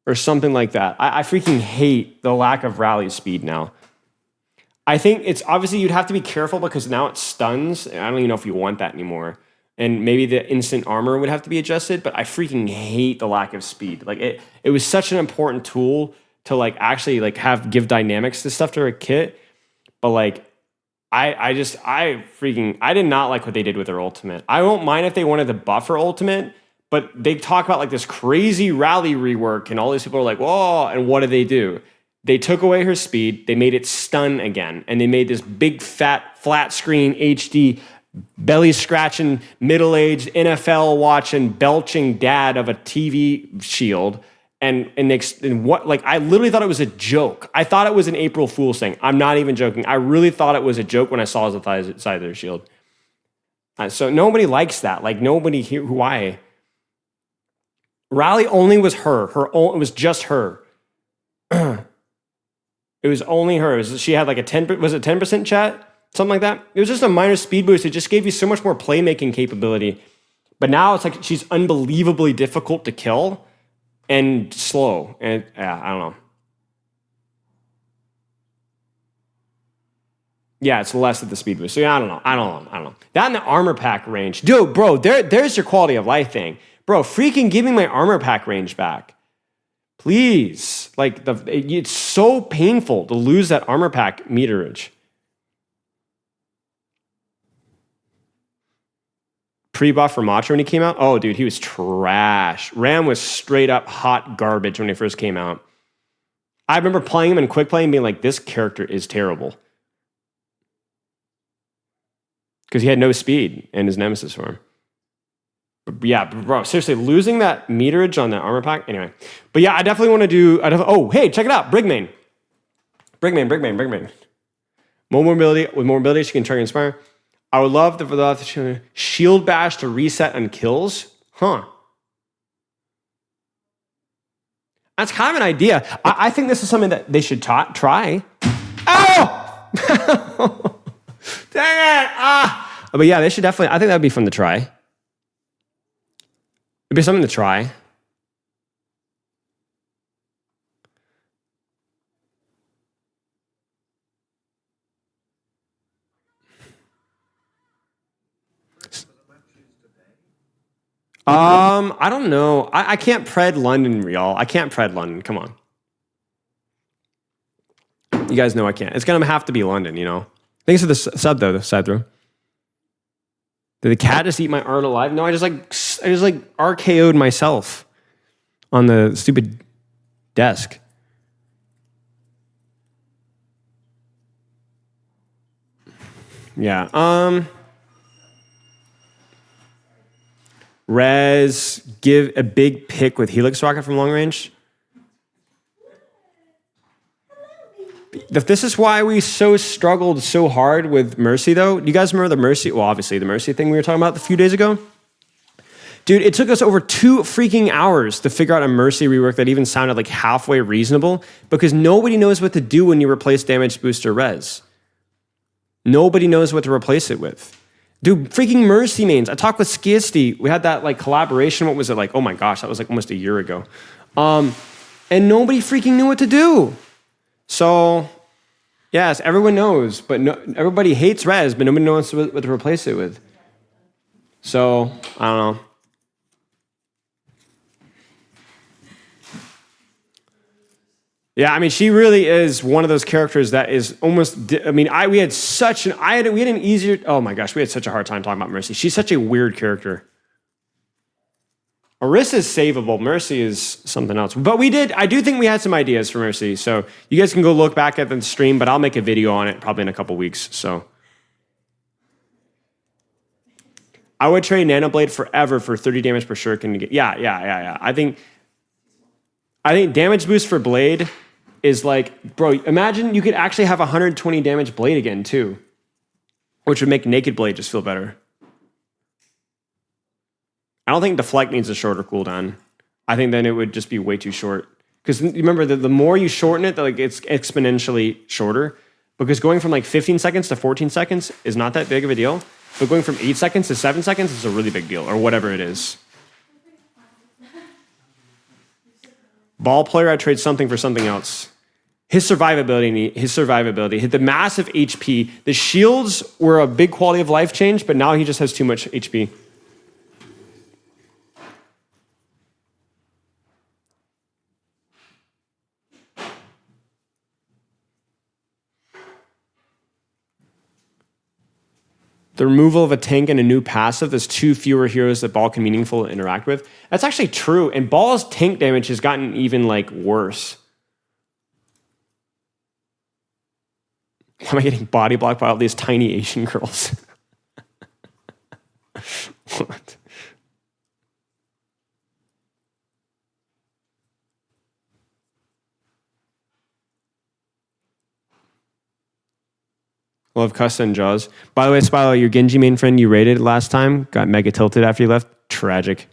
A: Or something like that. I freaking hate the lack of rally speed now. I think it's obviously you'd have to be careful because now it stuns. I don't even know if you want that anymore. And maybe the instant armor would have to be adjusted, but I freaking hate the lack of speed. Like it was such an important tool to like actually like give dynamics to stuff to her kit. But like I did not like what they did with her ultimate. I won't mind if they wanted to buff her ultimate, but they talk about like this crazy rally rework and all these people are like, whoa, and what do? They took away her speed, they made it stun again, and they made this big, fat, flat screen, HD, belly scratching, middle-aged, NFL watching, belching dad of a TV shield. And what, like, I literally thought it was a joke. I thought it was an April Fool's thing. I'm not even joking. I really thought it was a joke when I saw the side of their shield. So nobody likes that. Like, nobody here, why? Rally only was her. It was just her. It was only her. She had like a 10% chat? Something like that. It was just a minor speed boost. It just gave you so much more playmaking capability. But now it's like she's unbelievably difficult to kill and slow. And yeah, I don't know. Yeah, it's less of the speed boost. So yeah, I don't know. That and the armor pack range. Dude, bro, there's your quality of life thing. Bro, freaking give me my armor pack range back. Please. Like, it's so painful to lose that armor pack meterage. Pre-buff for Macho when he came out? Oh, dude, he was trash. Ram was straight up hot garbage when he first came out. I remember playing him in quick play and being like, this character is terrible. Because he had no speed in his nemesis form. Yeah, bro, seriously, losing that meterage on that armor pack. Anyway, but yeah, I definitely want to do. Oh, hey, check it out, Brigmain. More mobility. With more mobility, she can target inspire. I would love for the shield bash to reset on kills. Huh? That's kind of an idea. I think this is something that they should try. Oh! Dang it! But yeah, they should definitely. I think that'd be fun to try. It'd be something to try. I don't know. I can't pred London, y'all. I can't pred London. Come on. You guys know I can't. It's gonna have to be London, you know. Thanks for the sub though, the side throw. Did the cat just eat my art alive? No, I just RKO'd myself on the stupid desk. Yeah. Rez, give a big pick with Helix Rocket from long range. This is why we struggled so hard with Mercy, though. Do you guys remember the Mercy? Well, obviously, the Mercy thing we were talking about a few days ago. Dude, it took us over 2 freaking hours to figure out a Mercy rework that even sounded like halfway reasonable because nobody knows what to do when you replace damage booster Rez. Nobody knows what to replace it with. Dude, freaking Mercy mains. I talked with Skiisty. We had that like collaboration. What was it like? Oh my gosh, that was like almost a year ago. And nobody freaking knew what to do. So, yes, everyone knows, but everybody hates Rez, but nobody knows what to replace it with. So, I don't know. Yeah, I mean, she really is one of those characters that is almost. We had such an. We had an easier. Oh my gosh, we had such a hard time talking about Mercy. She's such a weird character. Orisa is savable. Mercy is something else. But I do think we had some ideas for Mercy. So you guys can go look back at the stream, but I'll make a video on it probably in a couple weeks. So I would trade Nanoblade forever for 30 damage per shuriken to get. Yeah. I think damage boost for Blade is like, bro, imagine you could actually have 120 damage Blade again too, which would make Naked Blade just feel better. I don't think Deflect needs a shorter cooldown. I think then it would just be way too short. Because remember, the more you shorten it, it's exponentially shorter. Because going from like 15 seconds to 14 seconds is not that big of a deal. But going from 8 seconds to 7 seconds is a really big deal, or whatever it is. Ball player, I trade something for something else. His survivability, hit the massive HP. The shields were a big quality of life change, but now he just has too much HP. The removal of a tank and a new passive, there's 2 fewer heroes that Ball can meaningfully interact with. That's actually true, and Ball's tank damage has gotten even like worse. Am I getting body blocked by all these tiny Asian girls? What? Love Cussa and Jaws. By the way, Spilo, your Genji main friend you raided last time got mega tilted after you left. Tragic.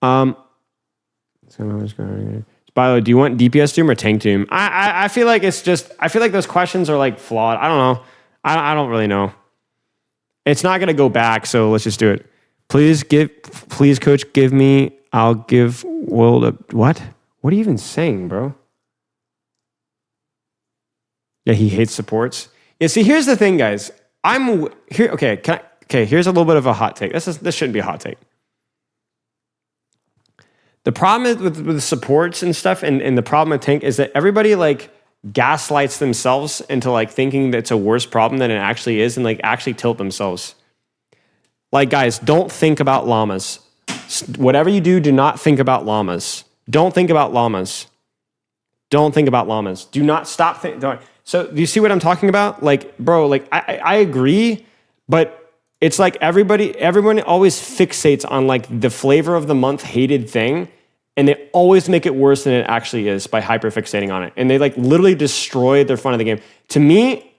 A: Spilo, do you want DPS Doom or Tank Doom? I feel like I feel like those questions are like flawed. I don't know. I don't really know. It's not going to go back, so let's just do it. Please, coach, give me. I'll give World a. What? What are you even saying, bro? Yeah, he hates supports. Yeah, see, here's the thing, guys. I'm here. Okay, here's a little bit of a hot take. This shouldn't be a hot take. The problem with supports and stuff, and the problem with tank is that everybody like gaslights themselves into like thinking that it's a worse problem than it actually is, and like actually tilt themselves. Like, guys, don't think about llamas. Whatever you do not think about llamas. Don't think about llamas. Don't think about llamas. Do not stop thinking. So do you see what I'm talking about? Like, bro, like I agree, but it's like everyone always fixates on like the flavor of the month hated thing, and they always make it worse than it actually is by hyperfixating on it. And they like literally destroy their fun of the game. To me,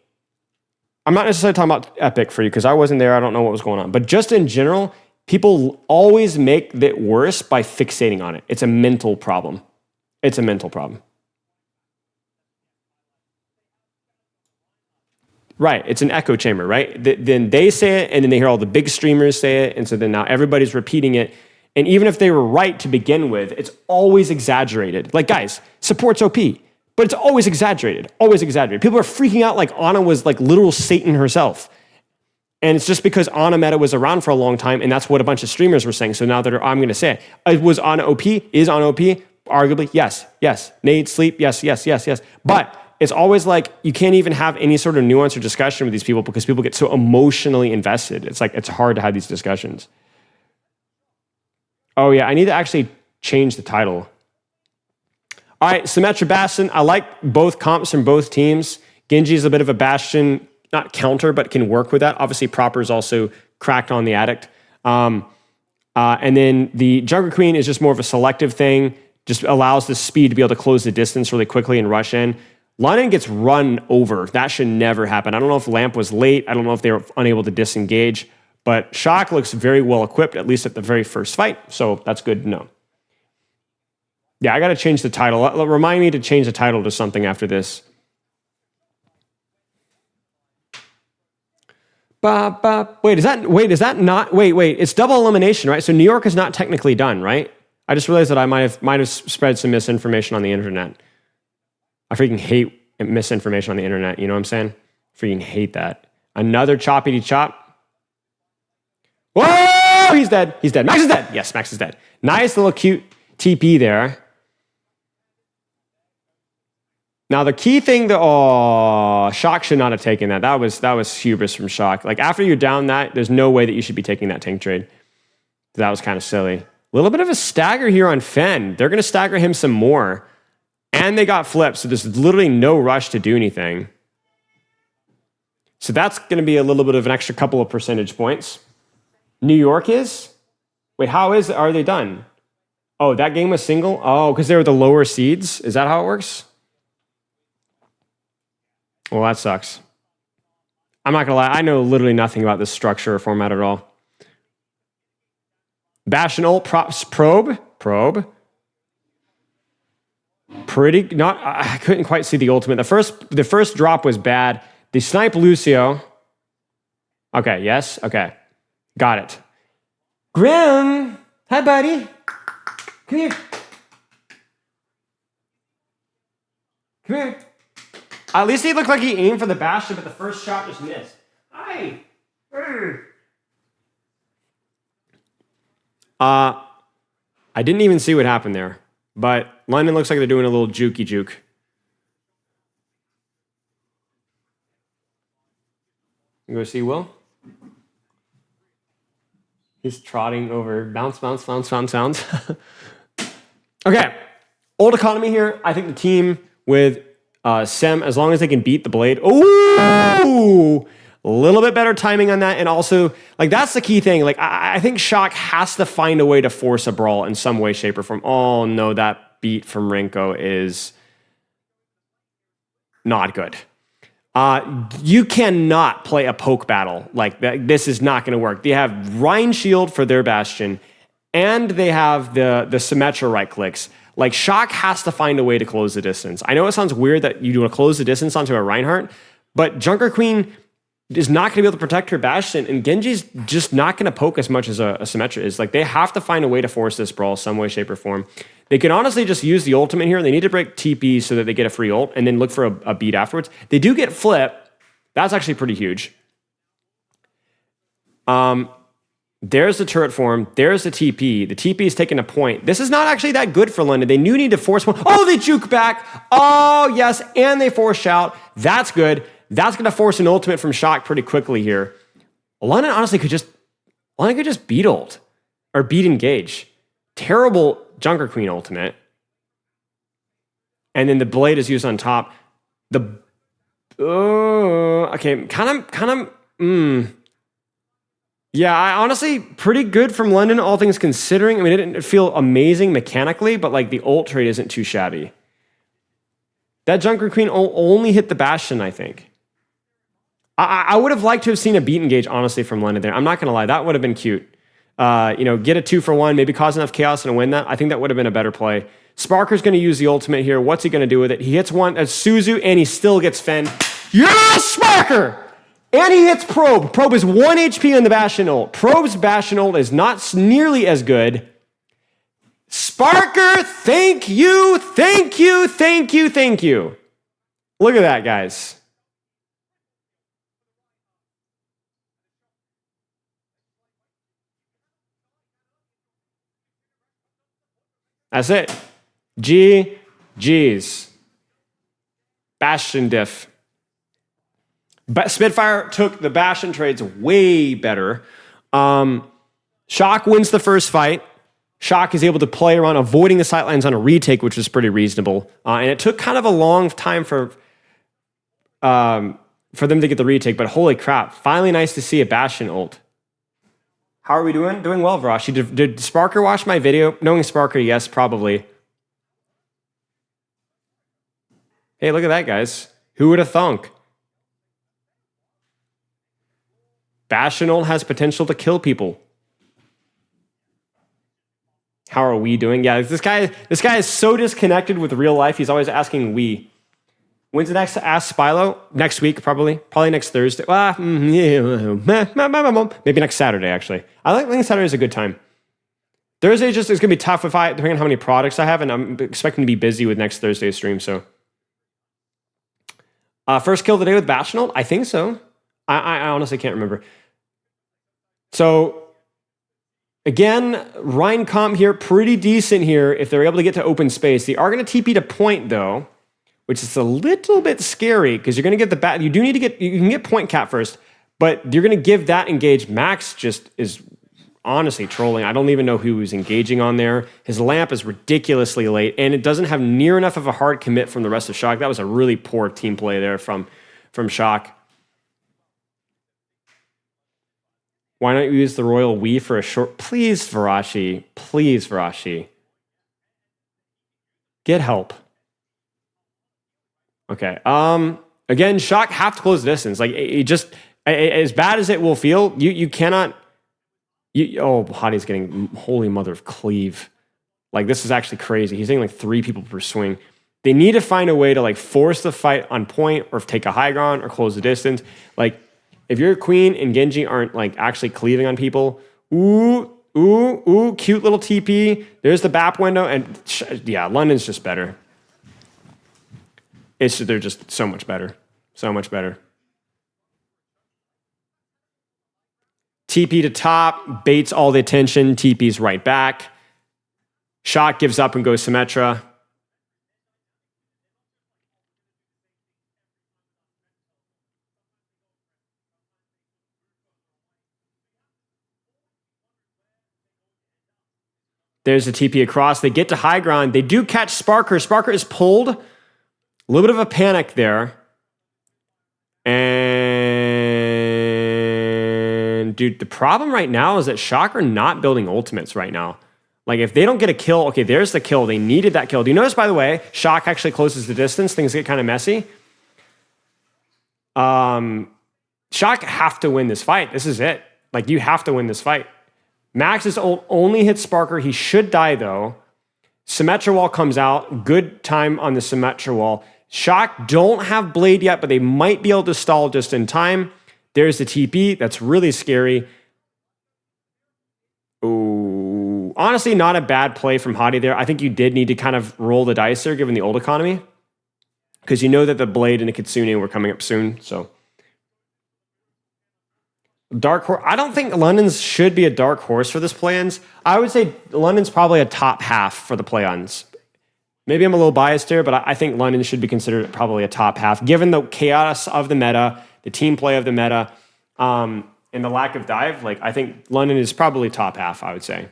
A: I'm not necessarily talking about Epic for you because I wasn't there. I don't know what was going on. But just in general, people always make it worse by fixating on it. It's a mental problem. It's a mental problem. Right, it's an echo chamber, right? Then they say it, and then they hear all the big streamers say it, and so then now everybody's repeating it. And even if they were right to begin with, it's always exaggerated. Like, guys, support's OP, but it's always exaggerated, always exaggerated. People are freaking out like Ana was like literal Satan herself. And it's just because Ana meta was around for a long time, and that's what a bunch of streamers were saying. So now that I'm going to say it. Was Ana OP? Is Ana OP? Arguably, yes. Nade, sleep, yes. But it's always like you can't even have any sort of nuance or discussion with these people because people get so emotionally invested. It's like it's hard to have these discussions. Oh yeah, I need to actually change the title. All right, Symmetra Bastion. I like both comps from both teams. Genji's a bit of a Bastion, not counter, but can work with that. Obviously, Proper is also cracked on the Addict. And then the Jungle Queen is just more of a selective thing, just allows the speed to be able to close the distance really quickly and rush in. London gets run over. That should never happen. I don't know if Lamp was late. I don't know if they were unable to disengage. But Shock looks very well equipped, at least at the very first fight. So that's good to know. Yeah, I got to change the title. Remind me to change the title to something after this. Wait, is that not? Wait. It's double elimination, right? So New York is not technically done, right? I just realized that I might have spread some misinformation on the internet. I freaking hate misinformation on the internet. You know what I'm saying? Freaking hate that. Another choppity chop. Whoa! He's dead. He's dead. Max is dead. Yes, Max is dead. Nice little cute TP there. Now the key thing Shock should not have taken that. That was hubris from Shock. Like after you're down that, there's no way that you should be taking that tank trade. That was kind of silly. A little bit of a stagger here on Fen. They're going to stagger him some more. And they got flipped, so there's literally no rush to do anything. So that's going to be a little bit of an extra couple of percentage points. New York is? Wait, are they done? Oh, that game was single? Oh, because they were the lower seeds? Is that how it works? Well, that sucks. I'm not going to lie. I know literally nothing about this structure or format at all. Bastion ult, probe. I couldn't quite see the ultimate. The first drop was bad. They snipe Lucio. Okay, yes, okay. Got it. Grim! Hi, buddy. Come here. Come here. At least he looked like he aimed for the Bastion, but the first shot just missed. Hi. I didn't even see what happened there, but London looks like they're doing a little jukey juke. You go see Will? He's trotting over. Bounce. Okay. Old economy here. I think the team with Sem, as long as they can beat the Blade. Ooh! A little bit better timing on that. And also, like, that's the key thing. Like, I think Shock has to find a way to force a brawl in some way, shape, or form. Oh, no, that beat from Renko is not good. You cannot play a poke battle like that. This is not going to work. They have Rhine Shield for their Bastion, and they have the Symmetra right clicks. Like, Shock has to find a way to close the distance. I know it sounds weird that you want to close the distance onto a Reinhardt, but Junker Queen is not going to be able to protect her Bastion, and Genji's just not going to poke as much as a Symmetra is. Like, they have to find a way to force this brawl some way, shape, or form. They can honestly just use the ultimate here. They need to break TP so that they get a free ult and then look for a beat afterwards. They do get flip. That's actually pretty huge. There's the turret form. There's the TP. The TP is taking a point. This is not actually that good for London. They do need to force one. Oh, they juke back. Oh, yes, and they force shout. That's good. That's going to force an ultimate from Shock pretty quickly here. London honestly could just beat ult or beat engage. Terrible Junker Queen ultimate. And then the Blade is used on top. Yeah, I honestly, pretty good from London, all things considering. I mean, it didn't feel amazing mechanically, but like the ult trade isn't too shabby. That Junker Queen only hit the Bastion, I think. I would have liked to have seen a beat engage, honestly, from London there. I'm not going to lie. That would have been cute. Get a 2-for-1, maybe cause enough chaos and win that. I think that would have been a better play. Sparker's going to use the ultimate here. What's he going to do with it? He hits one as Suzu, and he still gets Fen. Yes, Sparker! And he hits Probe. Probe is 1 HP on the Bastion ult. Probe's Bastion ult is not nearly as good. Sparker, thank you. Look at that, guys. That's it. GG's. Bastion diff. But Spitfire took the Bastion trades way better. Shock wins the first fight. Shock is able to play around avoiding the sightlines on a retake, which is pretty reasonable. And it took kind of a long time for them to get the retake, but holy crap. Finally nice to see a Bastion ult. How are we doing? Doing well, Varashi. Did Sparker watch my video? Knowing Sparker, yes, probably. Hey, look at that, guys. Who would have thunk? Bastion ult has potential to kill people. How are we doing? Yeah, this guy is so disconnected with real life. He's always asking we. When's the next Ask-Spilo? Next week, probably. Probably next Thursday. Maybe next Saturday, actually. I think Saturday is a good time. Thursday is going to be tough depending on how many products I have, and I'm expecting to be busy with next Thursday's stream, so. First kill of the day with Bastion ult? I think so. I honestly can't remember. So, again, Rhine comp here, pretty decent here if they're able to get to open space. They are going to TP to point, though, which is a little bit scary because you're going to get the bat. You do need to get, you can get point cap first, but you're going to give that engage. Max just is honestly trolling. I don't even know who he's engaging on there. His lamp is ridiculously late, and it doesn't have near enough of a hard commit from the rest of Shock. That was a really poor team play there from Shock. Why not use the Royal Wii for a short... Please, Varashi. Please, Varashi. Get help. Okay. Again, Shock have to close the distance. Like, it just... As bad as it will feel, you cannot... oh, Hadi's getting... Holy mother of cleave. Like, this is actually crazy. He's hitting like 3 people per swing. They need to find a way to, like, force the fight on point or take a high ground or close the distance. Like... If your Queen and Genji aren't like actually cleaving on people, ooh, cute little TP. There's the BAP window, and yeah, London's just better. They're just so much better, so much better. TP to top, baits all the attention. TP's right back. Shock gives up and goes Symmetra. There's a TP across. They get to high ground. They do catch Sparker. Sparker is pulled. A little bit of a panic there. And dude, the problem right now is that Shock are not building ultimates right now. Like if they don't get a kill, okay, there's the kill. They needed that kill. Do you notice, by the way, Shock actually closes the distance. Things get kind of messy. Shock have to win this fight. This is it. Like you have to win this fight. Max's ult only hits Sparker. He should die, though. Symmetra wall comes out. Good time on the Symmetra wall. Shock don't have Blade yet, but they might be able to stall just in time. There's the TP. That's really scary. Ooh. Honestly, not a bad play from Hadi there. I think you did need to kind of roll the dice there, given the ult economy. Because you know that the Blade and the Kitsune were coming up soon, so... Dark horse. I don't think London's should be a dark horse for this play-ins. I would say London's probably a top half for the play-ins. Maybe I'm a little biased here, but I think London should be considered probably a top half, given the chaos of the meta, the team play of the meta, and the lack of dive. Like I think London is probably top half, I would say.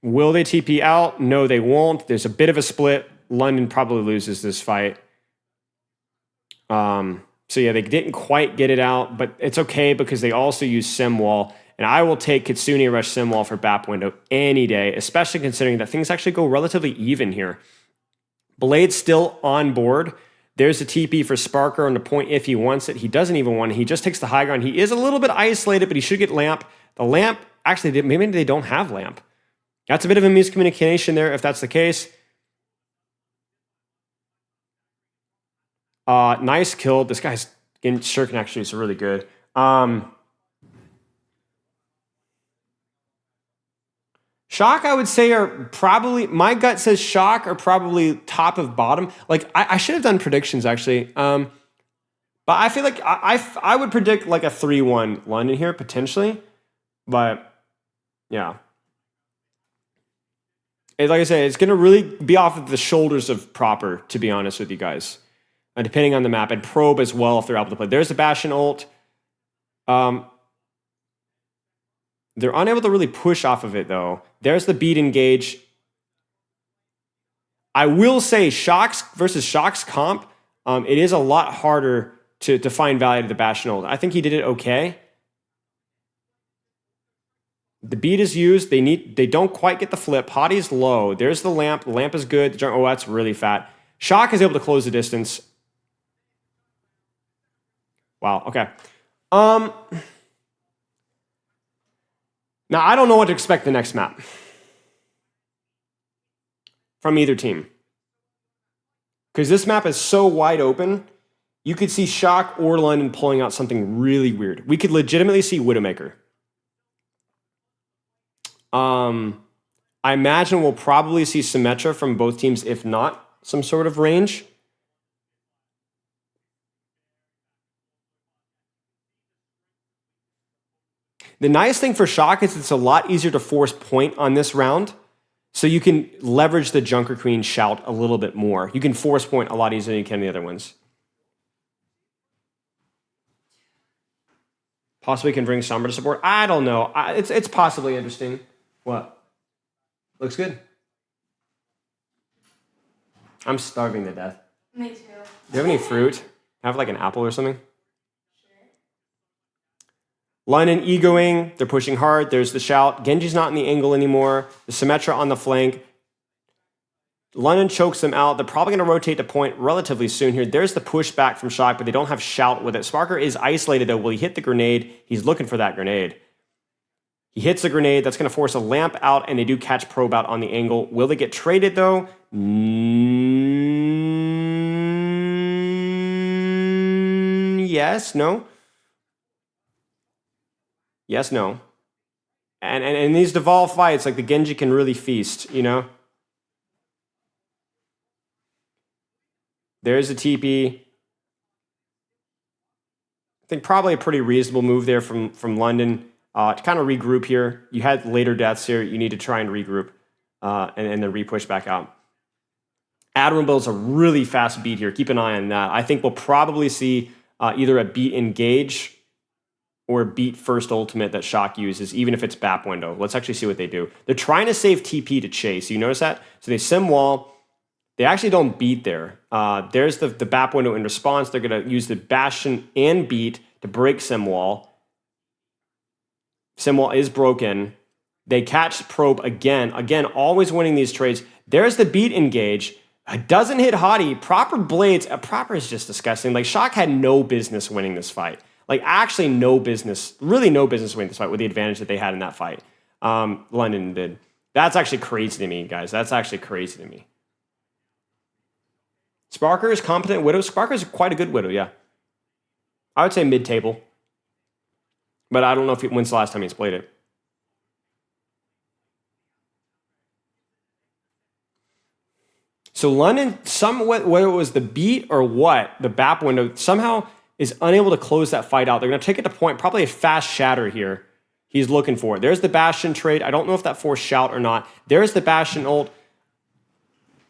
A: Will they TP out? No, they won't. There's a bit of a split. London probably loses this fight. So yeah, they didn't quite get it out, but it's okay because they also use Sim Wall. And I will take Kitsune Rush Sim Wall for BAP window any day, especially considering that things actually go relatively even here. Blade's still on board. There's a TP for Sparker on the point if he wants it. He doesn't even want it. He just takes the high ground. He is a little bit isolated, but he should get Lamp. The Lamp, actually, maybe they don't have Lamp. That's a bit of a miscommunication there, if that's the case. Nice kill. This guy's in Shuriken actually is really good. Shock, I would say, are probably, my gut says Shock are probably top of bottom. Like, I should have done predictions, actually. But I feel like I would predict like a 3-1 London here, potentially. But, yeah. Like I say, it's going to really be off of the shoulders of Proper, to be honest with you guys. depending on the map, and probe as well if they're able to play. There's the Bastion ult. They're unable to really push off of it, though. There's the beat engage. I will say Shock's versus Shock's comp, it is a lot harder to find value to the Bastion ult. I think he did it okay. The beat is used. They don't quite get the flip. Hottie's low. There's the lamp. The lamp is good. Oh, that's really fat. Shock is able to close the distance. Wow, okay. Now, I don't know what to expect the next map from either team. Because this map is so wide open, you could see Shock or London pulling out something really weird. We could legitimately see Widowmaker. I imagine we'll probably see Symmetra from both teams, if not some sort of range. The nice thing for Shock is it's a lot easier to force point on this round, so you can leverage the Junker Queen shout a little bit more. You can force point a lot easier than you can the other ones. Possibly can bring Sombra to support. I don't know. It's possibly interesting. What? Looks good. I'm starving to death.
B: Me too.
A: Do you have any fruit? Have like an apple or something? London egoing, they're pushing hard. There's the shout. Genji's not in the angle anymore. The Symmetra on the flank. London chokes them out. They're probably going to rotate the point relatively soon here. There's the pushback from Shock, but they don't have shout with it. Sparker is isolated though. Will he hit the grenade? He's looking for that grenade. He hits the grenade. That's going to force a lamp out, and they do catch probe out on the angle. Will they get traded though? Yes, no. Yes, no. And in these devolved fights, like the Genji can really feast, you know? There's a TP. I think probably a pretty reasonable move there from London to kind of regroup here. You had later deaths here. You need to try and regroup and then re-push back out. Admirable's a really fast beat here. Keep an eye on that. I think we'll probably see either a beat engage or beat first ultimate that Shock uses, even if it's BAP window. Let's actually see what they do. They're trying to save TP to chase. You notice that? So they sim wall. They actually don't beat there. There's the BAP window in response. They're going to use the Bastion and beat to break sim wall. Sim wall is broken. They catch probe again. Again, always winning these trades. There's the beat engage. It doesn't hit Hottie. Proper blades. Proper is just disgusting. Like, Shock had no business winning this fight. Like, actually no business, really no business winning this fight with the advantage that they had in that fight. London did. That's actually crazy to me, guys. That's actually crazy to me. Sparker is competent Widow. Sparker is quite a good Widow, yeah. I would say mid-table. But I don't know if when's the last time he's played it. So London, whether it was the beat or what, the BAP window, somehow is unable to close that fight out. They're going to take it to point, probably a fast shatter here. He's looking for it. There's the Bastion trade. I don't know if that forced shout or not. There's the Bastion ult.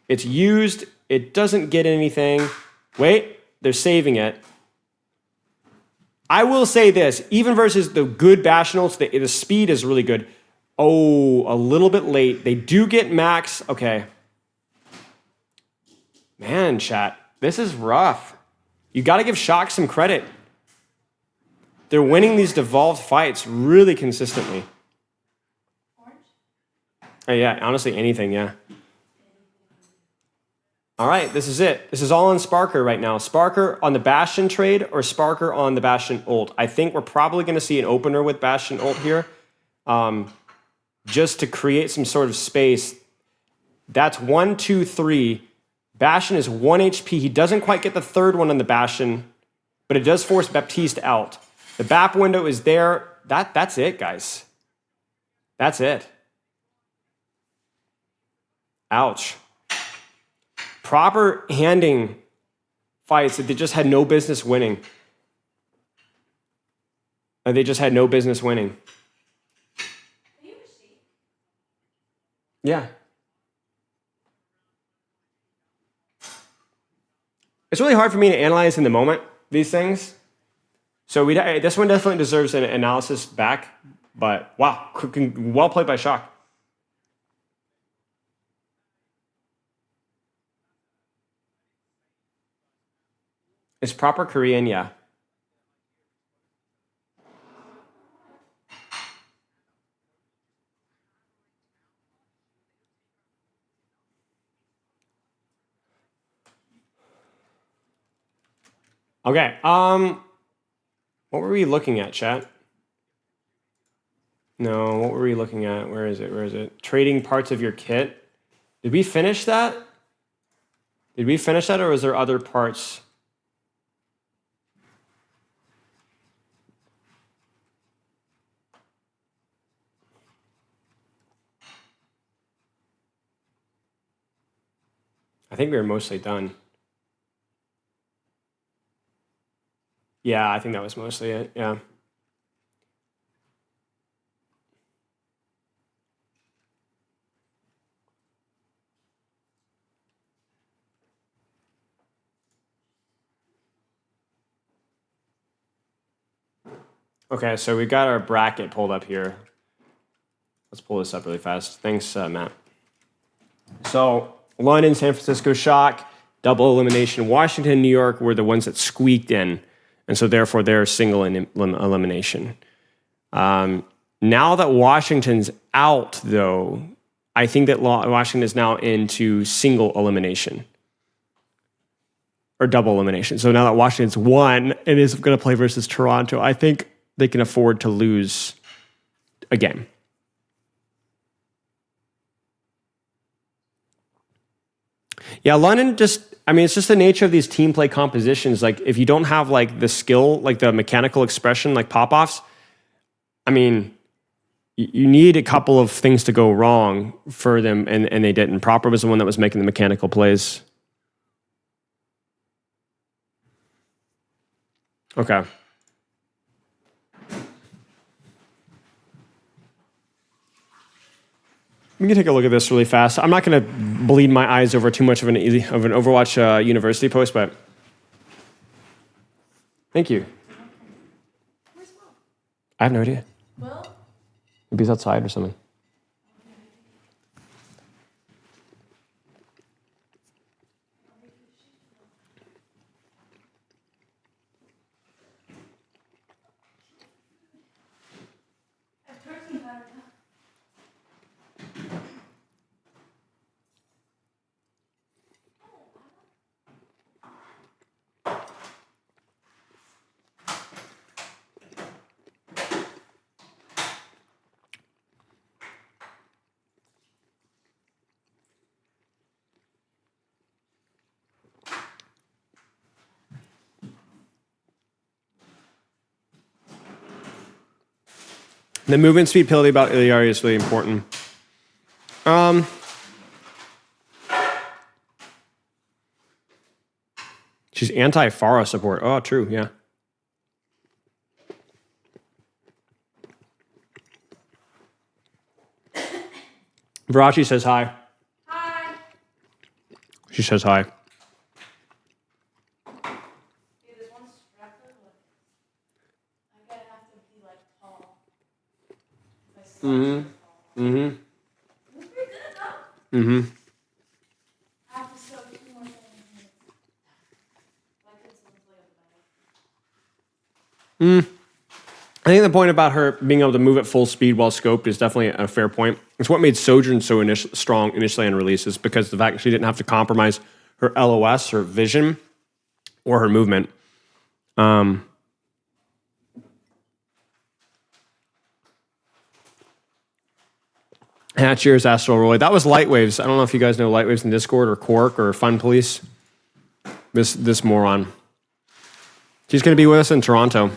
A: It's used. It doesn't get anything. Wait, they're saving it. I will say this, even versus the good Bastion ults, the speed is really good. Oh, a little bit late. They do get max. Okay. Man, chat, this is rough. You got to give Shock some credit. They're winning these devolved fights really consistently.
B: Orange?
A: Yeah, honestly, anything, yeah. All right, this is it. This is all on Sparker right now. Sparker on the Bastion trade or Sparker on the Bastion ult. I think we're probably going to see an opener with Bastion ult here. Just to create some sort of space. That's 1, 2, 3. Bastion is 1 HP. He doesn't quite get the third one on the Bastion, but it does force Baptiste out. The BAP window is there. That's it, guys. That's it. Ouch. Proper handing fights that they just had no business winning. And they just had no business winning. Yeah. It's really hard for me to analyze in the moment these things. So this one definitely deserves an analysis back. But wow, well played by Shock. It's proper Korean, yeah. Okay. What were we looking at, chat? No, what were we looking at? Where is it? Trading parts of your kit. Did we finish that? Or was there other parts? I think we were mostly done. Yeah, I think that was mostly it. Yeah. Okay, so we got our bracket pulled up here. Let's pull this up really fast. Thanks, Matt. So London, San Francisco Shock, double elimination. Washington, New York were the ones that squeaked in, and so therefore they're single elimination. Now that Washington's out, though, I think that Washington is now into single elimination or double elimination. So now that Washington's won and is going to play versus Toronto, I think they can afford to lose a game. Yeah, London it's just the nature of these team play compositions. Like, if you don't have, like, the skill, like the mechanical expression, like pop-offs, I mean, you need a couple of things to go wrong for them, and they didn't. Proper was the one that was making the mechanical plays. Okay. We can take a look at this really fast. I'm not going to bleed my eyes over too much of an Overwatch University post, but thank you.
B: Where's Will?
A: I have no idea.
B: Will?
A: Maybe he's outside or something. The movement speed ability about Iliari is really important. She's anti-Pharah support. Oh, true, yeah. Virachi says hi.
B: Hi.
A: She says hi.
B: Dude, this one's strapped up. I gotta have to be, like, tall.
A: Mm-hmm. Mm-hmm.
B: It's pretty good, though.
A: Mm-hmm.
B: I have to sew 2 more things. Like, it's like
A: I think the point about her being able to move at full speed while scoped is definitely a fair point. It's what made Sojourn so strong initially on release, is because the fact that she didn't have to compromise her LOS, her vision, or her movement. Cheers, Astral Roy. That was Lightwaves. I don't know if you guys know Lightwaves in Discord or Quark or Fun Police. This moron. She's going to be with us in Toronto.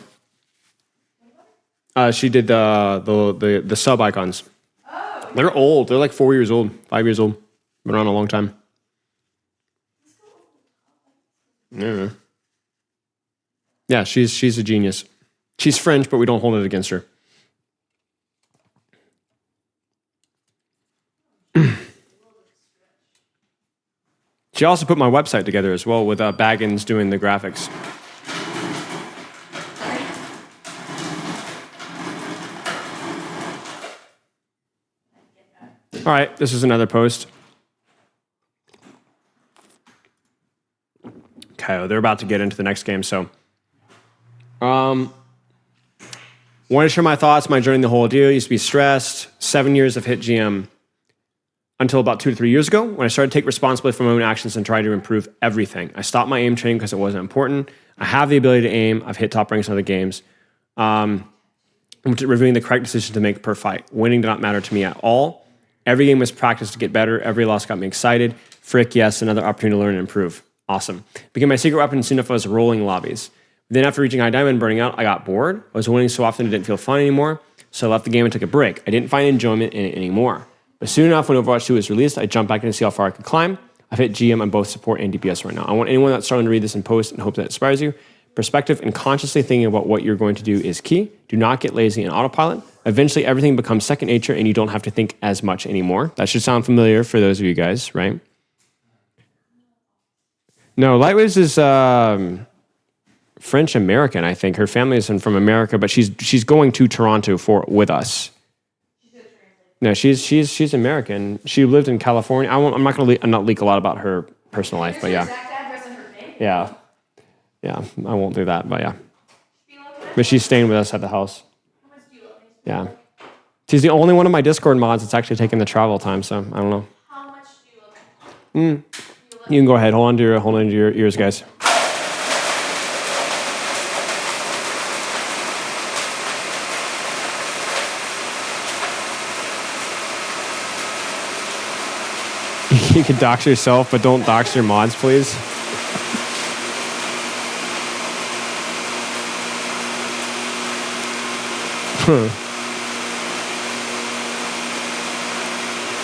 A: She did the sub icons.
B: Oh.
A: They're old. They're like 4 years old, 5 years old. Been around a long time. Yeah. Yeah, she's a genius. She's French, but we don't hold it against her. She also put my website together as well with Baggins doing the graphics. All right, this is another post. Okay, well, they're about to get into the next game, so. Want to share my thoughts, my journey in the whole deal. Used to be stressed, 7 years of hit GM until about 2 to 3 years ago when I started to take responsibility for my own actions and try to improve everything. I stopped my aim training because it wasn't important. I have the ability to aim. I've hit top ranks in other games. I'm reviewing the correct decision to make per fight. Winning did not matter to me at all. Every game was practice to get better. Every loss got me excited. Frick, yes, another opportunity to learn and improve. Awesome. Became my secret weapon soon enough I was rolling lobbies. Then after reaching high diamond and burning out, I got bored. I was winning so often it didn't feel fun anymore. So I left the game and took a break. I didn't find enjoyment in it anymore. But soon enough, when Overwatch 2 was released, I jumped back in to see how far I could climb. I've hit GM on both support and DPS right now. I want anyone that's starting to read this and post and hope that inspires you. Perspective and consciously thinking about what you're going to do is key. Do not get lazy and autopilot. Eventually, everything becomes second nature and you don't have to think as much anymore. That should sound familiar for those of you guys, right? No, Lightwaves is French American, I think. Her family is from America, but she's going to Toronto with us. No, she's American. She lived in California. I'm not going to not leak a lot about her personal life, but yeah.
B: Exact address and her name.
A: Yeah, I won't do that, but yeah. But she's staying with us at the house.
B: How much do you love me?
A: Yeah. She's the only one of my Discord mods that's actually taking the travel time, so I don't know.
B: How much do you love me?
A: You can go ahead. Hold on to your ears, guys. You can dox yourself, but don't dox your mods, please.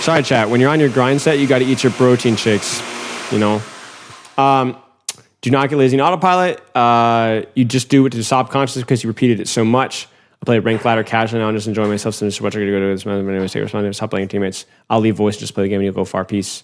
A: Sorry, chat. When you're on your grind set, you got to eat your protein shakes. You know. Do not get lazy in autopilot. You just do it to stop consciousness because you repeated it so much. I play rank ladder casually now and just enjoy myself. So much I got to go to this. Anyway, take responsibility. Stop playing teammates. I'll leave voice and just play the game and you'll go far. Peace.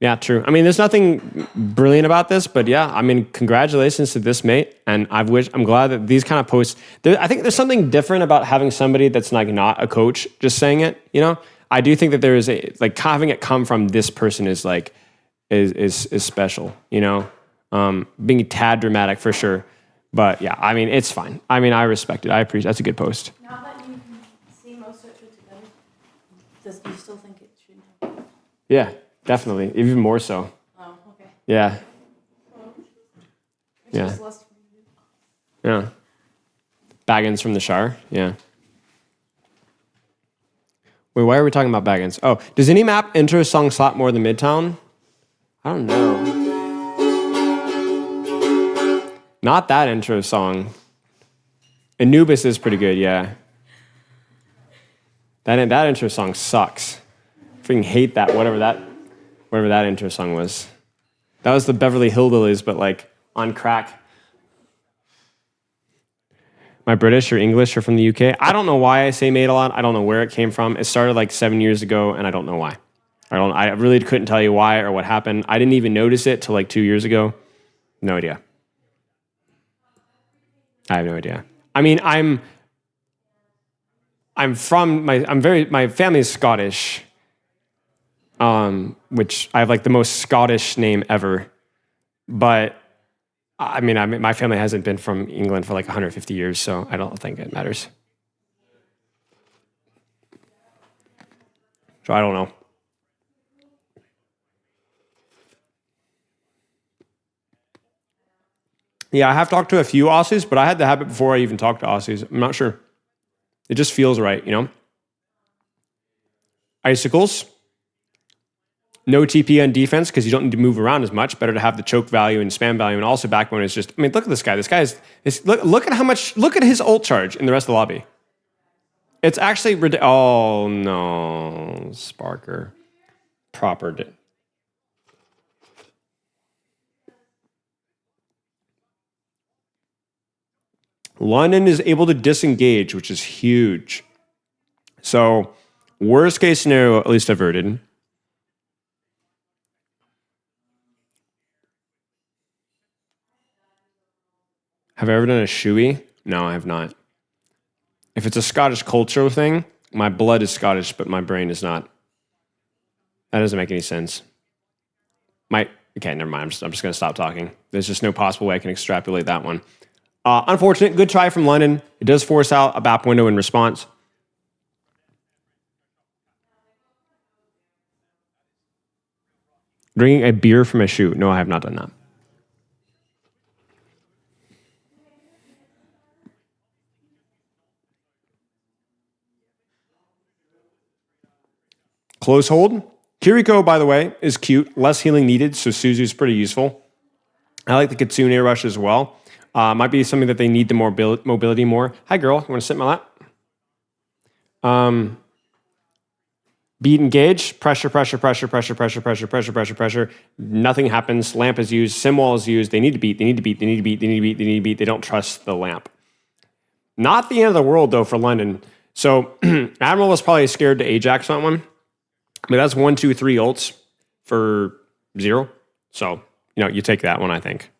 A: Yeah, true. I mean, there's nothing brilliant about this, but yeah, I mean, congratulations to this mate. And I'm glad that these kind of posts, I think there's something different about having somebody that's like not a coach just saying it, you know? I do think that there is having it come from this person is special, you know? Being a tad dramatic for sure. But yeah, I mean, it's fine. I mean, I respect it. I appreciate it. That's a good post.
B: Now that you can see most of it put together, do you still think it should happen?
A: Yeah. Definitely, even more so.
B: Oh, okay.
A: Yeah.
B: It's just less.
A: Yeah. Baggins from the Shire. Yeah. Wait, why are we talking about Baggins? Oh, does any map intro song slap more than Midtown? I don't know. Not that intro song. Anubis is pretty good, yeah. That intro song sucks. Freaking hate that. Whatever that intro song was. That was the Beverly Hillbillies, but like on crack. My British or English are from the UK. I don't know why I say mate a lot. I don't know where it came from. It started like 7 years ago, and I don't know why. I really couldn't tell you why or what happened. I didn't even notice it till like 2 years ago. No idea. I have no idea. I mean, my family is Scottish. Which I have like the most Scottish name ever. But I mean, my family hasn't been from England for like 150 years, so I don't think it matters. So I don't know. Yeah, I have talked to a few Aussies, but I had the habit before I even talked to Aussies. I'm not sure. It just feels right, you know? Icicles. No TP on defense because you don't need to move around as much. Better to have the choke value and spam value, and also backbone is just. I mean, look at this guy. This guy is look at his ult charge in the rest of the lobby. It's actually oh no, Sparker, proper. London is able to disengage, which is huge. So, worst case scenario, at least averted. Have I ever done a shoey? No, I have not. If it's a Scottish cultural thing, my blood is Scottish, but my brain is not. That doesn't make any sense. Okay, never mind. I'm just going to stop talking. There's just no possible way I can extrapolate that one. Unfortunate. Good try from London. It does force out a BAP window in response. Drinking a beer from a shoe. No, I have not done that. Close hold. Kiriko, by the way, is cute. Less healing needed, so Suzu's pretty useful. I like the Kitsune rush as well. Might be something that they need the more mobility more. Hi, girl. You want to sit in my lap? Beat engage. Pressure. Nothing happens. Lamp is used. Sim wall is used. They need to beat. They don't trust the lamp. Not the end of the world, though, for London. So Admiral was probably scared to Ajax on one. But that's 1, 2, 3 ults for 0. So, you take that one, I think.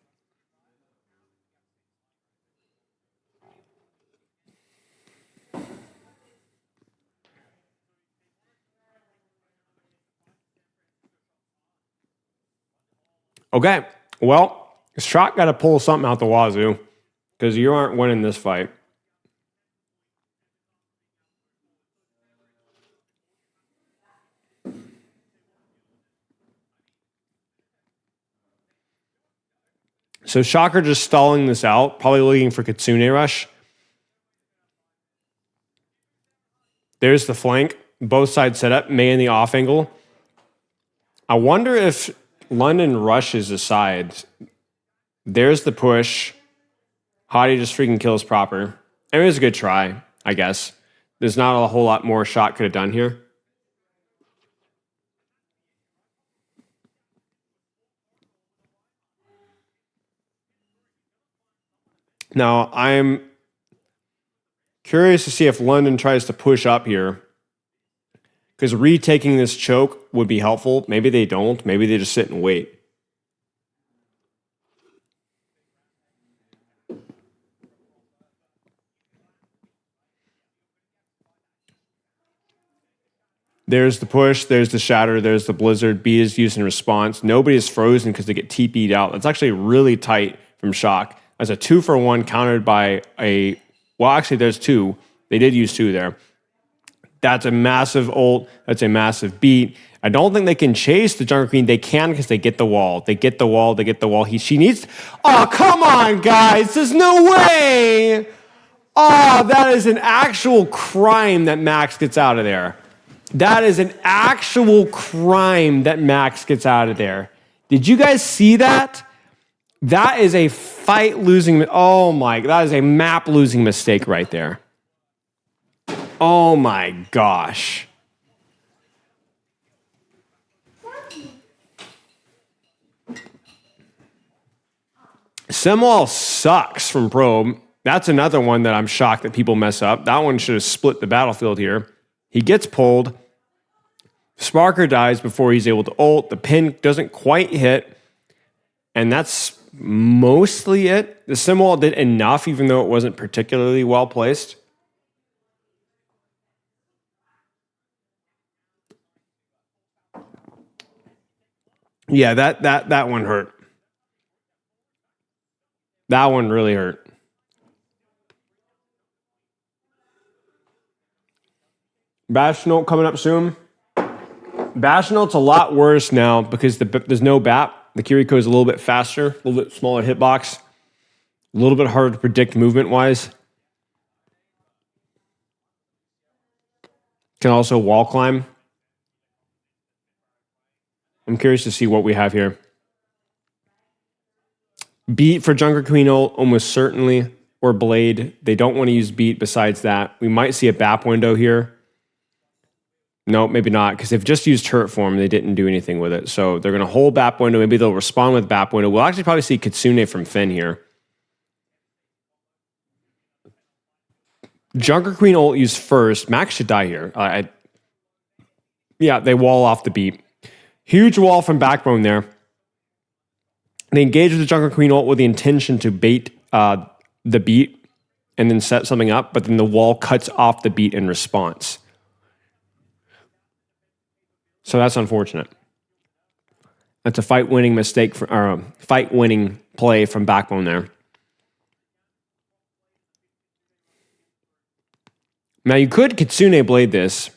A: Okay, well, Shock got to pull something out the wazoo because you aren't winning this fight. So Shocker just stalling this out, probably looking for Kitsune Rush. There's the flank. Both sides set up. Mei in the off angle. I wonder if London rushes aside. There's the push. Hottie just freaking kills proper. It was a good try, I guess. There's not a whole lot more Shot could have done here. Now, I'm curious to see if London tries to push up here. Because retaking this choke would be helpful. Maybe they don't. Maybe they just sit and wait. There's the push. There's the shatter. There's the blizzard. B is used in response. Nobody is frozen because they get TP'd out. That's actually really tight from Shock. As a 2-for-1 countered by a... Well, actually, there's 2. They did use 2 there. That's a massive ult. That's a massive beat. I don't think they can chase the Jungle Queen. They can because they get the wall. They get the wall. She needs... Oh, come on, guys. There's no way. Oh, that is an actual crime that Max gets out of there. That is an actual crime that Max gets out of there. Did you guys see that? That is a fight losing... Oh, my... That is a map losing mistake right there. Oh my gosh. Simwall sucks from Probe. That's another one that I'm shocked that people mess up. That one should have split the battlefield here. He gets pulled. Sparker dies before he's able to ult. The pin doesn't quite hit. And that's mostly it. The Simwall did enough, even though it wasn't particularly well placed. Yeah, that one hurt. That one really hurt. Bastionolt coming up soon. Bastionolt's a lot worse now because there's no BAP. The Kiriko is a little bit faster, a little bit smaller hitbox, a little bit harder to predict movement-wise. Can also wall climb. I'm curious to see what we have here. Beat for Junker Queen ult, almost certainly, or Blade. They don't want to use Beat besides that. We might see a BAP window here. No, maybe not, because they've just used Turret Form. They didn't do anything with it. So they're going to hold BAP window. Maybe they'll respond with BAP window. We'll actually probably see Kitsune from Finn here. Junker Queen ult used first. Max should die here. Yeah, they wall off the Beat. Huge wall from Backbone there. They engage with the Junker Queen ult with the intention to bait the beat and then set something up, but then the wall cuts off the beat in response. So that's unfortunate. That's a fight-winning mistake or a fight-winning play from Backbone there. Now you could Kitsune Blade this.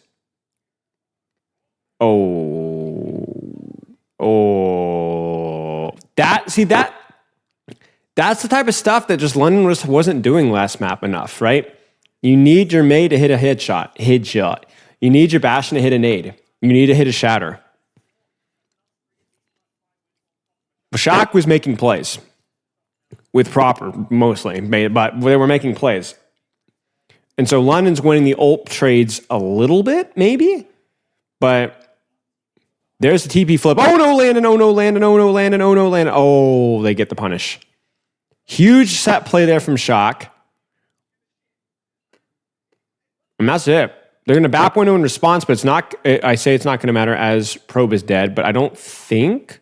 A: That's the type of stuff that just London wasn't doing last map enough, right? You need your Mei to hit a headshot. You need your Bastion to hit a nade. You need to hit a shatter. Shock was making plays with proper, mostly, but they were making plays. And so London's winning the ult trades a little bit, maybe, but there's the TP flip. Oh no, Landon, oh no, Landon, oh no, Landon, oh no, Landon. Oh, they get the punish. Huge set play there from Shock. And that's it. They're going to back window in response, but it's not, I say it's not going to matter as Probe is dead, but I don't think.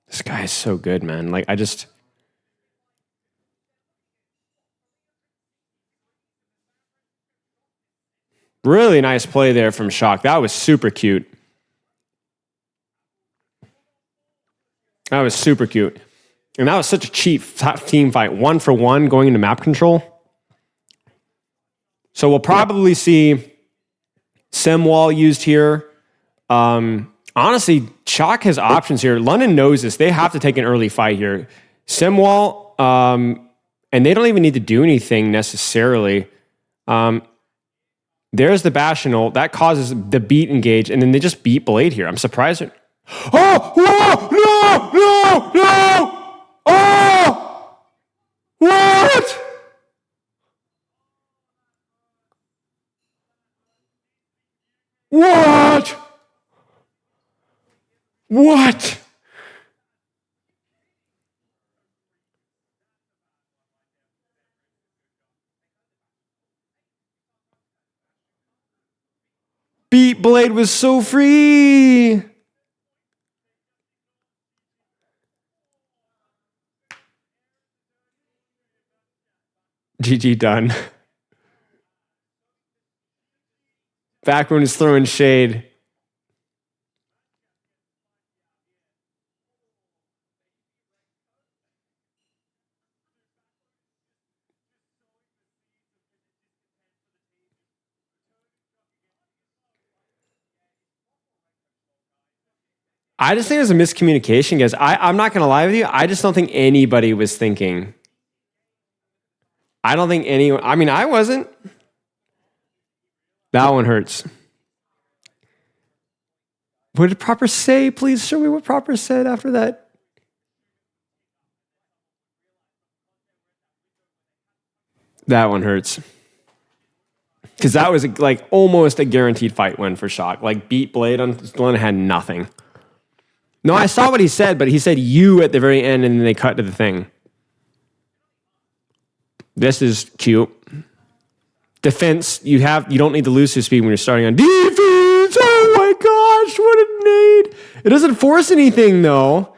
A: This guy is so good, man. Like, I just. Really nice play there from Shock. That was super cute. That was super cute. And that was such a cheap team fight. 1-for-1 going into map control. So we'll probably see Simwall used here. Honestly, Shock has options here. London knows this. They have to take an early fight here. Simwall, and they don't even need to do anything necessarily. There's the Bastion ult. That causes the beat engage, and then they just beat Blade here. I'm surprised. Oh! Whoa! No! Oh! What? What? Beat Blade was so free. GG done. Backbone is throwing shade. I just think it was a miscommunication, guys. I'm not going to lie with you. I just don't think anybody was thinking. I don't think anyone... I mean, I wasn't. That one hurts. What did Proper say? Please show me what Proper said after that. That one hurts. Because that was like almost a guaranteed fight win for Shock. Like beat Blade on London had nothing. No, I saw what he said, but he said you at the very end and then they cut to the thing. This is cute. Defense, you don't need to lose your speed when you're starting on defense. Oh my gosh, what a nade. It doesn't force anything though.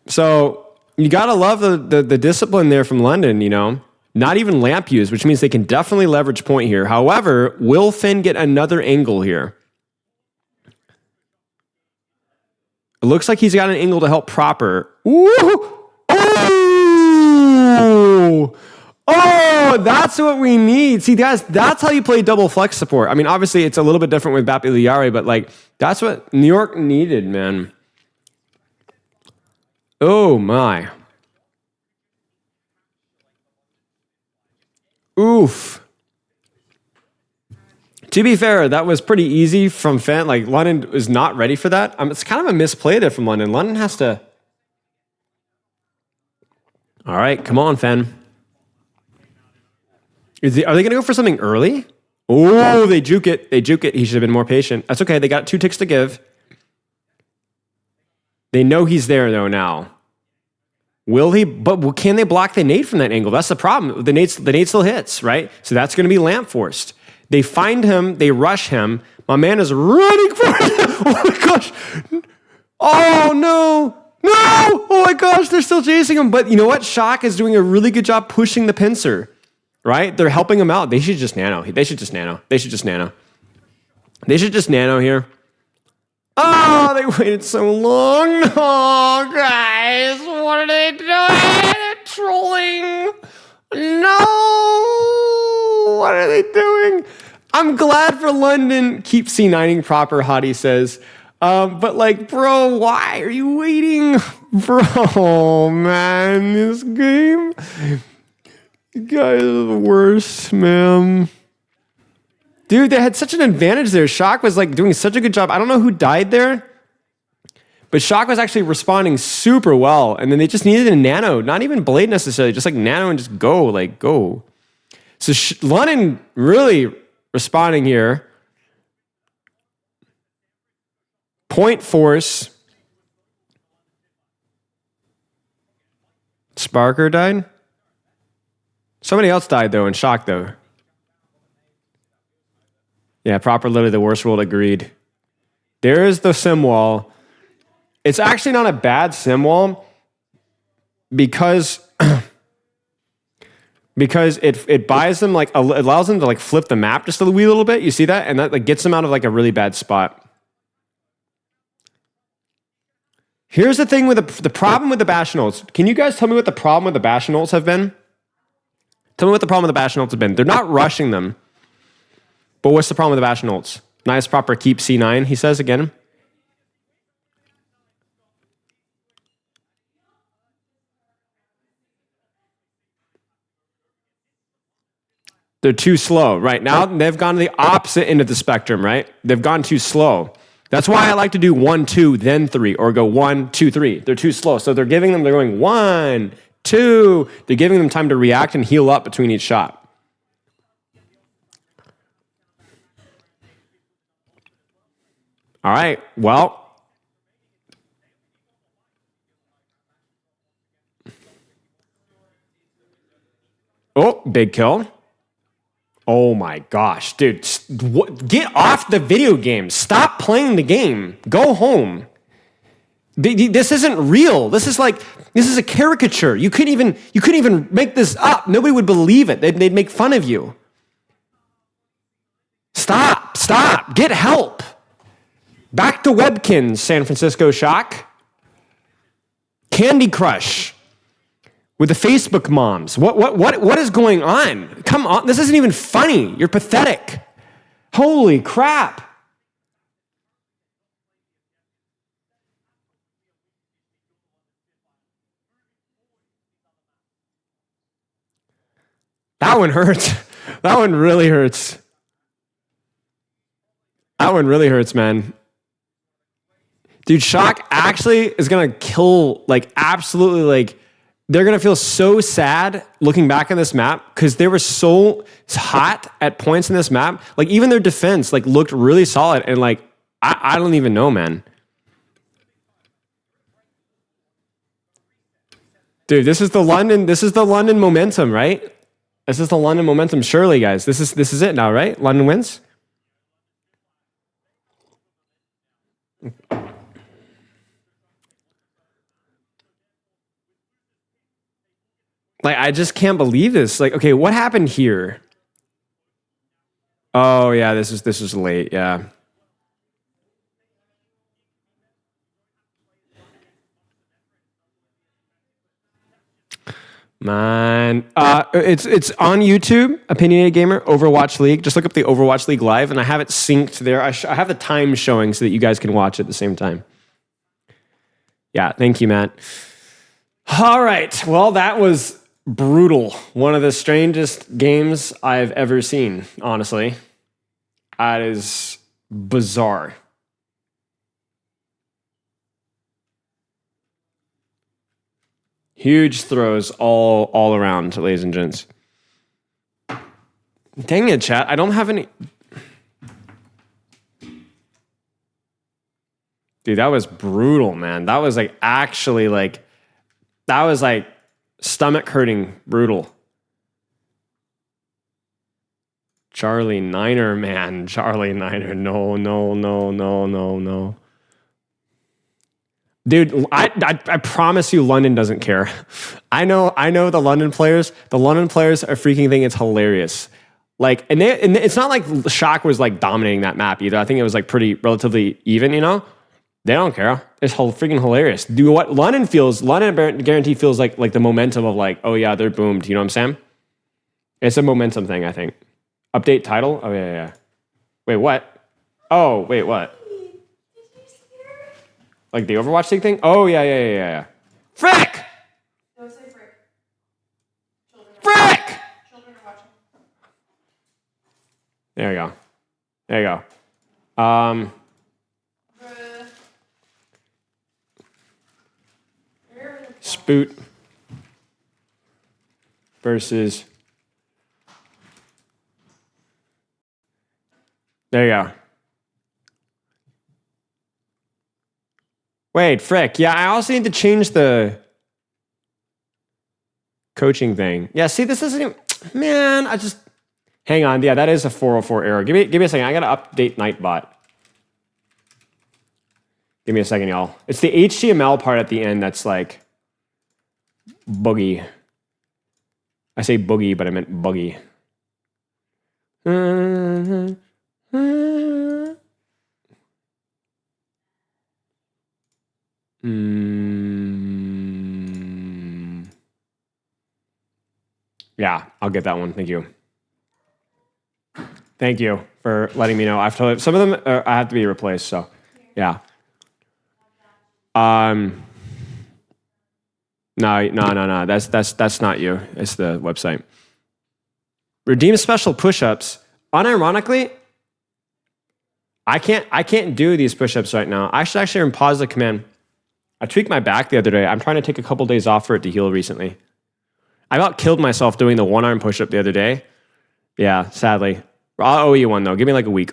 A: So you gotta love the discipline there from London, you know. Not even lamp use, which means they can definitely leverage point here. However, will Finn get another angle here? It looks like he's got an angle to help Proper. Ooh. Oh, that's what we need. See, guys, that's how you play double flex support. I mean, obviously, it's a little bit different with Bapiliare, but like, that's what New York needed, man. Oh, my. Oof. To be fair, that was pretty easy from Fenn. Like, London was not ready for that. It's kind of a misplay there from London. London has to... All right, come on, Fenn. Are they going to go for something early? Oh, they juke it. They juke it. He should have been more patient. That's okay. They got 2 ticks to give. They know he's there, though, now. Will he? But can they block the nade from that angle? That's the problem. The nade still hits, right? So that's going to be lamp forced. They find him. They rush him. My man is running for it. Oh, my gosh. Oh, no. No! Oh, my God. gosh, they're still chasing him. But you know what? Shock is doing a really good job pushing the pincer, right? They're helping him out. They should just nano. They should just nano. They should just nano. They should just nano here. Oh, they waited so long. Oh, guys, what are they doing? They're trolling. No. What are they doing? I'm glad for London. Keep C9ing proper, Hottie says. But like, bro, why are you waiting? Bro, man, this game. You guys are the worst, man. Dude, they had such an advantage there. Shock was like doing such a good job. I don't know who died there, but Shock was actually responding super well. And then they just needed a nano, not even blade necessarily, just like nano and just go, like go. So London really responding here. Point force. Sparker died. Somebody else died though in Shock though. Yeah, proper literally the worst world, agreed. There is the sim wall. It's actually not a bad sim wall because it buys them like it allows them to like flip the map just a wee little bit. You see that? And that like gets them out of like a really bad spot. Here's the thing with the problem with the Bastionals. Can you guys tell me what the problem with the Bastionals have been? Tell me what the problem with the Bastionals have been. They're not rushing them. But what's the problem with the Bastionals? Nice proper keep C9, he says again. They're too slow. Right now, they've gone to the opposite end of the spectrum, right? They've gone too slow. That's why I like to do 1, 2, then 3, or go 1, 2, 3. They're too slow. So they're going 1, 2. They're giving them time to react and heal up between each shot. All right, well. Oh, big kill. Oh my gosh, dude. Get off the video game. Stop playing the game. Go home. This isn't real. This is a caricature. You couldn't even make this up. Nobody would believe it. They'd make fun of you. Stop. Get help. Back to Webkins, San Francisco Shock. Candy Crush with the Facebook moms. What is going on? Come on, this isn't even funny. You're pathetic. Holy crap. That one hurts. That one really hurts. That one really hurts, man. Dude, Shock actually is going to kill, like, absolutely, like, they're going to feel so sad looking back on this map because they were so hot at points in this map. Like, even their defense, like, looked really solid. And, like, I don't even know, man. Dude, this is the London momentum, right? This is the London momentum, surely, guys. This is it now, right? London wins? Like, I just can't believe this. Like, okay, what happened here? Oh yeah, this is late. Yeah. Man, it's on YouTube. Opinionated Gamer, Overwatch League. Just look up the Overwatch League live, and I have it synced there. I have the time showing so that you guys can watch at the same time. Yeah, thank you, Matt. All right, well, that was brutal. One of the strangest games I've ever seen, honestly. That is bizarre. Huge throws all around, ladies and gents. Dang it, chat. I don't have any... Dude, that was brutal, man. That was like actually like... That was like stomach hurting brutal. Charlie Niner, man. Charlie Niner. No. Dude, I promise you, London doesn't care. I know the London players. The London players are freaking think it's hilarious. Like, and it's not like Shock was like dominating that map either. I think it was like pretty relatively even. You know, they don't care. It's freaking hilarious. Do what London feels. London guarantee feels like the momentum of like, oh yeah, they're boomed. You know what I'm saying? It's a momentum thing. I think. Update title. Oh yeah. Wait, what? Oh wait, what? Like the Overwatch League thing? Oh, yeah. Frick!
B: Don't say frick.
A: Frick!
B: Children are watching.
A: There you go. Spoot versus... There you go. Wait, frick. Yeah, I also need to change the coaching thing. Yeah, see, this isn't even... Man, I just... Hang on. Yeah, that is a 404 error. Give me a second. I got to update Nightbot. Give me a second, y'all. It's the HTML part at the end that's like... boogie. I say boogie, but I meant buggy. Yeah, I'll get that one. Thank you. Thank you for letting me know. I've told some of them I have to be replaced. So, yeah. No. That's not you. It's the website. Redeem special push-ups. Unironically, I can't do these push-ups right now. I should actually pause the command. I tweaked my back the other day. I'm trying to take a couple days off for it to heal recently. I about killed myself doing the one-arm push-up the other day. Yeah, sadly. I'll owe you one, though. Give me like a week.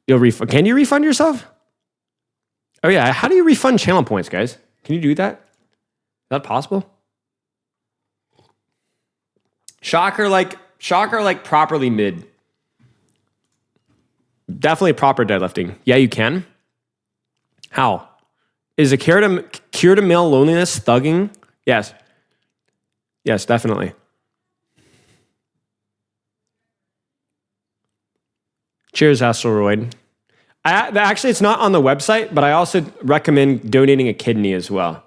A: Can you refund yourself? Oh, yeah. How do you refund channel points, guys? Can you do that? Is that possible? Shocker, properly mid. Definitely proper deadlifting. Yeah, you can. How? Is a cure to male loneliness thugging? Yes. Yes, definitely. Cheers, Asteroid. Actually, it's not on the website, but I also recommend donating a kidney as well.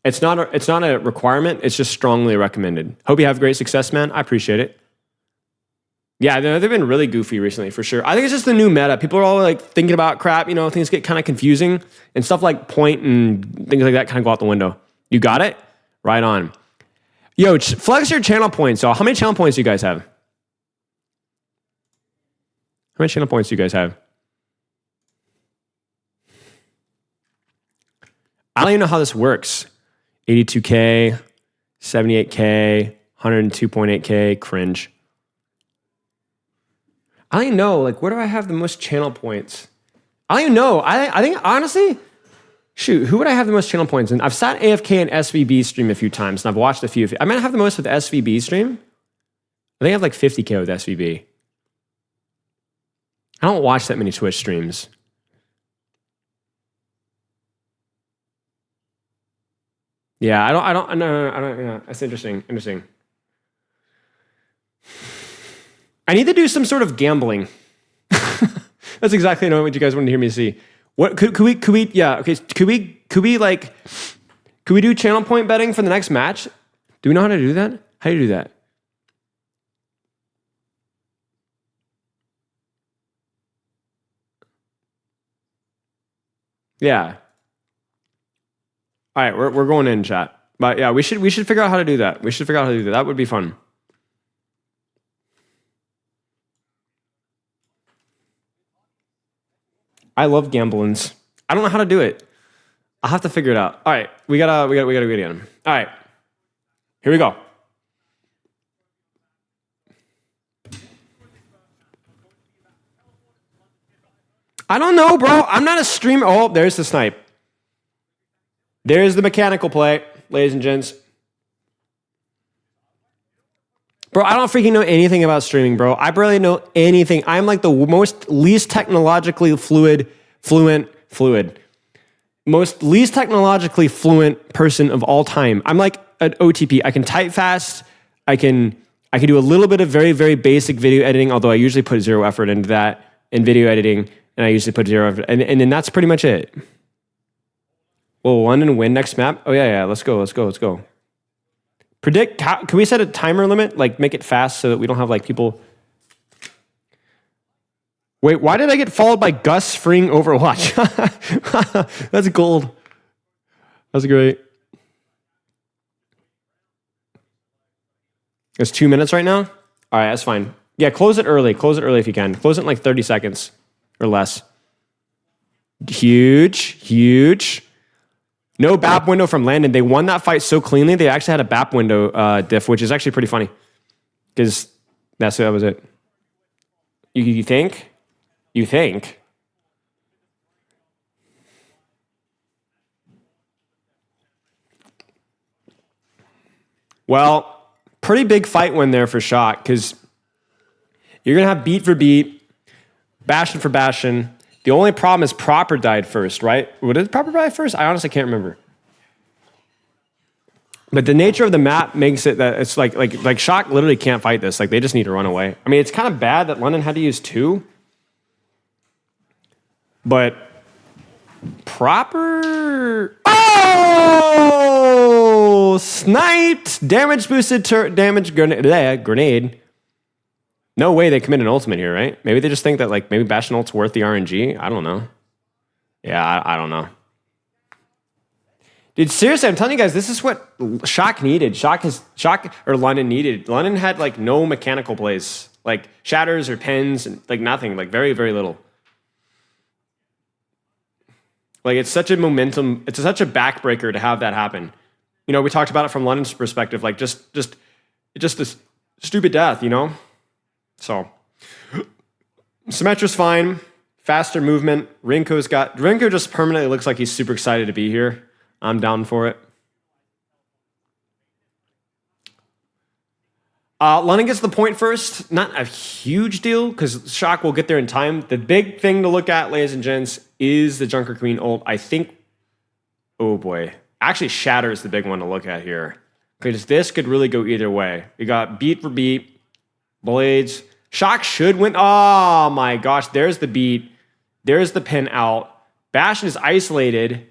A: It's not a requirement. It's just strongly recommended. Hope you have great success, man. I appreciate it. Yeah, they've been really goofy recently, for sure. I think it's just the new meta. People are all like thinking about crap. You know, things get kind of confusing, and stuff like point and things like that kind of go out the window. You got it? Right on. Yo, flex your channel points. So, how many channel points do you guys have? How many channel points do you guys have? I don't even know how this works. 82K, 78K, 102.8K, cringe. I don't even know, like, where do I have the most channel points? I don't even know. I think, honestly, shoot, who would I have the most channel points in? I've sat AFK and SVB stream a few times, and I've watched a few. I might have the most with the SVB stream. I think I have like 50K with SVB. I don't watch that many Twitch streams. Yeah, I don't, yeah, that's interesting. I need to do some sort of gambling. That's exactly what you guys wanted to hear me see. What could we yeah, okay, could we do channel point betting for the next match? Do we know how to do that? How do you do that? Yeah. All right, we're going in, chat. But yeah, we should figure out how to do that. That would be fun. I love gamblings. I don't know how to do it. I'll have to figure it out. All right, we gotta get in. All right, here we go. I don't know, bro. I'm not a streamer. Oh, there's the snipe. There's the mechanical play, ladies and gents. Bro, I don't freaking know anything about streaming, bro. I barely know anything. I'm like the least technologically fluid. least technologically fluent person of all time. I'm like an OTP. I can type fast. I can do a little bit of very, very basic video editing, although I usually put zero effort into that in video editing, and I usually put zero effort. And then that's pretty much it. Will London win next map? Oh, yeah. Let's go. Predict, can we set a timer limit? Like, make it fast so that we don't have, like, people... Wait, why did I get followed by Gus freeing Overwatch? That's gold. That's great. It's 2 minutes right now? All right, that's fine. Yeah, close it early. Close it early if you can. Close it in like 30 seconds or less. Huge. No BAP window from Landon. They won that fight so cleanly, they actually had a BAP window diff, which is actually pretty funny. Because that was it. You think? You think? Well, pretty big fight win there for Shock, because you're going to have beat for beat, Bastion for Bastion. The only problem is Proper died first, right? What did Proper die first? I honestly can't remember. But the nature of the map makes it that it's like Shock literally can't fight this. Like, they just need to run away. I mean, it's kind of bad that London had to use 2. But Proper... Oh! Sniped! Damage boosted damage grenade. No way they commit an ultimate here, right? Maybe they just think that, like, maybe Bastion ult's worth the RNG. I don't know. Yeah, I don't know. Dude, seriously, I'm telling you guys, this is what Shock needed. London needed. London had, like, no mechanical plays. Like, shatters or pins, and, like, nothing. Like, very, very little. Like, it's such a momentum, it's such a backbreaker to have that happen. You know, we talked about it from London's perspective, like just this stupid death, you know? So, Symmetra's fine, faster movement. Rinko just permanently looks like he's super excited to be here. I'm down for it. London gets the point first. Not a huge deal, because Shock will get there in time. The big thing to look at, ladies and gents, is the Junker Queen ult. I think... Oh, boy. Actually, Shatter is the big one to look at here, because this could really go either way. You got beat for beat, Blades. Shock should win. Oh, my gosh. There's the beat. There's the pin out. Bastion is isolated.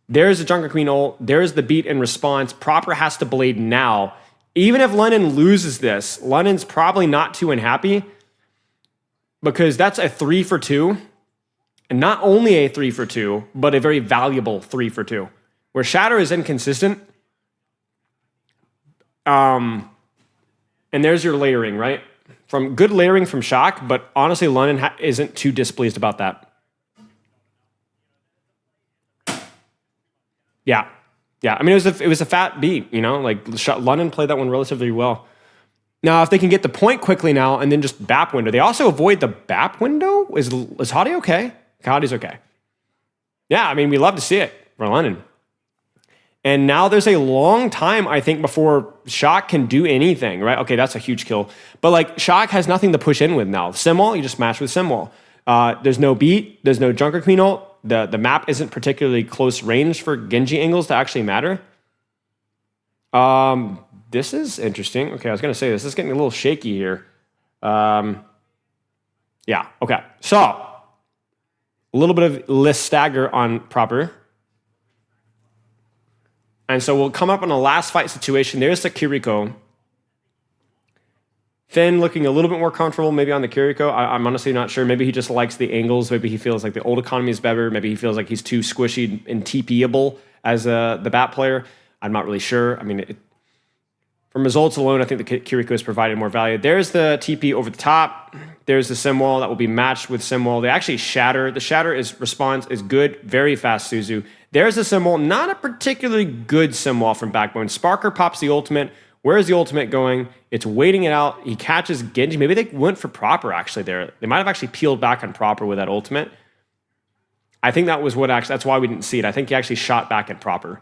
A: There's the Junker Queen ult. There's the beat in response. Proper has to Blade now. Even if London loses this, London's probably not too unhappy, because that's a 3 for 2. And not only a 3 for 2, but a very valuable 3 for 2. Where Shatter is inconsistent. And there's your layering, right? From good layering from Shock, but honestly, London isn't too displeased about that. Yeah. I mean, it was a fat beat, you know? Like, London played that one relatively well. Now, if they can get the point quickly now and then just BAP window. They also avoid the BAP window? Is Hottie okay? Hottie's okay. Yeah, I mean, we love to see it for London. And now there's a long time, I think, before Shock can do anything, right? Okay, that's a huge kill. But, like, Shock has nothing to push in with now. Simwall, you just match with Simwall. There's no beat. There's no Junker Queen ult. The map isn't particularly close range for Genji angles to actually matter. This is interesting. Okay, I was going to say this is getting a little shaky here. Yeah, okay. So, a little bit of less stagger on Proper. And so we'll come up on a last fight situation. There's the Kiriko. Finn looking a little bit more comfortable maybe on the Kiriko. I'm honestly not sure. Maybe he just likes the angles. Maybe he feels like the old economy is better. Maybe he feels like he's too squishy and TP-able as the BAT player. I'm not really sure. I mean, from results alone, I think the Kiriko has provided more value. There's the TP over the top. There's the Simwall that will be matched with Simwall. They actually shatter. The shatter response is good. Very fast Suzu. There's the Simwall. Not a particularly good Simwall from Backbone. Sparker pops the ultimate. Where is the ultimate going? It's waiting it out. He catches Genji. Maybe they went for Proper actually there. They might have actually peeled back on Proper with that ultimate. I think that was that's why we didn't see it. I think he actually shot back at Proper,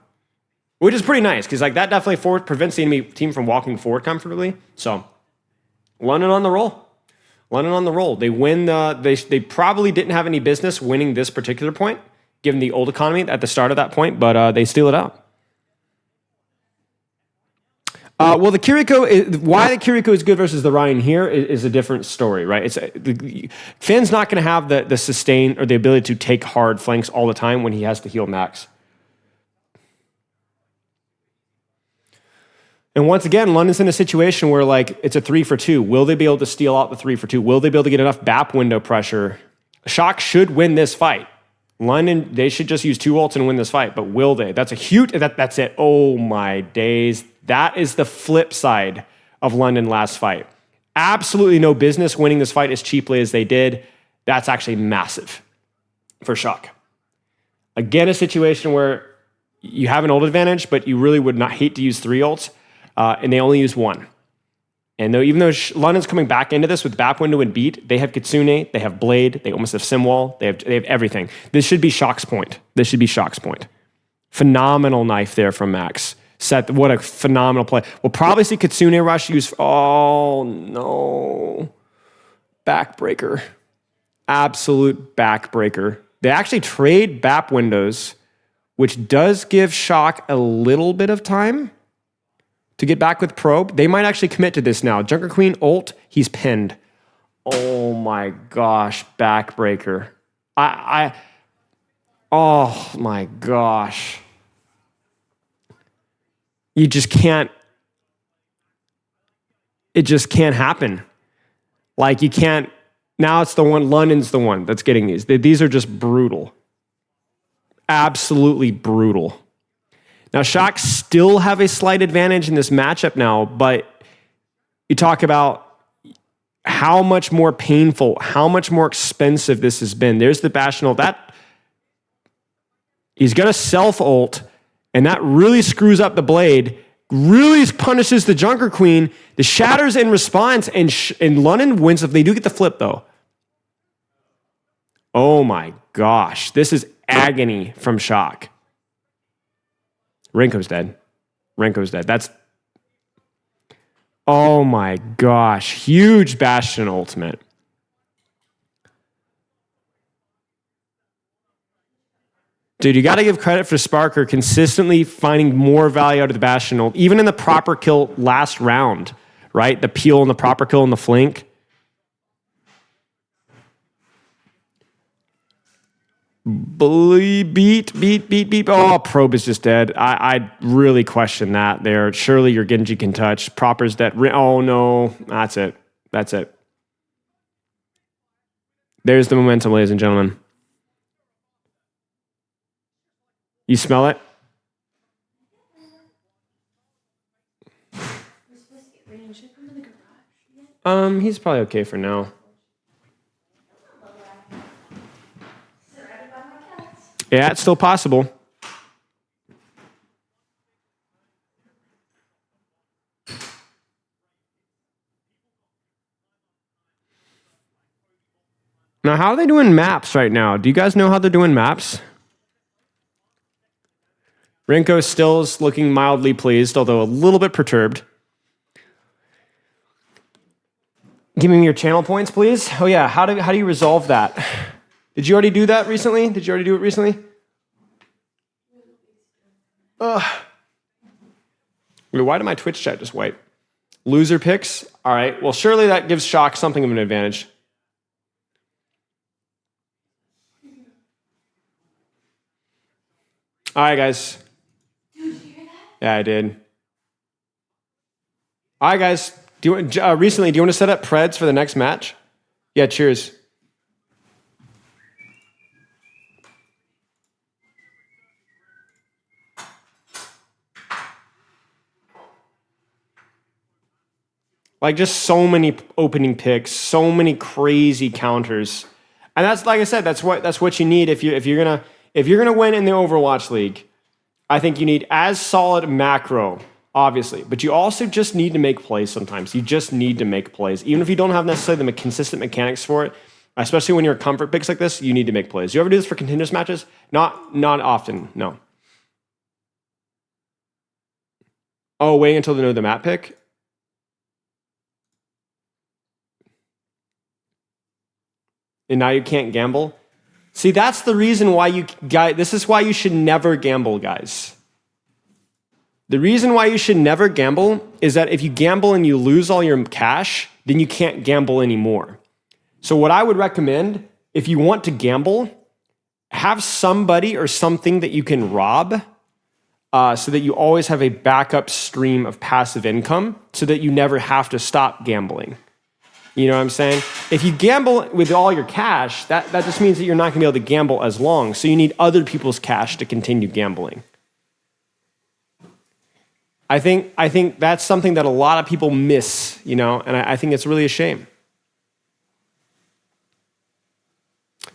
A: which is pretty nice, because like that definitely prevents the enemy team from walking forward comfortably. So, London on the roll. London on the roll. They win they probably didn't have any business winning this particular point. given the old economy at the start of that point, but they steal it out. Well, the Kiriko, why the Kiriko is good versus the Ryan here is a different story, right? Finn's not going to have the sustain or the ability to take hard flanks all the time when he has to heal max. And once again, London's in a situation where like it's a 3-for-2. Will they be able to steal out the 3-for-2? Will they be able to get enough BAP window pressure? Shock should win this fight. London, they should just use 2 ults and win this fight, but will they? That's a huge, that's it. Oh my days. That is the flip side of London last fight. Absolutely no business winning this fight as cheaply as they did. That's actually massive for Shock. Again, a situation where you have an ult advantage, but you really would not hate to use 3 ults, and they only use 1. And even though London's coming back into this with BAP window and beat, they have Kitsune, they have Blade, they almost have Simwall, they have everything. This should be Shock's point. Phenomenal knife there from Max. What a phenomenal play. We'll probably see Kitsune Rush use, oh no. Backbreaker. Absolute backbreaker. They actually trade BAP windows, which does give Shock a little bit of time to get back with Probe. They might actually commit to this now. Junker Queen ult, he's pinned. Oh my gosh, backbreaker. Oh my gosh. You just can't, it just can't happen. Like you can't, now it's the one, London's the one that's getting these. These are just brutal. Absolutely brutal. Now, Shock still have a slight advantage in this matchup now, but you talk about how much more painful, how much more expensive this has been. There's the Bastion ult. That, he's going to self-ult, and that really screws up the Blade, really punishes the Junker Queen. The Shatter's in response, and London wins if they do get the flip, though. Oh my gosh. This is agony from Shock. Renko's dead. That's... Oh my gosh. Huge Bastion ultimate. Dude, you got to give credit for Sparker consistently finding more value out of the Bastion ult, even in the proper kill last round, right? The peel and the proper kill and the flank. Beat. Oh, Probe is just dead. I really question that there. Surely your Genji can touch. Proper's dead. Oh no, that's it. There's the momentum, ladies and gentlemen. You smell it? He's probably okay for now. Yeah, it's still possible. Now, how are they doing maps right now? Do you guys know how they're doing maps? Renko still is looking mildly pleased, although a little bit perturbed. Give me your channel points, please. Oh yeah, how do you resolve that? Did you already do that recently? Did you already do it recently? Why did my Twitch chat just wipe? Loser picks? All right, well, surely that gives Shock something of an advantage. All right, guys.
B: Did you hear that?
A: Yeah, I did. All right, guys. Do you want to set up Preds for the next match? Yeah, cheers. Like just so many opening picks, so many crazy counters, and that's like I said, that's what you need if you're gonna win in the Overwatch League. I think you need as solid macro, obviously, but you also just need to make plays sometimes. You just need to make plays, even if you don't have necessarily the consistent mechanics for it. Especially when you're comfort picks like this, you need to make plays. You ever do this for continuous matches? Not often, no. Oh, wait until they know the map pick. And now you can't gamble. See, that's the reason why this is why you should never gamble, guys. The reason why you should never gamble is that if you gamble and you lose all your cash, then you can't gamble anymore. So what I would recommend, if you want to gamble, have somebody or something that you can rob so that you always have a backup stream of passive income so that you never have to stop gambling. You know what I'm saying? If you gamble with all your cash, that just means that you're not going to be able to gamble as long. So you need other people's cash to continue gambling. I think that's something that a lot of people miss, and I think it's really a shame.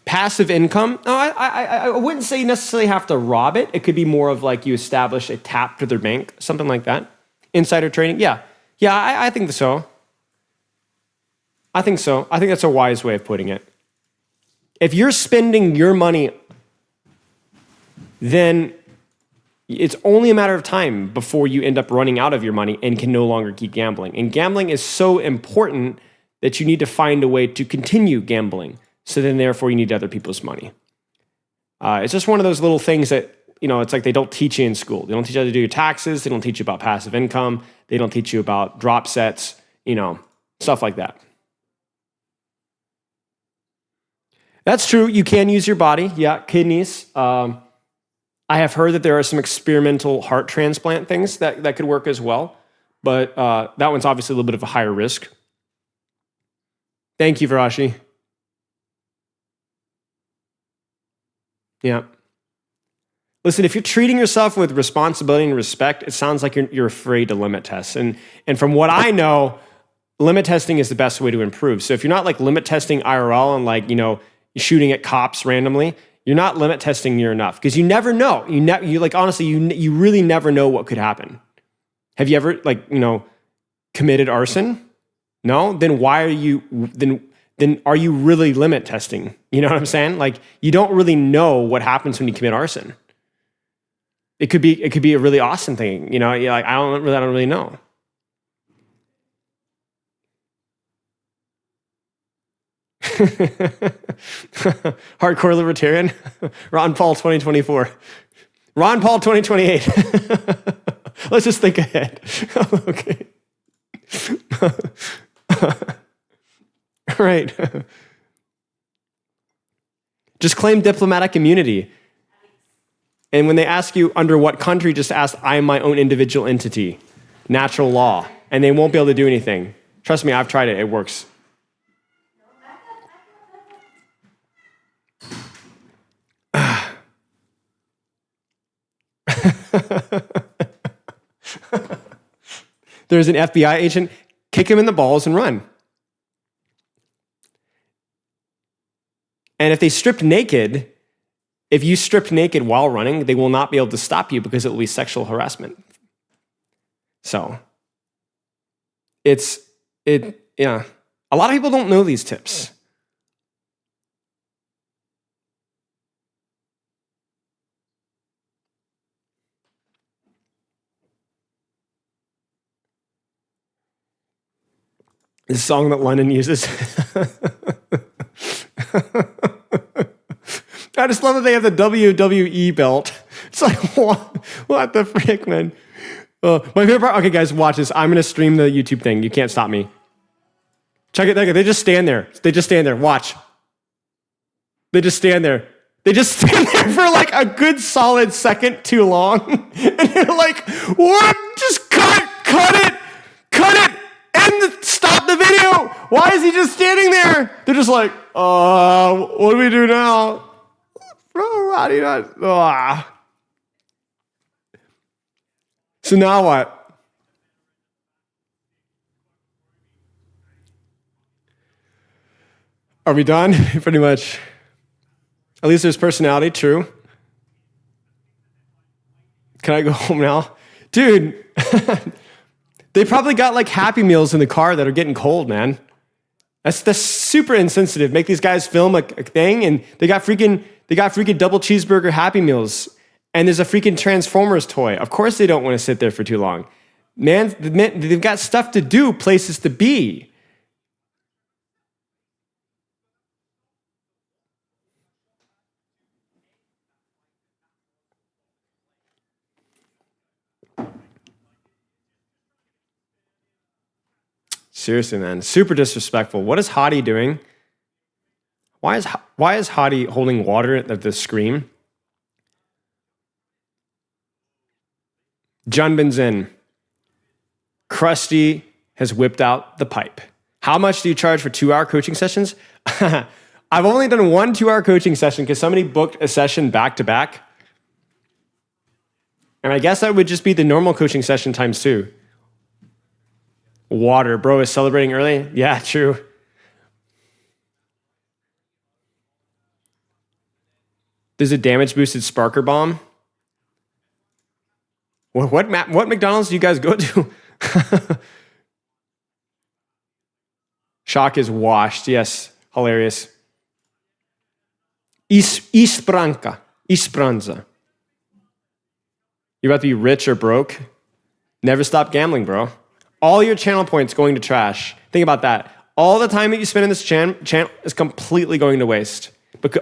A: Passive income, no, I wouldn't say you necessarily have to rob it. It could be more of like you establish a tap to their bank, something like that. Insider trading, yeah, I think so. I think so. I think that's a wise way of putting it. If you're spending your money, then it's only a matter of time before you end up running out of your money and can no longer keep gambling. And gambling is so important that you need to find a way to continue gambling. So then therefore you need other people's money. It's just one of those little things that, it's like they don't teach you in school. They don't teach you how to do your taxes. They don't teach you about passive income. They don't teach you about drop sets, stuff like that. That's true. You can use your body. Yeah, kidneys. I have heard that there are some experimental heart transplant things that could work as well. But that one's obviously a little bit of a higher risk. Thank you, Varashi. Yeah. Listen, if you're treating yourself with responsibility and respect, it sounds like you're afraid to limit test. And from what I know, limit testing is the best way to improve. So if you're not like limit testing IRL and like, shooting at cops randomly, you're not limit testing near enough because you never know. You like honestly, you really never know what could happen. Have you ever committed arson? No? Then why are you then are you really limit testing? You know what I'm saying? Like you don't really know what happens when you commit arson. It could be a really awesome thing. You're like I don't really know. Hardcore libertarian. Ron Paul 2024. Ron Paul 2028. Let's just think ahead. Okay. Right. Just claim diplomatic immunity. And when they ask you under what country, just ask, I am my own individual entity. Natural law. And they won't be able to do anything. Trust me, I've tried it. It works. There's an FBI agent, kick him in the balls and run. And if you stripped naked while running, they will not be able to stop you because it will be sexual harassment. So yeah. A lot of people don't know these tips. The song that London uses. I just love that they have the WWE belt. It's like, what the frick, man? My favorite part, okay, guys, watch this. I'm going to stream the YouTube thing. You can't stop me. Check it. They just stand there. Watch. They just stand there. They just stand there for like a good solid second too long. And you're like, what? Just cut it. Stop the video. Why is he just standing there? They're just like, what do we do now? Bro, how do you not? So now what? Are we done? Pretty much. At least there's personality, true. Can I go home now? Dude, they probably got like Happy Meals in the car that are getting cold, man. That's super insensitive. Make these guys film a thing and they got freaking double cheeseburger Happy Meals. And there's a freaking Transformers toy. Of course they don't want to sit there for too long. Man, they've got stuff to do, places to be. Seriously, man. Super disrespectful. What is Hottie doing? Why is Hottie holding water at the screen? Junbin's in. Krusty has whipped out the pipe. How much do you charge for 2-hour coaching sessions? I've only done one 2-hour coaching session because somebody booked a session back to back. And I guess that would just be the normal coaching session times 2. Water. Bro is celebrating early? Yeah, true. There's a damage boosted Sparker Bomb. What McDonald's do you guys go to? Shock is washed. Yes, hilarious. Esperanza. You're about to be rich or broke? Never stop gambling, bro. All your channel points going to trash. Think about that. All the time that you spend in this channel is completely going to waste.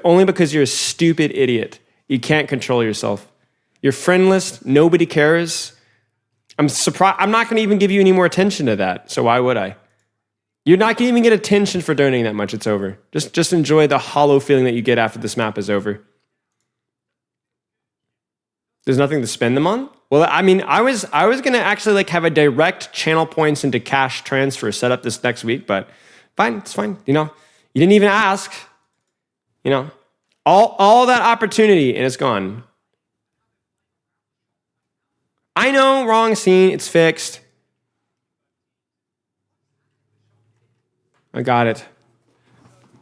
A: Only because you're a stupid idiot. You can't control yourself. You're friendless. Nobody cares. I'm surprised. I'm not going to even give you any more attention to that. So why would I? You're not going to even get attention for donating that much. It's over. Just enjoy the hollow feeling that you get after this map is over. There's nothing to spend them on? Well, I mean, I was going to actually have a direct channel points into cash transfer set up this next week, but fine, it's fine. You didn't even ask. All that opportunity and it's gone. I know, wrong scene, it's fixed. I got it.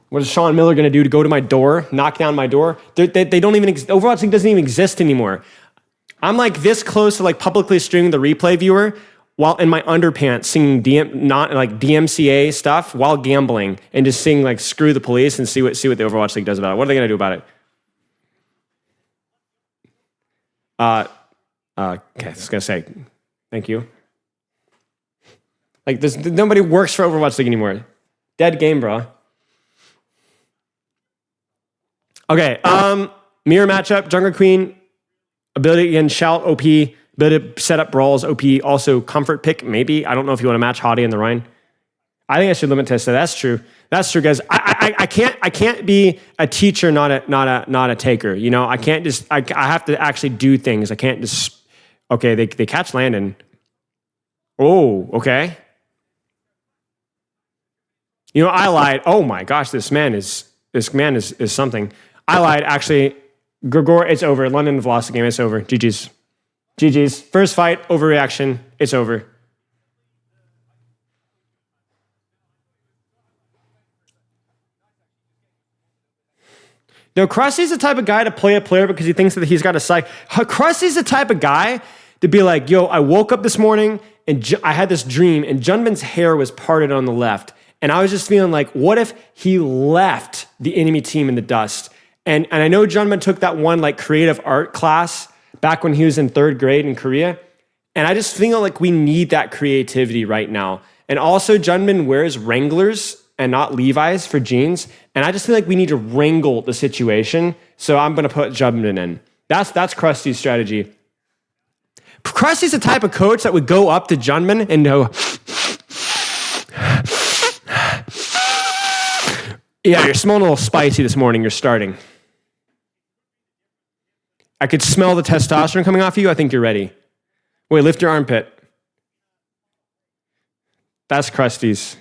A: What is Sean Miller going to do to go to my door, knock down my door? They don't even, Overwatch League doesn't even exist anymore. I'm this close to publicly streaming the replay viewer while in my underpants singing DMCA stuff while gambling and just sing screw the police and see what the Overwatch League does about it. What are they going to do about it? Okay, I was going to say, thank you. Nobody works for Overwatch League anymore. Dead game, bro. Okay, mirror matchup, Jungler Queen, ability again, shout OP, ability to set up brawls OP, also comfort pick, maybe. I don't know if you want to match Hottie and the Rhine. I think I should limit test that. That's true. That's true, guys. I can't be a teacher, not a taker. I can't just I have to actually do things. I can't just okay, they catch Landon. Oh, okay. I lied. Oh my gosh, this man is something. I lied. Actually, Gregor, it's over. London have lost the game. It's over. GG's. GG's. First fight, overreaction. It's over. No, Krusty's the type of guy to play a player because he thinks that he's got a psych. Krusty's the type of guy to be like, yo, I woke up this morning and I had this dream and Junbin's hair was parted on the left. And I was just feeling what if he left the enemy team in the dust? And I know Junbin took that one creative art class back when he was in 3rd grade in Korea. And I just feel we need that creativity right now. And also Junbin wears Wranglers and not Levi's for jeans. And I just feel we need to wrangle the situation. So I'm going to put Junbin in. That's Krusty's strategy. Krusty's the type of coach that would go up to Junbin and go, yeah, you're smelling a little spicy this morning. You're starting. I could smell the testosterone coming off you. I think you're ready. Wait, lift your armpit. That's Krusty's.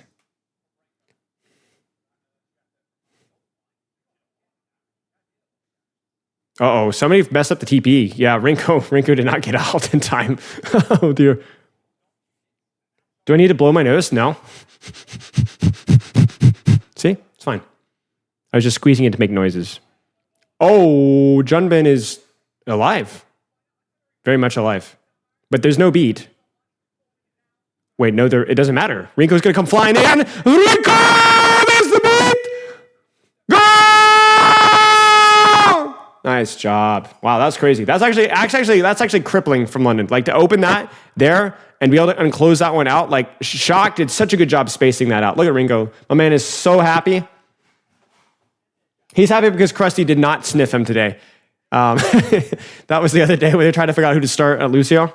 A: Uh-oh, somebody messed up the TP. Yeah, Rinko did not get out in time. Oh, dear. Do I need to blow my nose? No. See? It's fine. I was just squeezing it to make noises. Oh, Junbin is alive. Very much alive. But there's no beat. Wait, no, it doesn't matter. Rinko's going to come flying in. Rinko! There's the beat! Go! Nice job. Wow, that's crazy. That's actually crippling from London. To open that there and be able to unclose that one out. Shock did such a good job spacing that out. Look at Rinko. My man is so happy. He's happy because Krusty did not sniff him today. That was the other day when they tried to figure out who to start at Lucio.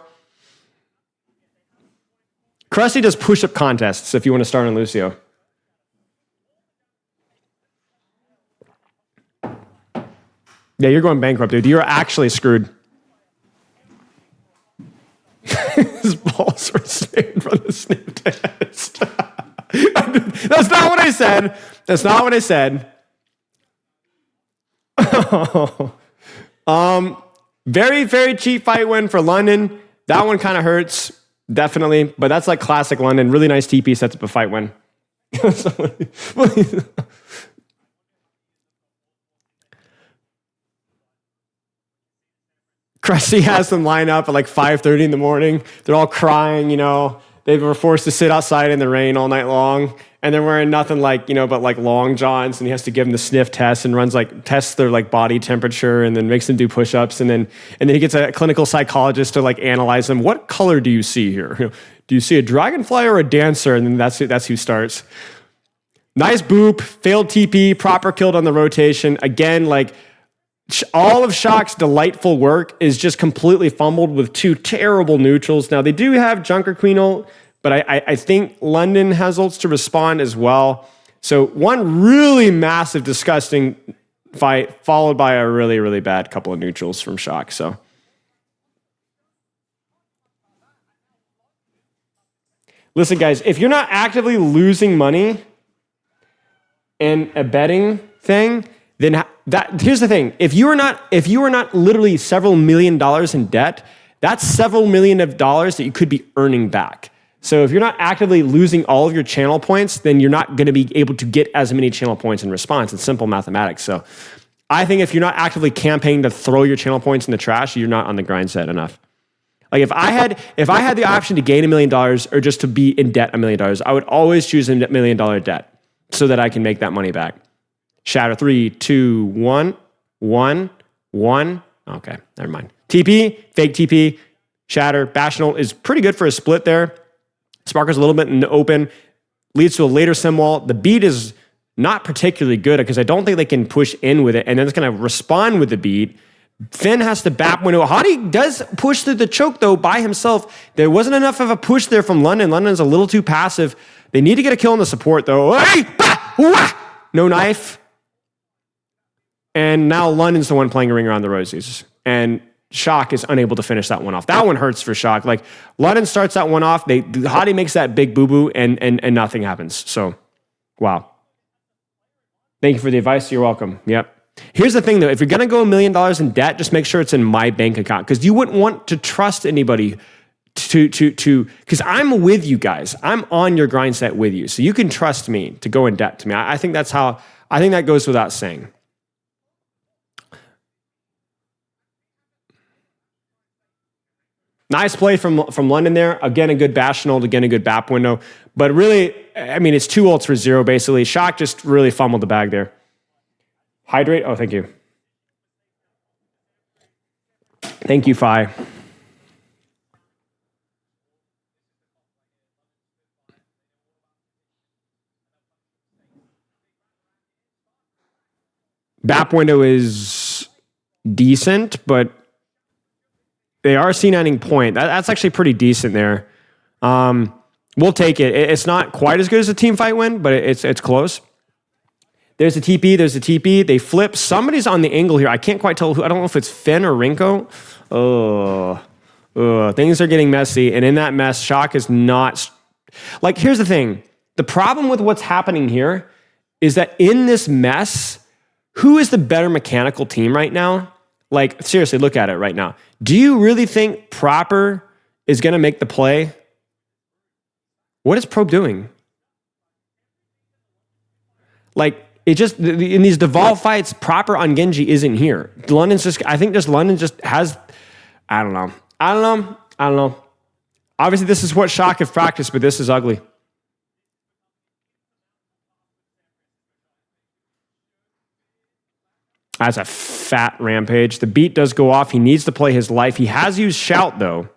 A: Krusty does push-up contests if you want to start on Lucio. Yeah, you're going bankrupt, dude. You're actually screwed. His balls were snipped from the sniff test. That's not what I said. That's not what I said. Very, very cheap fight win for London. That one kind of hurts, definitely. But that's like classic London. Really nice TP sets up a fight win. Krusty has them line up at like 5:30 in the morning. They're all crying, you know. They were forced to sit outside in the rain all night long. And they're wearing nothing like, you know, but like long johns. And he has to give them the sniff test and tests their like body temperature and then makes them do push-ups. And then he gets a clinical psychologist to like analyze them. What color do you see here? You know, do you see a dragonfly or a dancer? And then that's who starts. Nice boop, failed TP, proper killed on the rotation. Again, like, all of Shock's delightful work is just completely fumbled with two terrible neutrals. Now, they do have Junker Queen ult, but I think London has ults to respond as well. So one really massive, disgusting fight, followed by a really, really bad couple of neutrals from Shock. So listen, guys, if you're not actively losing money in a betting thing, then here's the thing. If you are not literally several $1 million in debt, that's several million of dollars that you could be earning back. So if you're not actively losing all of your channel points, then you're not going to be able to get as many channel points in response. It's simple mathematics. So I think if you're not actively campaigning to throw your channel points in the trash, you're not on the grind set enough. Like if I had the option to gain $1 million or just to be in debt $1 million, I would always choose a $1 million debt so that I can make that money back. Shatter 3, 2, 1, 1, 1. Okay, never mind. TP, fake TP, Shatter. Bastional is pretty good for a split there. Sparker's a little bit in the open. Leads to a later sim wall. The beat is not particularly good because I don't think they can push in with it. And then it's going to respond with the beat. Finn has to BAP window. Hottie does push through the choke, though, by himself. There wasn't enough of a push there from London. London's a little too passive. They need to get a kill on the support, though. Hey! Bah! Wah! No knife. And now London's the one playing a ring around the rosies. And Shock is unable to finish that one off. That one hurts for Shock. Like, London starts that one off. Hottie makes that big boo-boo, and nothing happens. So, wow. Thank you for the advice. You're welcome. Yep. Here's the thing, though. If you're going to go $1 million in debt, just make sure it's in my bank account. Because you wouldn't want to trust anybody because I'm with you guys. I'm on your grind set with you. So you can trust me to go in debt to me. I think that goes without saying. Nice play from London there. Again, a good Bastional. Again, a good BAP window. But really, I mean, it's 2 ults for 0, basically. Shock just really fumbled the bag there. Hydrate. Oh, thank you. Thank you, Fi. BAP window is decent, but they are C9ing point. That's actually pretty decent there. We'll take it. It's not quite as good as a team fight win, but it's close. There's a TP. There's a TP. They flip. Somebody's on the angle here. I can't quite tell who. I don't know if it's Finn or Rinko. Things are getting messy. And in that mess, Shock is not... Like, here's the thing. The problem with what's happening here is that in this mess, who is the better mechanical team right now? Like, seriously, look at it right now. Do you really think Proper is going to make the play? What is Probe doing? Like, it just, in these devolve fights, Proper on Genji isn't here. London just has, I don't know. Obviously, this is what Shock have practiced, but this is ugly. That's a fat rampage. The beat does go off. He needs to play his life. He has used Shout, though.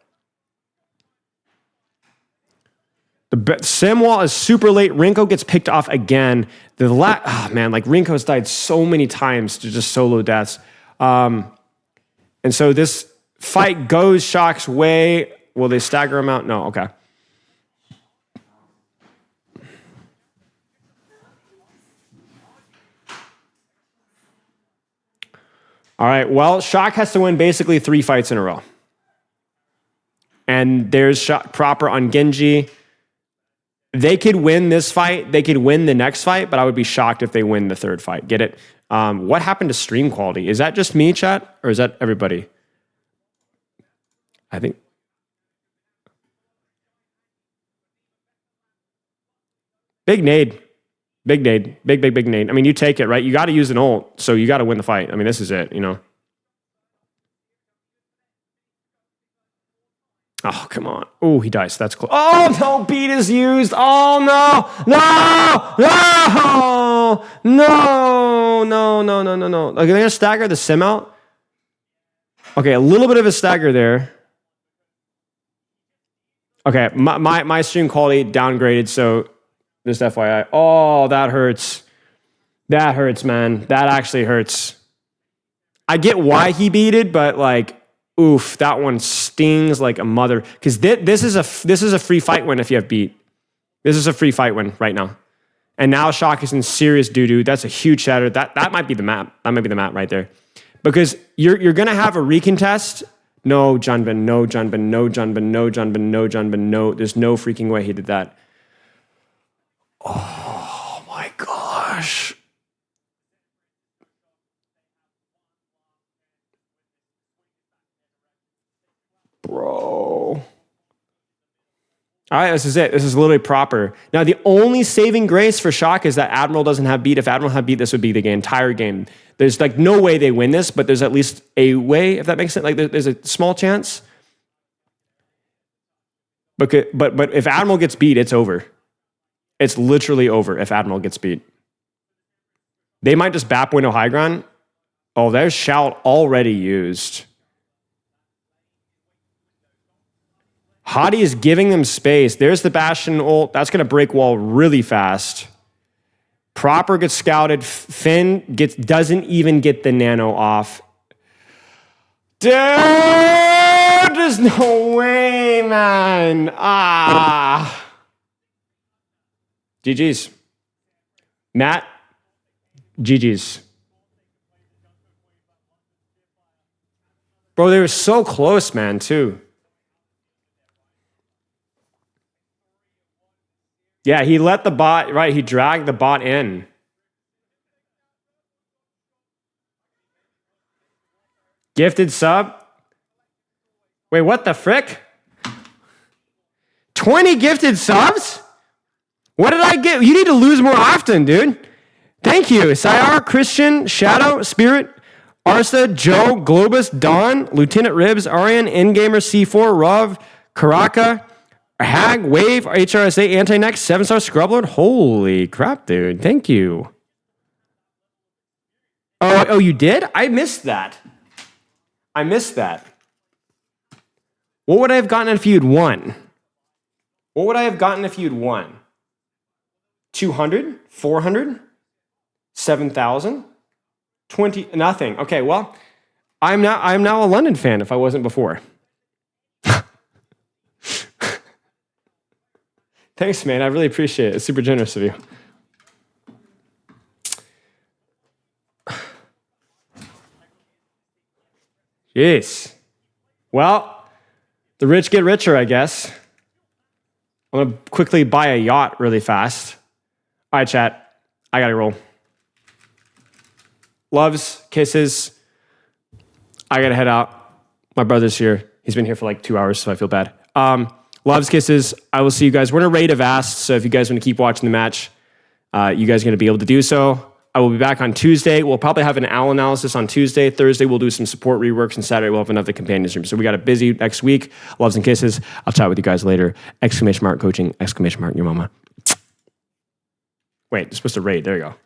A: The sim wall is super late. Rinko gets picked off again. Rinko's died so many times to just solo deaths. And so this fight goes Shock's way. Will they stagger him out? No, okay. All right. Well, Shock has to win basically 3 fights in a row. And there's Shock proper on Genji. They could win this fight. They could win the next fight, but I would be shocked if they win the 3rd fight. Get it? What happened to stream quality? Is that just me, chat? Or is that everybody? I think. Big nade. Big nade. Big nade. I mean, you take it, right? You got to use an ult, so you got to win the fight. I mean, this is it, you know? Oh, come on. Oh, he dies. That's close. Oh, no. Beat is used. Oh, no. No. Okay, they're going to stagger the sim out. Okay, a little bit of a stagger there. Okay, my stream quality downgraded, so just FYI. Oh, that hurts. That hurts, man. That actually hurts. I get why he beat it, but like, oof, that one stings like a mother. Because this is a free fight win if you have beat. This is a free fight win right now. And now Shock is in serious doo-doo. That's a huge shatter. That might be the map. That might be the map right there. Because you're gonna have a recontest. No Junbin, no Junbin, no Junbin, no Junbin, no Junbin, no. There's no freaking way he did that. Oh my gosh. Bro. All right, this is it. This is literally proper. Now, the only saving grace for Shock is that Admiral doesn't have beat. If Admiral had beat, this would be the entire game. There's like no way they win this, but there's at least a way, if that makes sense. Like there's a small chance. But if Admiral gets beat, it's over. It's literally over if Admiral gets beat. They might just BAP window high ground. Oh, there's Shout already used. Hottie is giving them space. There's the Bastion ult. That's going to break wall really fast. Proper gets scouted. Finn doesn't even get the nano off. Dude, there's no way, man. GG's. Matt, GG's. Bro, they were so close, man, too. Yeah, he let the bot, right, he dragged the bot in. Gifted sub. Wait, what the frick? 20 gifted subs? What did I get? You need to lose more often, dude. Thank you. Sayar, Christian, Shadow, Spirit, Arsa, Joe, Globus, Don, Lieutenant Ribs, Arian, Endgamer, C4, Rav, Karaka, Hag, Wave, HRSA, Anti-Next, 7-star Scrublord. Holy crap, dude. Thank you. Oh, you did? I missed that. What would I have gotten if you'd won? 200? 400? 7,000? 20? Nothing. Okay, well, I'm now a London fan if I wasn't before. Thanks, man. I really appreciate it. It's super generous of you. Jeez. Well, the rich get richer, I guess. I'm going to quickly buy a yacht really fast. All right, chat. I got to roll. Loves, kisses. I got to head out. My brother's here. He's been here for like 2 hours, so I feel bad. Loves, kisses. I will see you guys. We're in a raid of Ask, so if you guys want to keep watching the match, you guys are going to be able to do so. I will be back on Tuesday. We'll probably have an OWL analysis on Tuesday. Thursday, we'll do some support reworks, and Saturday, we'll have another companion stream. So we got a busy next week. Loves and kisses. I'll chat with you guys later. ! Coaching! ! Your mama. Wait, it's supposed to raid. There you go.